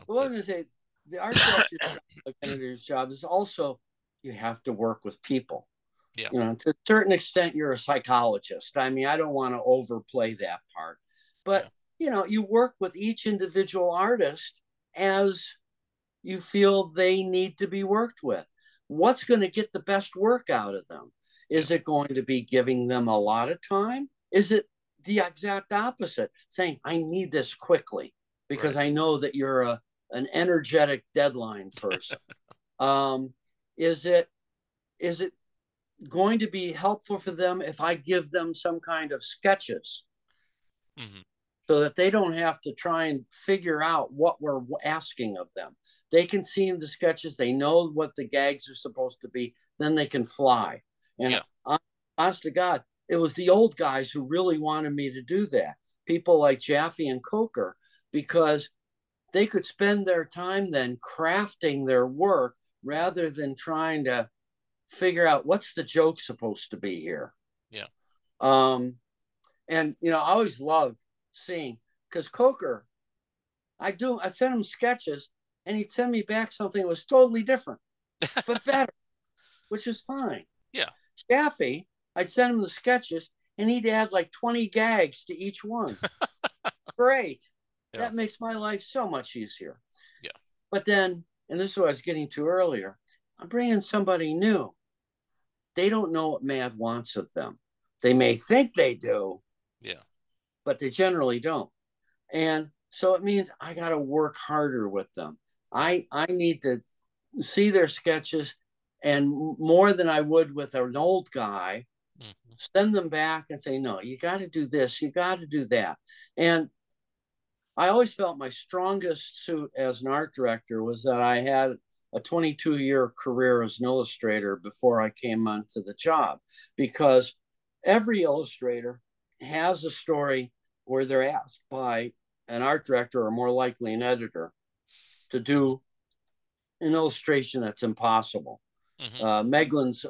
Well, I was going to say, the art director's job, like editor's job, is also, you have to work with people. Yeah. To a certain extent, you're a psychologist. I mean, I don't want to overplay that part, but you work with each individual artist as you feel they need to be worked with. What's going to get the best work out of them? Is it going to be giving them a lot of time? Is it the exact opposite, saying, I need this quickly because I know that you're an energetic deadline person? Is it going to be helpful for them if I give them some kind of sketches, so that they don't have to try and figure out what we're asking of them? They can see the sketches, they know what the gags are supposed to be, then they can fly. And honest to God, it was the old guys who really wanted me to do that. People like Jaffe and Coker, because they could spend their time then crafting their work rather than trying to figure out what's the joke supposed to be here. Yeah. And I always loved seeing, because Coker, I sent him sketches and he'd send me back something that was totally different, but better, which is fine. Yeah. Staffy, I'd send him the sketches and he'd add like 20 gags to each one. Great. Yeah. That makes my life so much easier. Yeah. But then, and this is what I was getting to earlier, I'm bringing somebody new. They don't know what Mad wants of them. They may think they do, Yeah. but they generally don't. And so it means I got to work harder with them. Yeah. I need to see their sketches, and more than I would with an old guy, Mm-hmm. send them back and say, no, you got to do this, you got to do that. And I always felt my strongest suit as an art director was that I had a 22-year career as an illustrator before I came onto the job, because every illustrator has a story where they're asked by an art director, or more likely an editor, to do an illustration that's impossible. Mm-hmm. Meglin's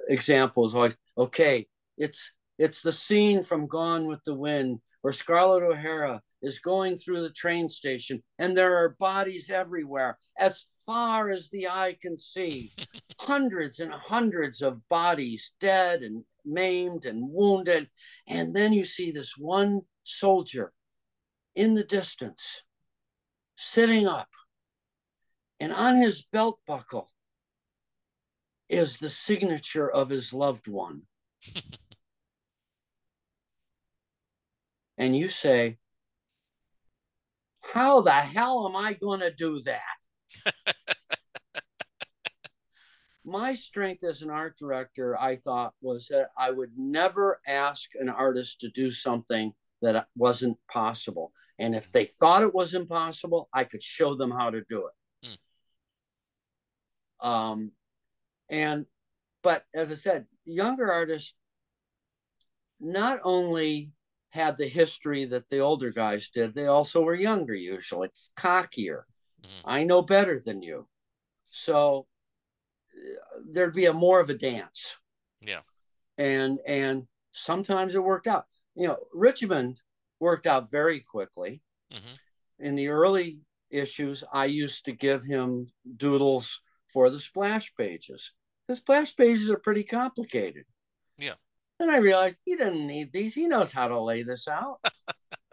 example is always, okay, it's the scene from Gone with the Wind where Scarlett O'Hara is going through the train station and there are bodies everywhere, as far as the eye can see. Hundreds and hundreds of bodies, dead and maimed and wounded. And then you see this one soldier in the distance, sitting up, and on his belt buckle is the signature of his loved one. And you say, how the hell am I going to do that? My strength as an art director, I thought, was that I would never ask an artist to do something that wasn't possible. And if they thought it was impossible, I could show them how to do it. Mm. But as I said, younger artists not only had the history that the older guys did, they also were younger, usually cockier. Mm-hmm. I know better than you. So there'd be more of a dance. Yeah. And sometimes it worked out. Richmond worked out very quickly. Mm-hmm. In the early issues, I used to give him doodles for the splash pages. The splash pages are pretty complicated. Yeah. Then I realized he doesn't need these. He knows how to lay this out.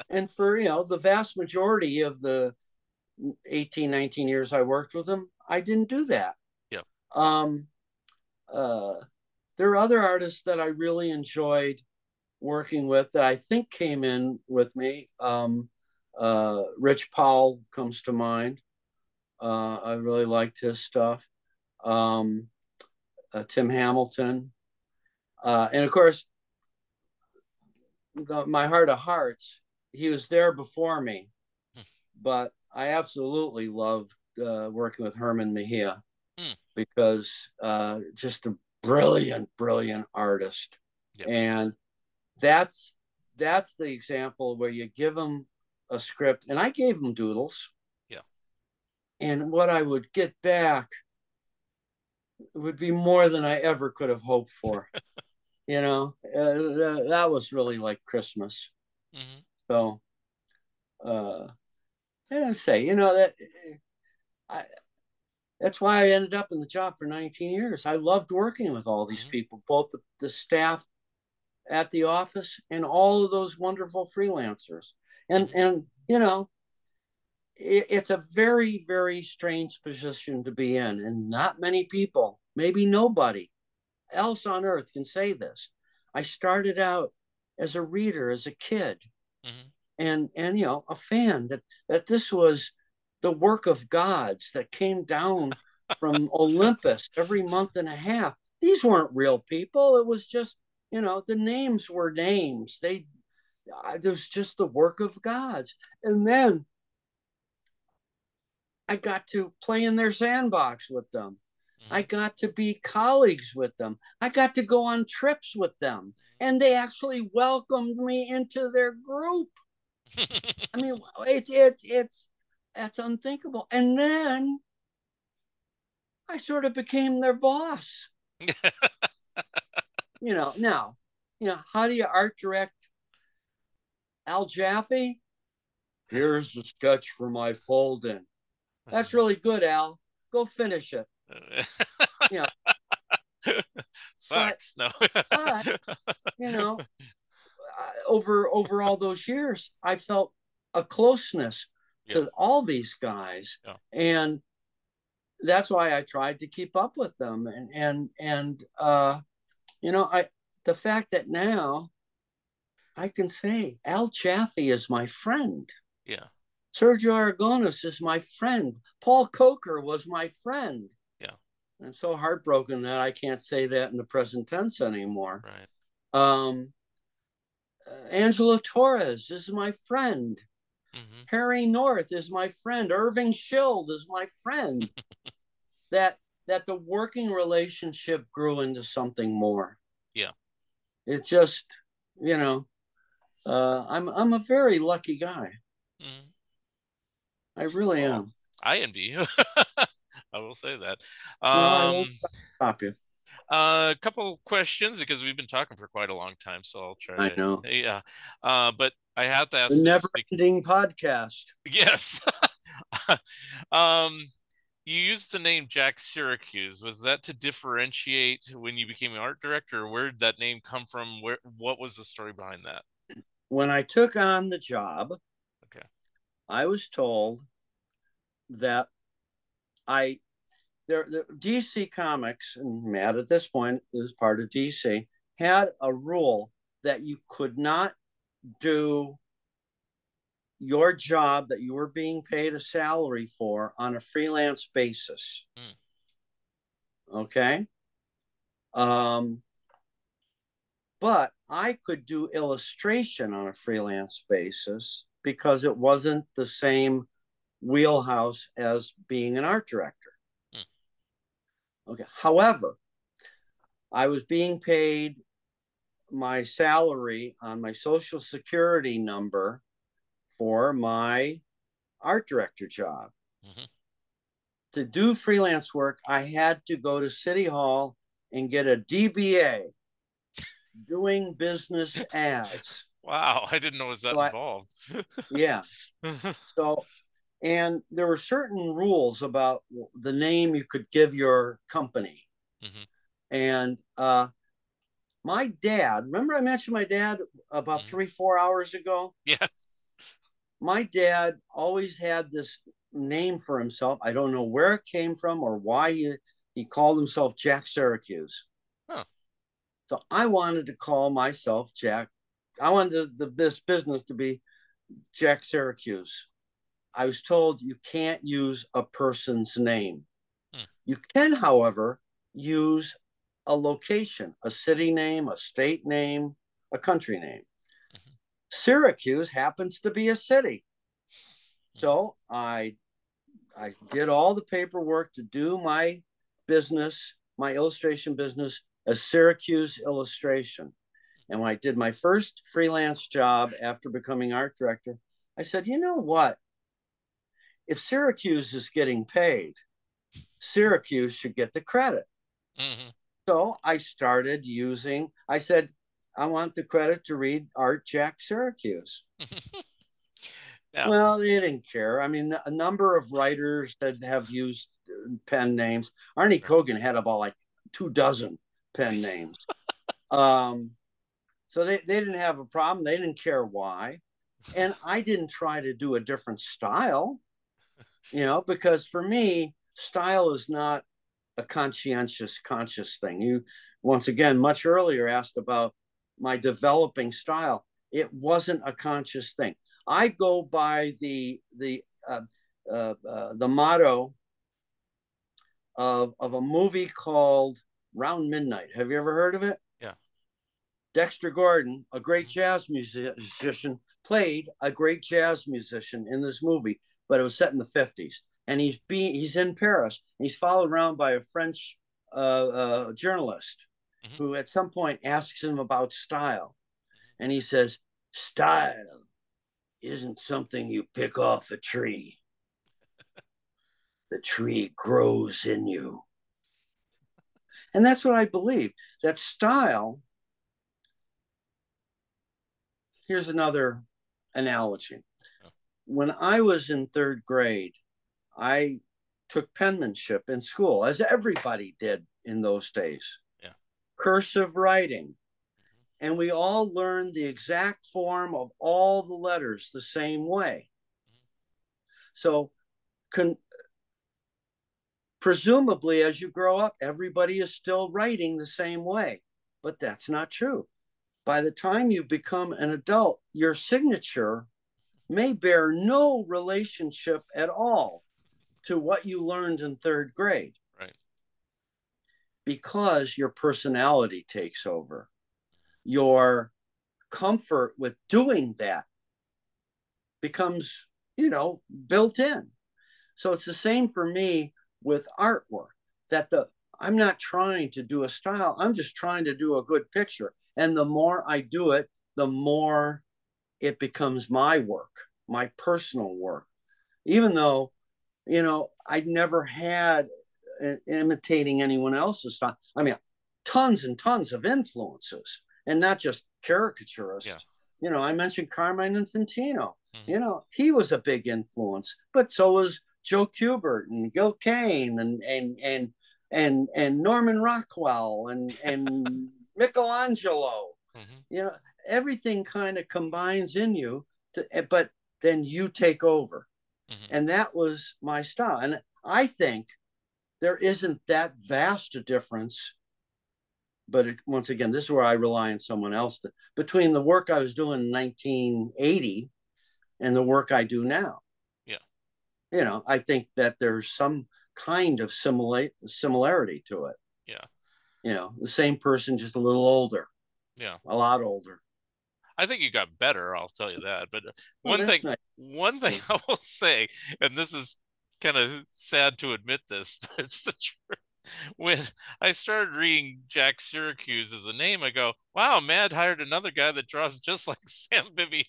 And for, the vast majority of the 18, 19 years I worked with him, I didn't do that. Yeah. There are other artists that I really enjoyed working with that I think came in with me. Rich Powell comes to mind. I really liked his stuff. Tim Hamilton. And of course, my heart of hearts, he was there before me, but I absolutely loved working with Herman Mejia because just a brilliant artist. Yep. And that's the example where you give him a script, and I gave him doodles. Yeah. And what I would get back would be more than I ever could have hoped for. That was really like Christmas. Mm-hmm. So, that's why I ended up in the job for 19 years. I loved working with all these mm-hmm. people, both the staff at the office and all of those wonderful freelancers. And, mm-hmm. and it's a very, very strange position to be in. And not many people, maybe nobody else on earth can say this. I started out as a reader, as a kid, mm-hmm. and a fan that this was the work of gods that came down from Olympus every month and a half. These weren't real people. It was just, the names were names. It was just the work of gods. And then I got to play in their sandbox with them. I got to be colleagues with them. I got to go on trips with them. And they actually welcomed me into their group. I mean, that's unthinkable. And then I sort of became their boss. Now, how do you art direct Al Jaffe? Here's the sketch for my fold-in. That's really good, Al. Go finish it. but sucks. No. but you know, over all those years, I felt a closeness Yeah. to all these guys, Yeah. and that's why I tried to keep up with them. And I the fact that now I can say Al Jaffe is my friend. Yeah. Sergio Aragonis is my friend. Paul Coker was my friend. Yeah. I'm so heartbroken that I can't say that in the present tense anymore. Right. Um, Angelo Torres is my friend. Mm-hmm. Harry North is my friend. Irving Schild is my friend. That that the working relationship grew into something more. Yeah. It's just, you know, I'm a very lucky guy. Mm-hmm. I really Well, am. I envy you. I will say that. Well, I Um, won't stop you. a couple questions because we've been talking for quite a long time, so I'll try I to, know. yeah. But I have to The ask never this. ending podcast. Yes. Um, you used the name Jack Syracuse. Was that to differentiate when you became an art director? Or where did that name come from? What was the story behind that? When I took on the job, Okay. I was told that I the DC Comics, and Matt at this point is part of DC, had a rule that you could not do your job that you were being paid a salary for on a freelance basis. Mm, Okay. Um, but I could do illustration on a freelance basis because it wasn't the same wheelhouse as being an art director. mm, Okay. However, I was being paid my salary on my social security number for my art director job. mm-hmm. To do freelance work, I had to go to City Hall and get a DBA, doing business as. Wow, I didn't know it was that So involved. yeah. So, and there were certain rules about the name you could give your company. Hmm. And my dad, remember I mentioned my dad about Hmm. 3, 4 hours ago? Yeah. My dad always had this name for himself. I don't know where it came from or why he called himself Jack Syracuse. Huh. So I wanted to call myself Jack. I wanted this business to be Jack Syracuse. I was told you can't use a person's name. Mm, You can, however, use a location, a city name, a state name, a country name. mhm, Syracuse happens to be a city. mhm, So I did all the paperwork to do my business, my illustration business, as Syracuse Illustration. And when I did my first freelance job after becoming art director, I said, you know what? If Syracuse is getting paid, Syracuse should get the credit. mhm. So I started using, I said, I want the credit to read Art Jack Syracuse. Yeah. Well, they didn't care. I mean, a number of writers that have used pen names. Arnie Right. Kogan had about like 2 dozen pen names. Um, so they didn't have a problem. They didn't care why. And I didn't try to do a different style, because for me, style is not a conscious thing. You, once again, much earlier asked about my developing style. It wasn't a conscious thing. I go by the motto of a movie called Round Midnight. Have you ever heard of it? Yeah. Dexter Gordon, a great Mhm. jazz musician, played a great jazz musician in this movie, but it was set in the 50s. And he's in Paris. And he's followed around by a French journalist Mhm. who at some point asks him about style. And he says, style isn't something you pick off a tree. The tree grows in you. And that's what I believe. That style, here's another analogy. Oh, When I was in third grade, I took penmanship in school, as everybody did in those days. yeah. cursive writing, and we all learned the exact form of all the letters the same way. So, presumably, as you grow up, everybody is still writing the same way, but that's not true. By the time you become an adult, your signature may bear no relationship at all to what you learned in third grade, Right. because your personality takes over. Your comfort with doing that becomes, built in. So it's the same for me with artwork, that I'm not trying to do a style. I'm just trying to do a good picture. And the more I do it, the more it becomes my work, my personal work. Even though, I never had imitating anyone else's style. I mean, tons and tons of influences, and not just Yeah. caricaturists. I mentioned Carmine Infantino. Mm-hmm. He was a big influence, but so was Joe Kubert and Gil Kane and Norman Rockwell and Michelangelo. Mm-hmm. You know, everything kind of combines in you, but then you take over, Mm-hmm. and that was my style. And I think there isn't that vast a difference, but once again, this is where I rely on someone else between the work I was doing in 1980 and the work I do now. Yeah. I think that there's some kind of similarity to it. Yeah. The same person, just a little older, Yeah. a lot older. I think you got better, I'll tell you that. But Oh, one that's thing, nice. one thing I will say, and this is kind of sad to admit this, but it's the truth. When I started reading Jack Syracuse as a name, I go, wow, Mad hired another guy that draws just like Sam Viviano.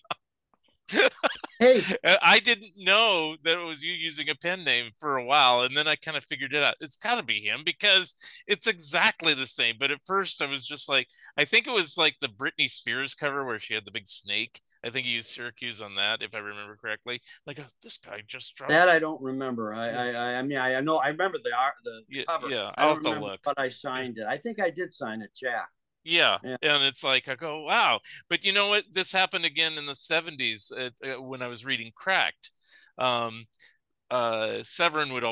Hey, I didn't know that it was you using a pen name for a while, and then I kind of figured it out. It's got to be him because it's exactly the same. But at first, I was just like, I think it was like the Britney Spears cover where she had the big snake. I think he used Syracuse on that, if I remember correctly. Like, oh, this guy just draws. that I don't remember. Yeah, I mean, I know I remember the art, the yeah, cover. yeah. I I'll don't have to remember look. what I Yeah. signed it. I think I did sign it, Jack. Yeah. Yeah. And it's like, I go, wow. But you know what? This happened again in the 70s when I was reading Cracked. Um, John Severin would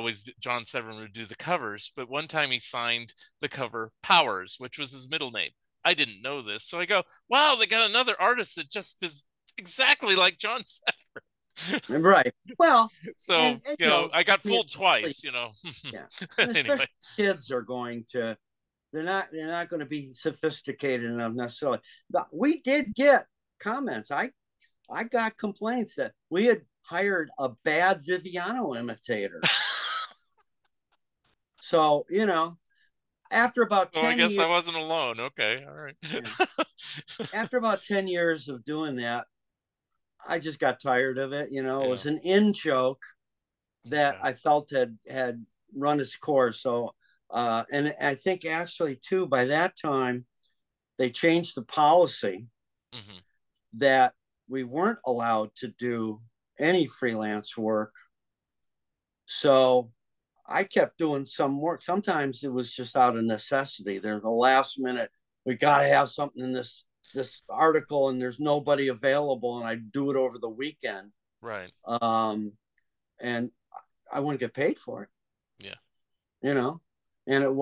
do the covers, but one time he signed the cover Powers, which was his middle name. I didn't know this. So I go, wow, they got another artist that just is exactly like John Severin. Right. Well, and I got I mean, fooled twice. yeah, and Anyway. especially kids are going to. They're not going to be sophisticated enough necessarily. But we did get comments. I got complaints that we had hired a bad Viviano imitator. So, after about So I 10 guess I years, wasn't alone. Okay. All right. yeah, after about 10 years of doing that, I just got tired of it. It Yeah. was an in joke that Okay. I felt had run its course. So, and I think actually too, by that time, they changed the policy Hmm. that we weren't allowed to do any freelance work. So I kept doing some work. Sometimes it was just out of necessity. There's a last minute, we got to have something in this article, and there's nobody available, and I do it over the weekend. Right. And I wouldn't get paid for it, Yeah. you know.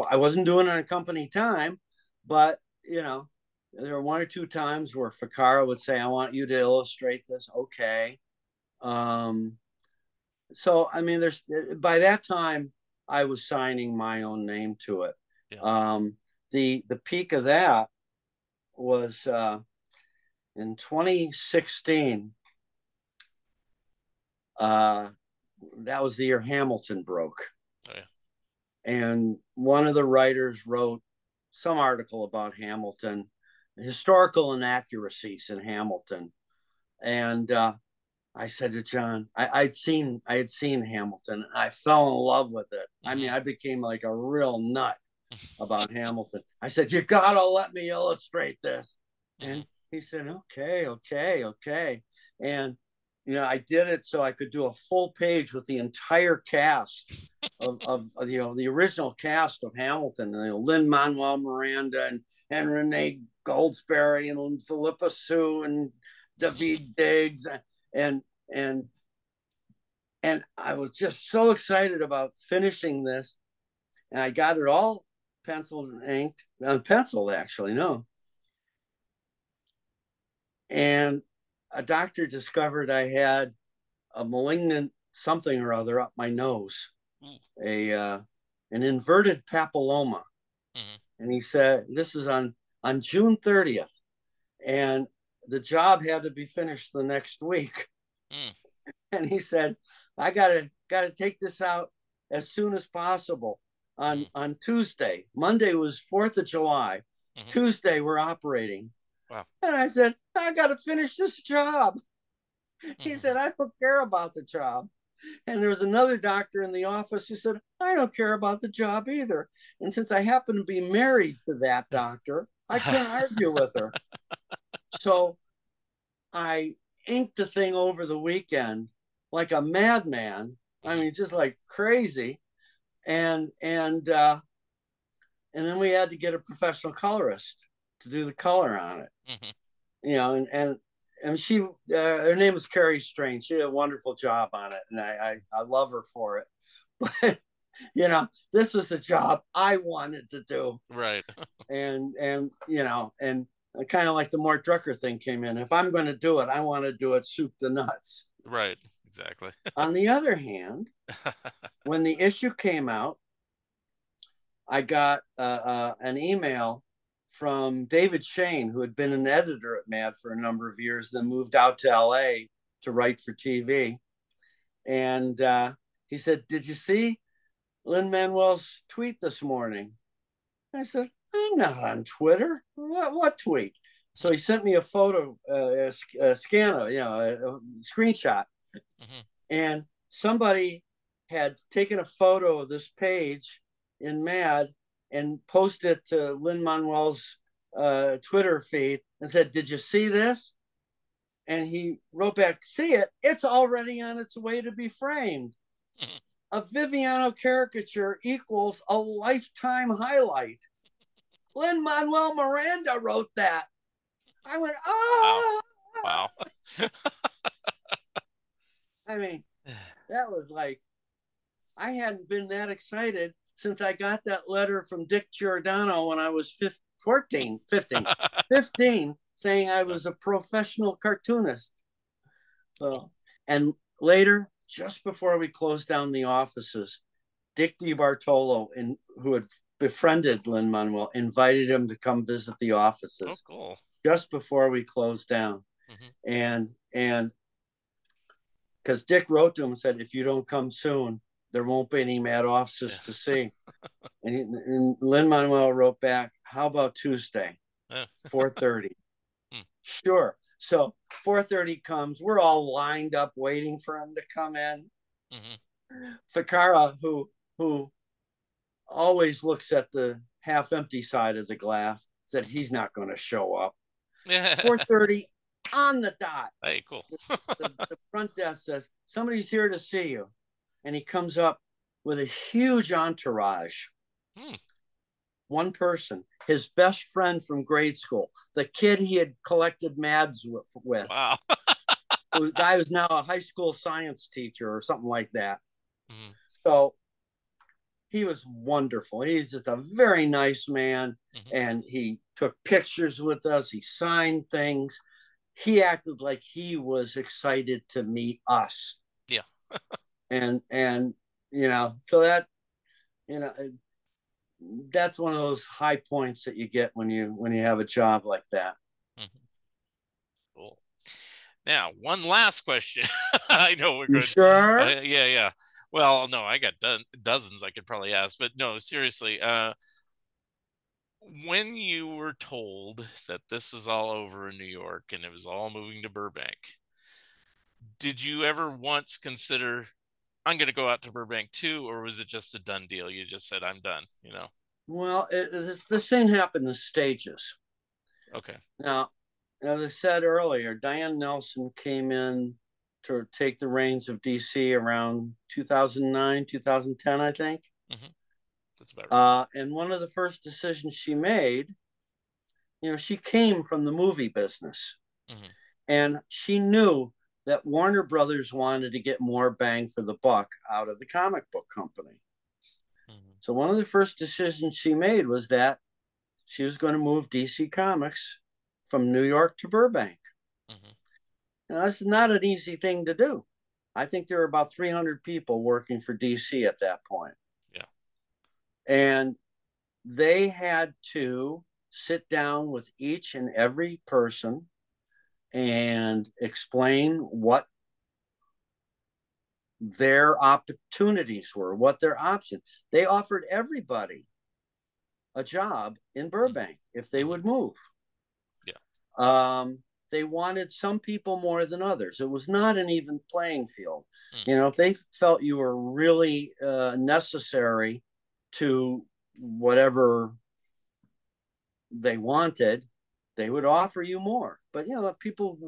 I wasn't doing it on company time, but there were one or two times where Ficarra would say, "I want you to illustrate this." Okay. Um, so I mean, there's by that time I was signing my own name to it. Yeah. The peak of that was in 2016. Uh, that was the year Hamilton broke, Oh yeah. and one of the writers wrote some article about Hamilton, historical inaccuracies in Hamilton, and I said to John, I had seen Hamilton. I fell in love with it. I mean, Hmm. I became like a real nut about Hamilton. I said, you gotta let me illustrate this. Hmm. And he said, okay, okay, okay. And I did it so I could do a full page with the entire cast of the original cast of Hamilton. Lin Manuel Miranda and Renee Goldsberry and Philippa Sue and David Diggs and and and I was just so excited about finishing this, and I got it all penciled and inked, penciled actually, no. And a doctor discovered I had a malignant something or other up my nose, a an inverted papilloma. Mm-hmm. And he said, this is on June 30th. And the job had to be finished the next week. Mm. And he said, I gotta take this out as soon as possible on Tuesday. Monday was 4th of July. Mm-hmm. Tuesday we're operating. Wow. And I said, I gotta finish this job. Mm-hmm. He said, I don't care about the job. And there was another doctor in the office who said, I don't care about the job either. And since I happen to be married to that doctor, I couldn't argue with her. So I inked the thing over the weekend like a madman. I mean, just like crazy. And then we had to get a professional colorist to do the color on it. Mm-hmm. You know, and she, her name was Carrie Strange. She did a wonderful job on it, and I love her for it. But you know, this was a job I wanted to do, right? and you know, and kind of like the Mort Drucker thing came in. If I'm going to do it, I want to do it soup to nuts. Right. Exactly. On the other hand, when the issue came out, I got an email from David Shane, who had been an editor at Mad for a number of years, then moved out to LA to write for TV. And he said, did you see Lin-Manuel's tweet this morning? I said, I'm not on Twitter. What tweet? So he sent me a photo, a scan, you know, a screenshot. Mm-hmm. And somebody had taken a photo of this page in Mad and posted it to Lin-Manuel's Twitter feed and said, did you see this? And he wrote back, see it? It's already on its way to be framed. Mm-hmm. A Viviano caricature equals a lifetime highlight. Lin-Manuel Miranda wrote that. I went, oh! Wow. I mean, that was like, I hadn't been that excited since I got that letter from Dick Giordano when I was 15, saying I was a professional cartoonist. So, and later, just before we closed down the offices, Dick DiBartolo, who had befriended Lin-Manuel, invited him to come visit the offices. Oh, cool. Just before we closed down. Mm-hmm. And because Dick wrote to him and said, if you don't come soon, there won't be any Mad offices to see. And Lin-Manuel wrote back, how about Tuesday, 4:30? Sure. So 4:30 comes. We're all lined up waiting for him to come in. Mm-hmm. Ficarra, who always looks at the half empty side of the glass, said he's not going to show up. 4:30 on the dot. Hey, cool. the front desk says, somebody's here to see you. And he comes up with a huge entourage. One person, his best friend from grade school, the kid he had collected Mads with. Wow. The guy who's now a high school science teacher or something like that. Mm-hmm. So he was wonderful. He's just a very nice man. Mm-hmm. And he took pictures with us. He signed things. He acted like he was excited to meet us. Yeah. and you know, so that, you know, that's one of those high points that you get when you have a job like that. Mm-hmm. Cool. Now, one last question. I know we're good. Sure. Yeah. Well, no, I got dozens I could probably ask, but no, seriously. When you were told that this is all over in New York and it was all moving to Burbank, did you ever once consider, I'm going to go out to Burbank too, or was it just a done deal? You just said, I'm done, you know? Well, this thing happened in stages. Okay. Now, as I said earlier, Diane Nelson came in to take the reins of DC around 2009, 2010, I think. Mm-hmm. That's about right. And one of the first decisions she made she came from the movie business, Hmm. and she knew that Warner Brothers wanted to get more bang for the buck out of the comic book company. Hmm. So one of the first decisions she made was that she was going to move DC Comics from New York to Burbank. Hmm. Now, that's not an easy thing to do. I think there were about 300 people working for DC at that point. Yeah. And they had to sit down with each and every person and explain what their opportunities were, what their options. They offered everybody a job in Burbank if they Hmm. would move. Yeah. Um, they wanted some people more than others. It was not an even playing field. Hmm. If they felt you were really necessary to whatever they wanted, they would offer you more. But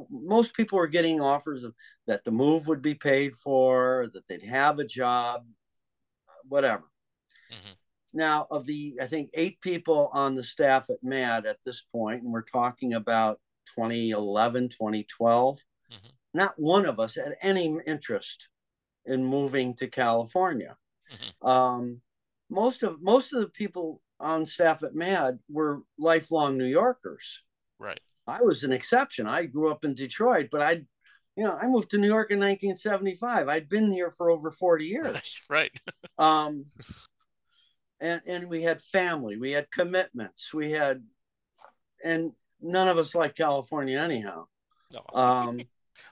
most people were getting offers of that the move would be paid for, that they'd have a job, whatever. Hmm. Now, of the, I think, 8 people on the staff at MAD at this point, and we're talking about 2011, 2012, Hmm. not one of us had any interest in moving to California. Hmm. Um, most of the people on staff at MAD were lifelong New Yorkers. Right. I was an exception. I grew up in Detroit, but I moved to New York in 1975. I'd been here for over 40 Right. years. Right. Um, and we had family, we had commitments, and none of us like California anyhow. No, Um,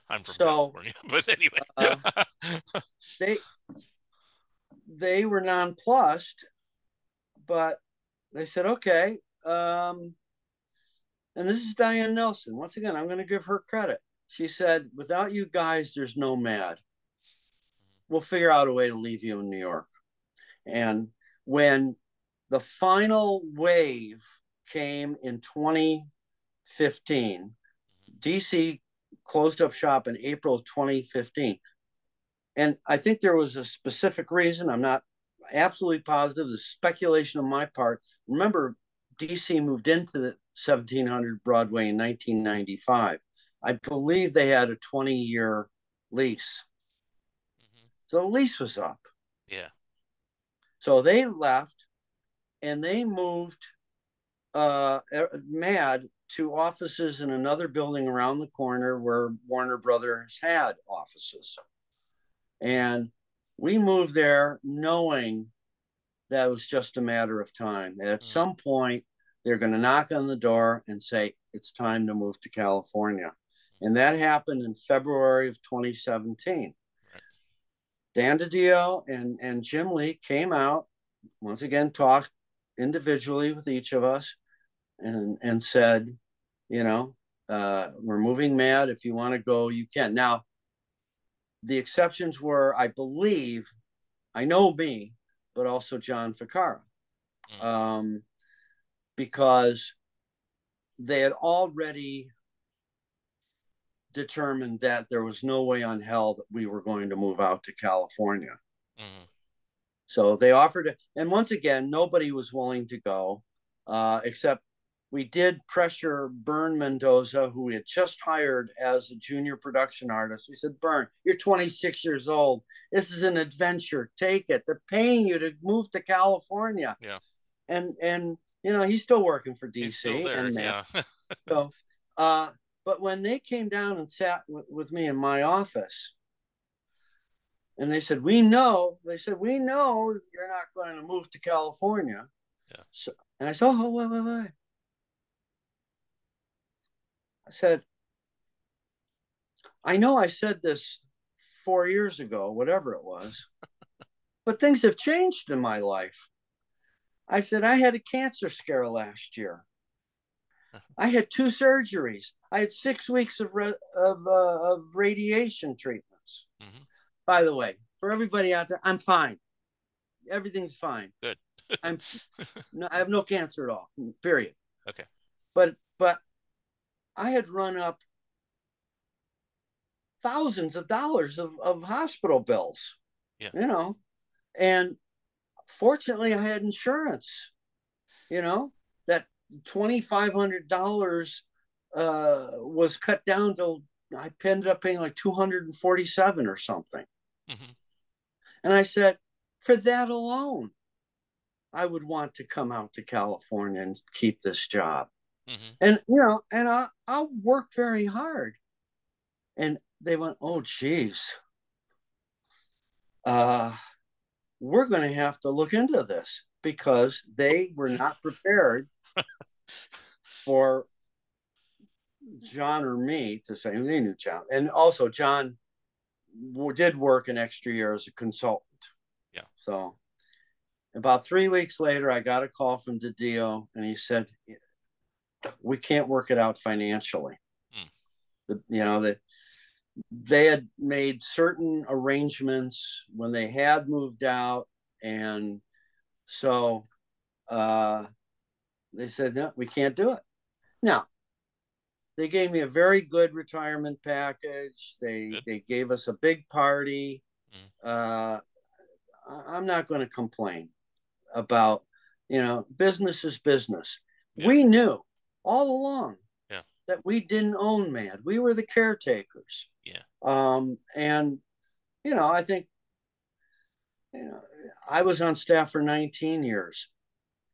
I'm from so California, but anyway. uh, they they were nonplussed, but they said, okay. And this is Diane Nelson. Once again, I'm going to give her credit. She said, without you guys, there's no MAD. We'll figure out a way to leave you in New York. And when the final wave came in 2015, DC closed up shop in April of 2015. And I think there was a specific reason. I'm not absolutely positive. The speculation on my part. Remember, DC moved into the 1700 Broadway in 1995. I believe they had a 20-year lease. Hmm. So the lease was up. Yeah. So they left and they moved MAD to offices in another building around the corner where Warner Brothers had offices. Hmm. And we moved there knowing that it was just a matter of time. At Hmm. some point, they're going to knock on the door and say, it's time to move to California. And that happened in February of 2017. Right. Dan DiDio and Jim Lee came out, once again, talked individually with each of us and said, we're moving MAD. If you want to go, you can. Now, the exceptions were, I believe, I know me, but also John Ficarra, Hmm. um, because they had already determined that there was no way on hell that we were going to move out to California. Hmm. So they offered it. And once again, nobody was willing to go, except we did pressure Bern Mendoza, who we had just hired as a junior production artist. We said, Bern, you're 26 years old. This is an adventure. Take it. They're paying you to move to California. Yeah. And he's still working for He's still DC there. and Matt. Yeah. So, but when they came down and sat with me in my office, and they said, we know you're not going to move to California. Yeah. So, and I said, oh, wait. I said, I know I said this 4 years ago, whatever it was, but things have changed in my life. I said, I had a cancer scare last year. I had 2 surgeries. I had 6 weeks of radiation treatments. Hmm. By the way, for everybody out there, I'm fine. Everything's fine. Good. I have no cancer at all. Period. Okay. But I had run up thousands of dollars of hospital bills, Yeah. you know, and fortunately I had insurance, you know, that $2,500 was cut down to, I ended up paying like 247 or something. Mm-hmm. And I said, for that alone, I would want to come out to California and keep this job. Mm-hmm. And, and I'll work very hard. And they went, oh, geez, uh, we're going to have to look into this, because they were not prepared for John or me to say. They knew John. And also, John did work an extra year as a consultant. Yeah. So about 3 weeks later, I got a call from DiDio, and he said, we can't work it out financially. Mm. They had made certain arrangements when they had moved out. And so they said, no, we can't do it. Now, they gave me a very good retirement package. They gave us a big party. I'm not going to complain about, business is business. Yeah. We knew all along that we didn't own MAD. We were the caretakers. Yeah. And, I think, I was on staff for 19 years.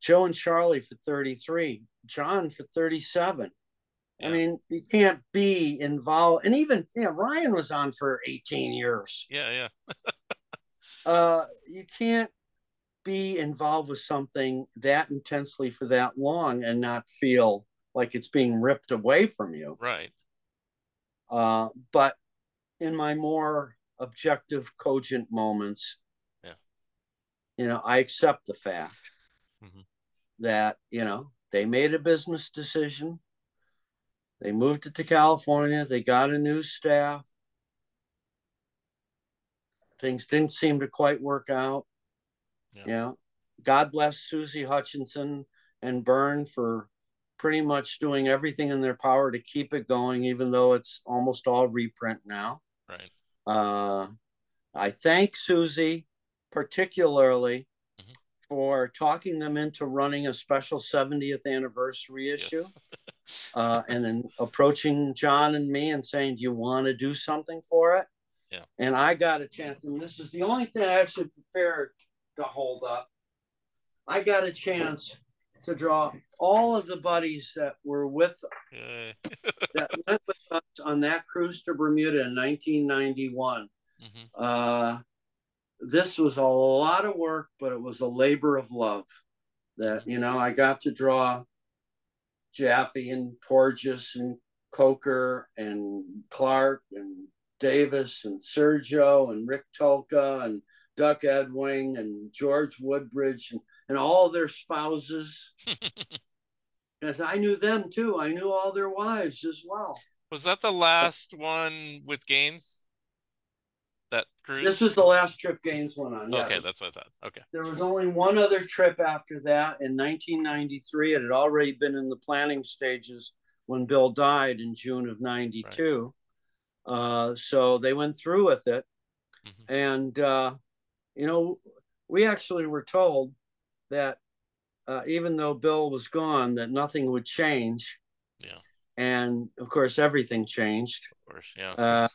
Joe and Charlie for 33. John for 37. Yeah. I mean, you can't be involved. And even Ryan was on for 18 years. Yeah. You can't be involved with something that intensely for that long and not feel like it's being ripped away from you. Right. But in my more objective, cogent moments, I accept the fact that, they made a business decision. They moved it to California. They got a new staff. Things didn't seem to quite work out. Yeah. God bless Susie Hutchinson and Byrne for pretty much doing everything in their power to keep it going, even though it's almost all reprint now. Right. I thank Susie particularly for talking them into running a special 70th anniversary issue. Yes. And then approaching John and me and saying, do you want to do something for it? Yeah. And I got a chance, and this is the only thing I actually prepared to hold up. I got a chance to draw all of the buddies that were with that went with us on that cruise to Bermuda in 1991. This was a lot of work, but it was a labor of love. That I got to draw Jaffe and Porges and Coker and Clark and Davis and Sergio and Rick Tolka and Duck Edwing and George Woodbridge and all their spouses. Because I knew them too. I knew all their wives as well. Was that the last one with Gaines? That cruise? This was the last trip Gaines went on. Okay, yes. That's what I thought. Okay. There was only one other trip after that in 1993. It had already been in the planning stages when Bill died in June of 92. Right. So they went through with it. And, we actually were told that even though Bill was gone, that nothing would change. Yeah. And of course, everything changed. Of course, yeah.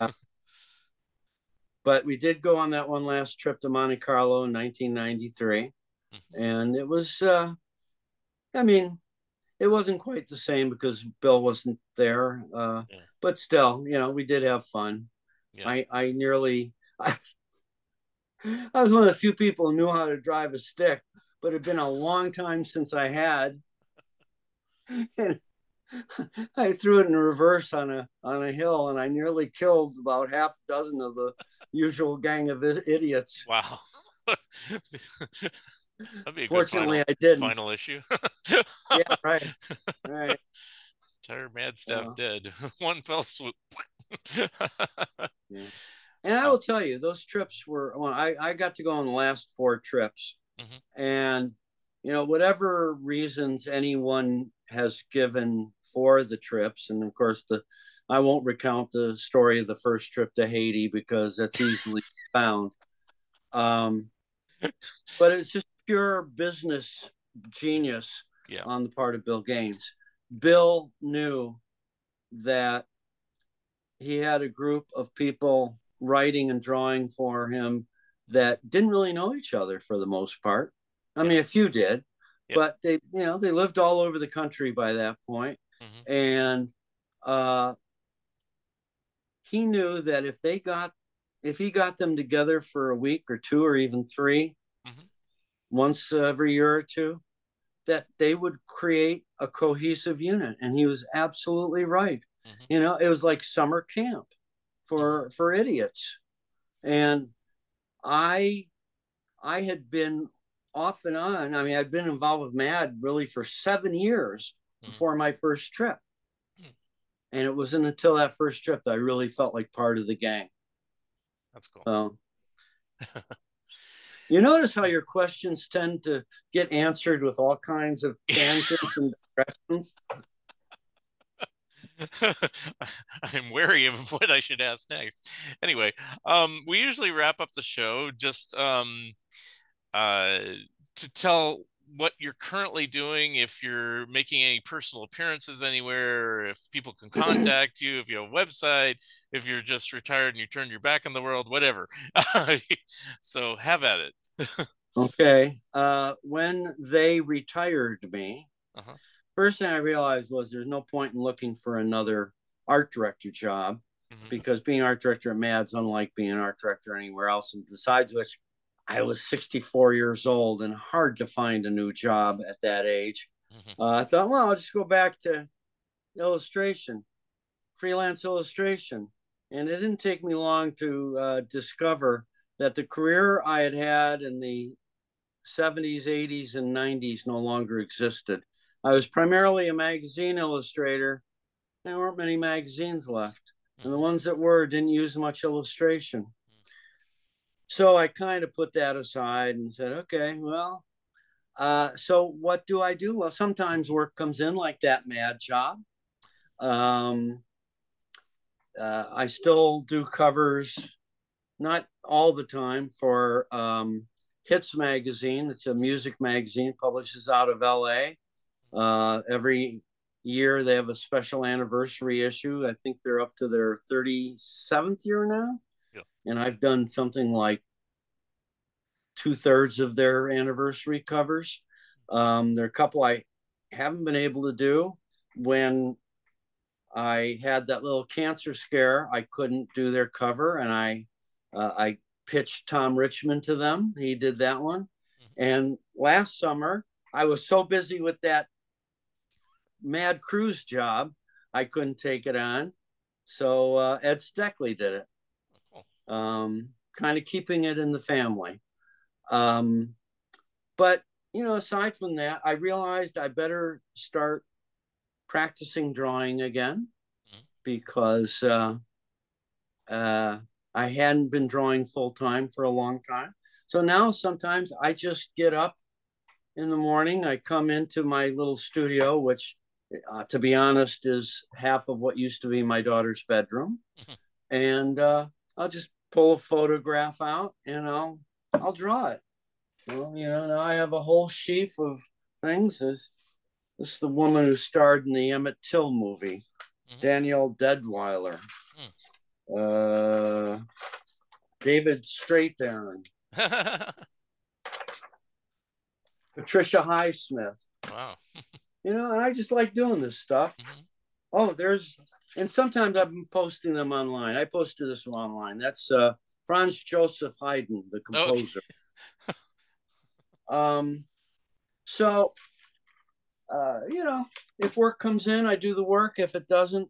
But we did go on that one last trip to Monte Carlo in 1993. And it was, it wasn't quite the same because Bill wasn't there. But still, we did have fun. Yeah. I was one of the few people who knew how to drive a stick, but it had been a long time since I had. And I threw it in reverse on a hill, and I nearly killed about half a dozen of the usual gang of idiots. Wow. That'd be a Fortunately, good I didn't. Final issue. Yeah, right. Entire mad staff dead. One fell swoop. Yeah. And I will tell you, those trips were, well, I got to go on the last 4 trips. And, whatever reasons anyone has given for the trips, and of course, I won't recount the story of the first trip to Haiti because that's easily found. But it's just pure business genius Yeah. on the part of Bill Gaines. Bill knew that he had a group of people writing and drawing for him that didn't really know each other for the most part. I Yeah. mean, a few did, Yeah. but they lived all over the country by that point. Mm-hmm. And uh, he knew that if he got them together for a week or two or even three, Mm-hmm. once every year or two, that they would create a cohesive unit. And he was absolutely right. Mm-hmm. It was like summer camp Mm-hmm. for idiots. And I I had been off and on. I mean, I'd been involved with MAD really for 7 years Mm-hmm. before my first trip. And it wasn't until that first trip that I really felt like part of the gang. That's cool. So you notice how your questions tend to get answered with all kinds of tangents and digressions. I'm wary of what I should ask next. Anyway, we usually wrap up the show just uh, to tell what you're currently doing, if you're making any personal appearances anywhere, if people can contact you, if you have a website, if you're just retired and you turned your back on the world, whatever. So have at it. Okay. When they retired me, Uh-huh. first thing I realized was there's no point in looking for another art director job Mm-hmm. because being art director at MAD's unlike being an art director anywhere else. And besides which, I was 64 years old and hard to find a new job at that age. Mm-hmm. I thought, well, I'll just go back to illustration, freelance illustration. And it didn't take me long to discover that the career I had had in the 70s, 80s, and 90s no longer existed. I was primarily a magazine illustrator. There weren't many magazines left. And the Mm-hmm. ones that were didn't use much illustration. So I kind of put that aside and said, okay, well, so what do I do? Well, sometimes work comes in like that MAD job. Um, I still do covers, not all the time, for Hits magazine. It's a music magazine, publishes out of LA. Every year they have a special anniversary issue. I think they're up to their 37th year now. Yeah. And I've done something like 2/3 of their anniversary covers. There are a couple I haven't been able to do. When I had that little cancer scare, I couldn't do their cover, and I pitched Tom Richmond to them. He did that one. Mm-hmm. And last summer, I was so busy with that Mad Cruise job, I couldn't take it on. So Ed Steckley did it, Cool. kind of keeping it in the family. Um, but, aside from that, I realized I better start practicing drawing again Mm-hmm. because I hadn't been drawing full time for a long time. So now sometimes I just get up in the morning. I come into my little studio, which, to be honest, is half of what used to be my daughter's bedroom. Mm-hmm. And I'll just pull a photograph out and I'll draw it. Well, now I have a whole sheaf of things. This is the woman who starred in the Emmett Till movie, Mm-hmm. Danielle Deadweiler, David Strathairn, Patricia Highsmith. Wow. And I just like doing this stuff. Mm-hmm. Oh, and sometimes I've been posting them online. I posted this one online. That's Franz Joseph Haydn, the composer. Okay. So, if work comes in, I do the work. If it doesn't,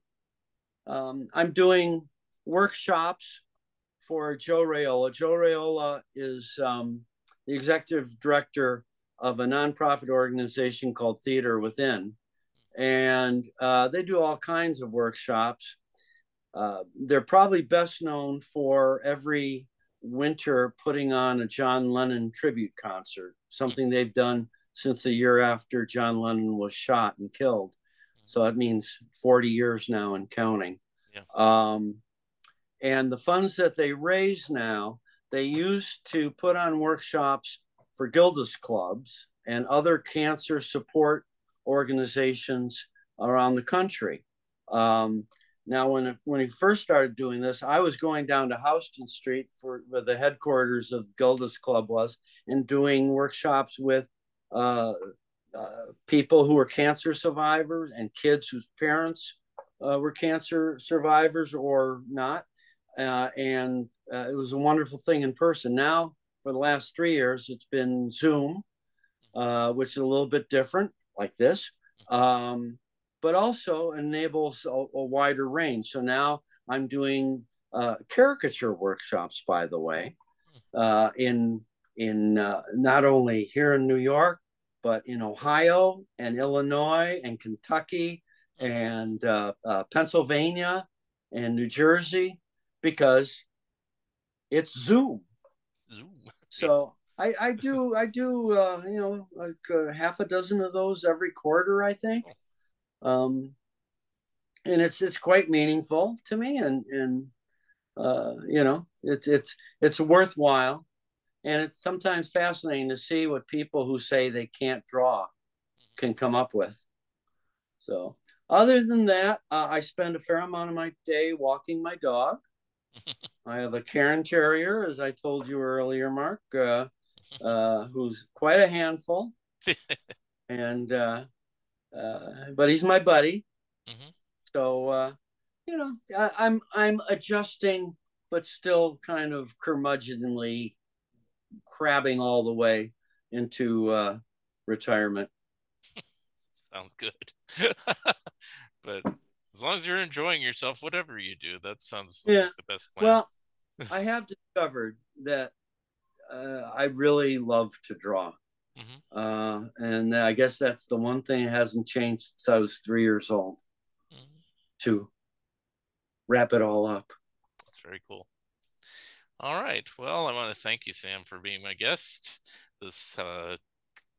I'm doing workshops for Joe Raiola. Joe Raiola is the executive director of a nonprofit organization called Theater Within. And they do all kinds of workshops. They're probably best known for every winter putting on a John Lennon tribute concert, something they've done since the year after John Lennon was shot and killed. So that means 40 years now and counting. Yeah. And the funds that they raise now, they use to put on workshops for Gilda's clubs and other cancer support organizations around the country. Um, Now, when he first started doing this, I was going down to Houston Street for where the headquarters of Gilda's Club was, and doing workshops with uh, people who were cancer survivors and kids whose parents were cancer survivors or not. And it was a wonderful thing in person. Now, for the last 3 years, it's been Zoom, which is a little bit different, like this, but also enables a wider range. So now I'm doing caricature workshops, by the way, in not only here in New York, but in Ohio and Illinois and Kentucky and Pennsylvania and New Jersey, because it's Zoom. Zoom. So I do like half a dozen of those every quarter, I think. Um, and it's quite meaningful to me, and it's worthwhile, and it's sometimes fascinating to see what people who say they can't draw can come up with. So other than that, I spend a fair amount of my day walking my dog. I have a Cairn Terrier, as I told you earlier, Mark, who's quite a handful, and but he's my buddy. Mm-hmm. So I'm adjusting, but still kind of curmudgeonly crabbing all the way into retirement. Sounds good. But as long as you're enjoying yourself, whatever you do, that sounds Yeah. like the best plan. Well, I have discovered that I really love to draw. Mm-hmm. And I guess that's the one thing that hasn't changed since I was 3 years old, Mm-hmm. to wrap it all up. That's very cool. All right. Well, I want to thank you, Sam, for being my guest. This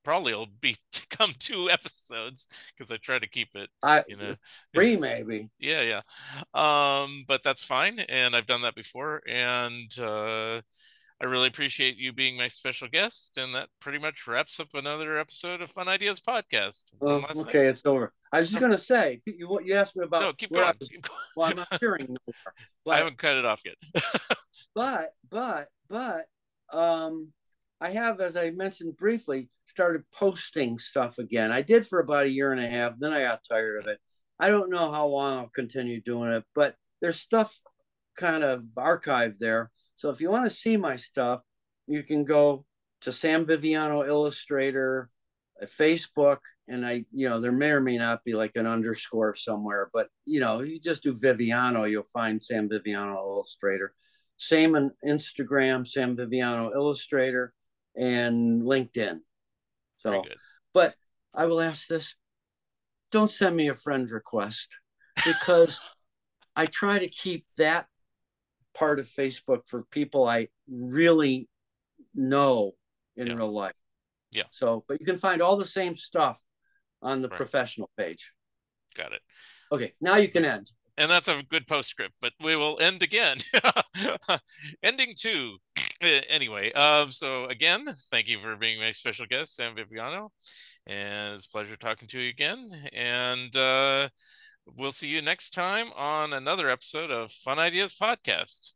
probably will be to come 2 episodes because I try to keep it, I you know. Three maybe. Yeah, yeah. But that's fine, and I've done that before, and I really appreciate you being my special guest, and that pretty much wraps up another episode of Fun Ideas Podcast. One Oh, last thing. okay, it's over. I was just No, going to say, you asked me about no, keep where I going. was. Keep Well, I'm going. not sharing no more. I But haven't cut it off yet. but I have, as I mentioned briefly, started posting stuff again. I did for about a year and a half, then I got tired of it. I don't know how long I'll continue doing it, but there's stuff kind of archived there. So if you want to see my stuff, you can go to Sam Viviano Illustrator, Facebook, and there may or may not be like an underscore somewhere, but you just do Viviano, you'll find Sam Viviano Illustrator. Same on Instagram, Sam Viviano Illustrator, and LinkedIn. Very So, good. but I will ask this: don't send me a friend request, because I try to keep that part of Facebook for people I really know in Yeah, real life. yeah, So, but you can find all the same stuff on the right. professional page. Got it. Okay, now you can end. And that's a good postscript, but we will end again. Ending 2. Anyway, so again, thank you for being my special guest, Sam Viviano. And it's a pleasure talking to you again. And we'll see you next time on another episode of Fun Ideas Podcast.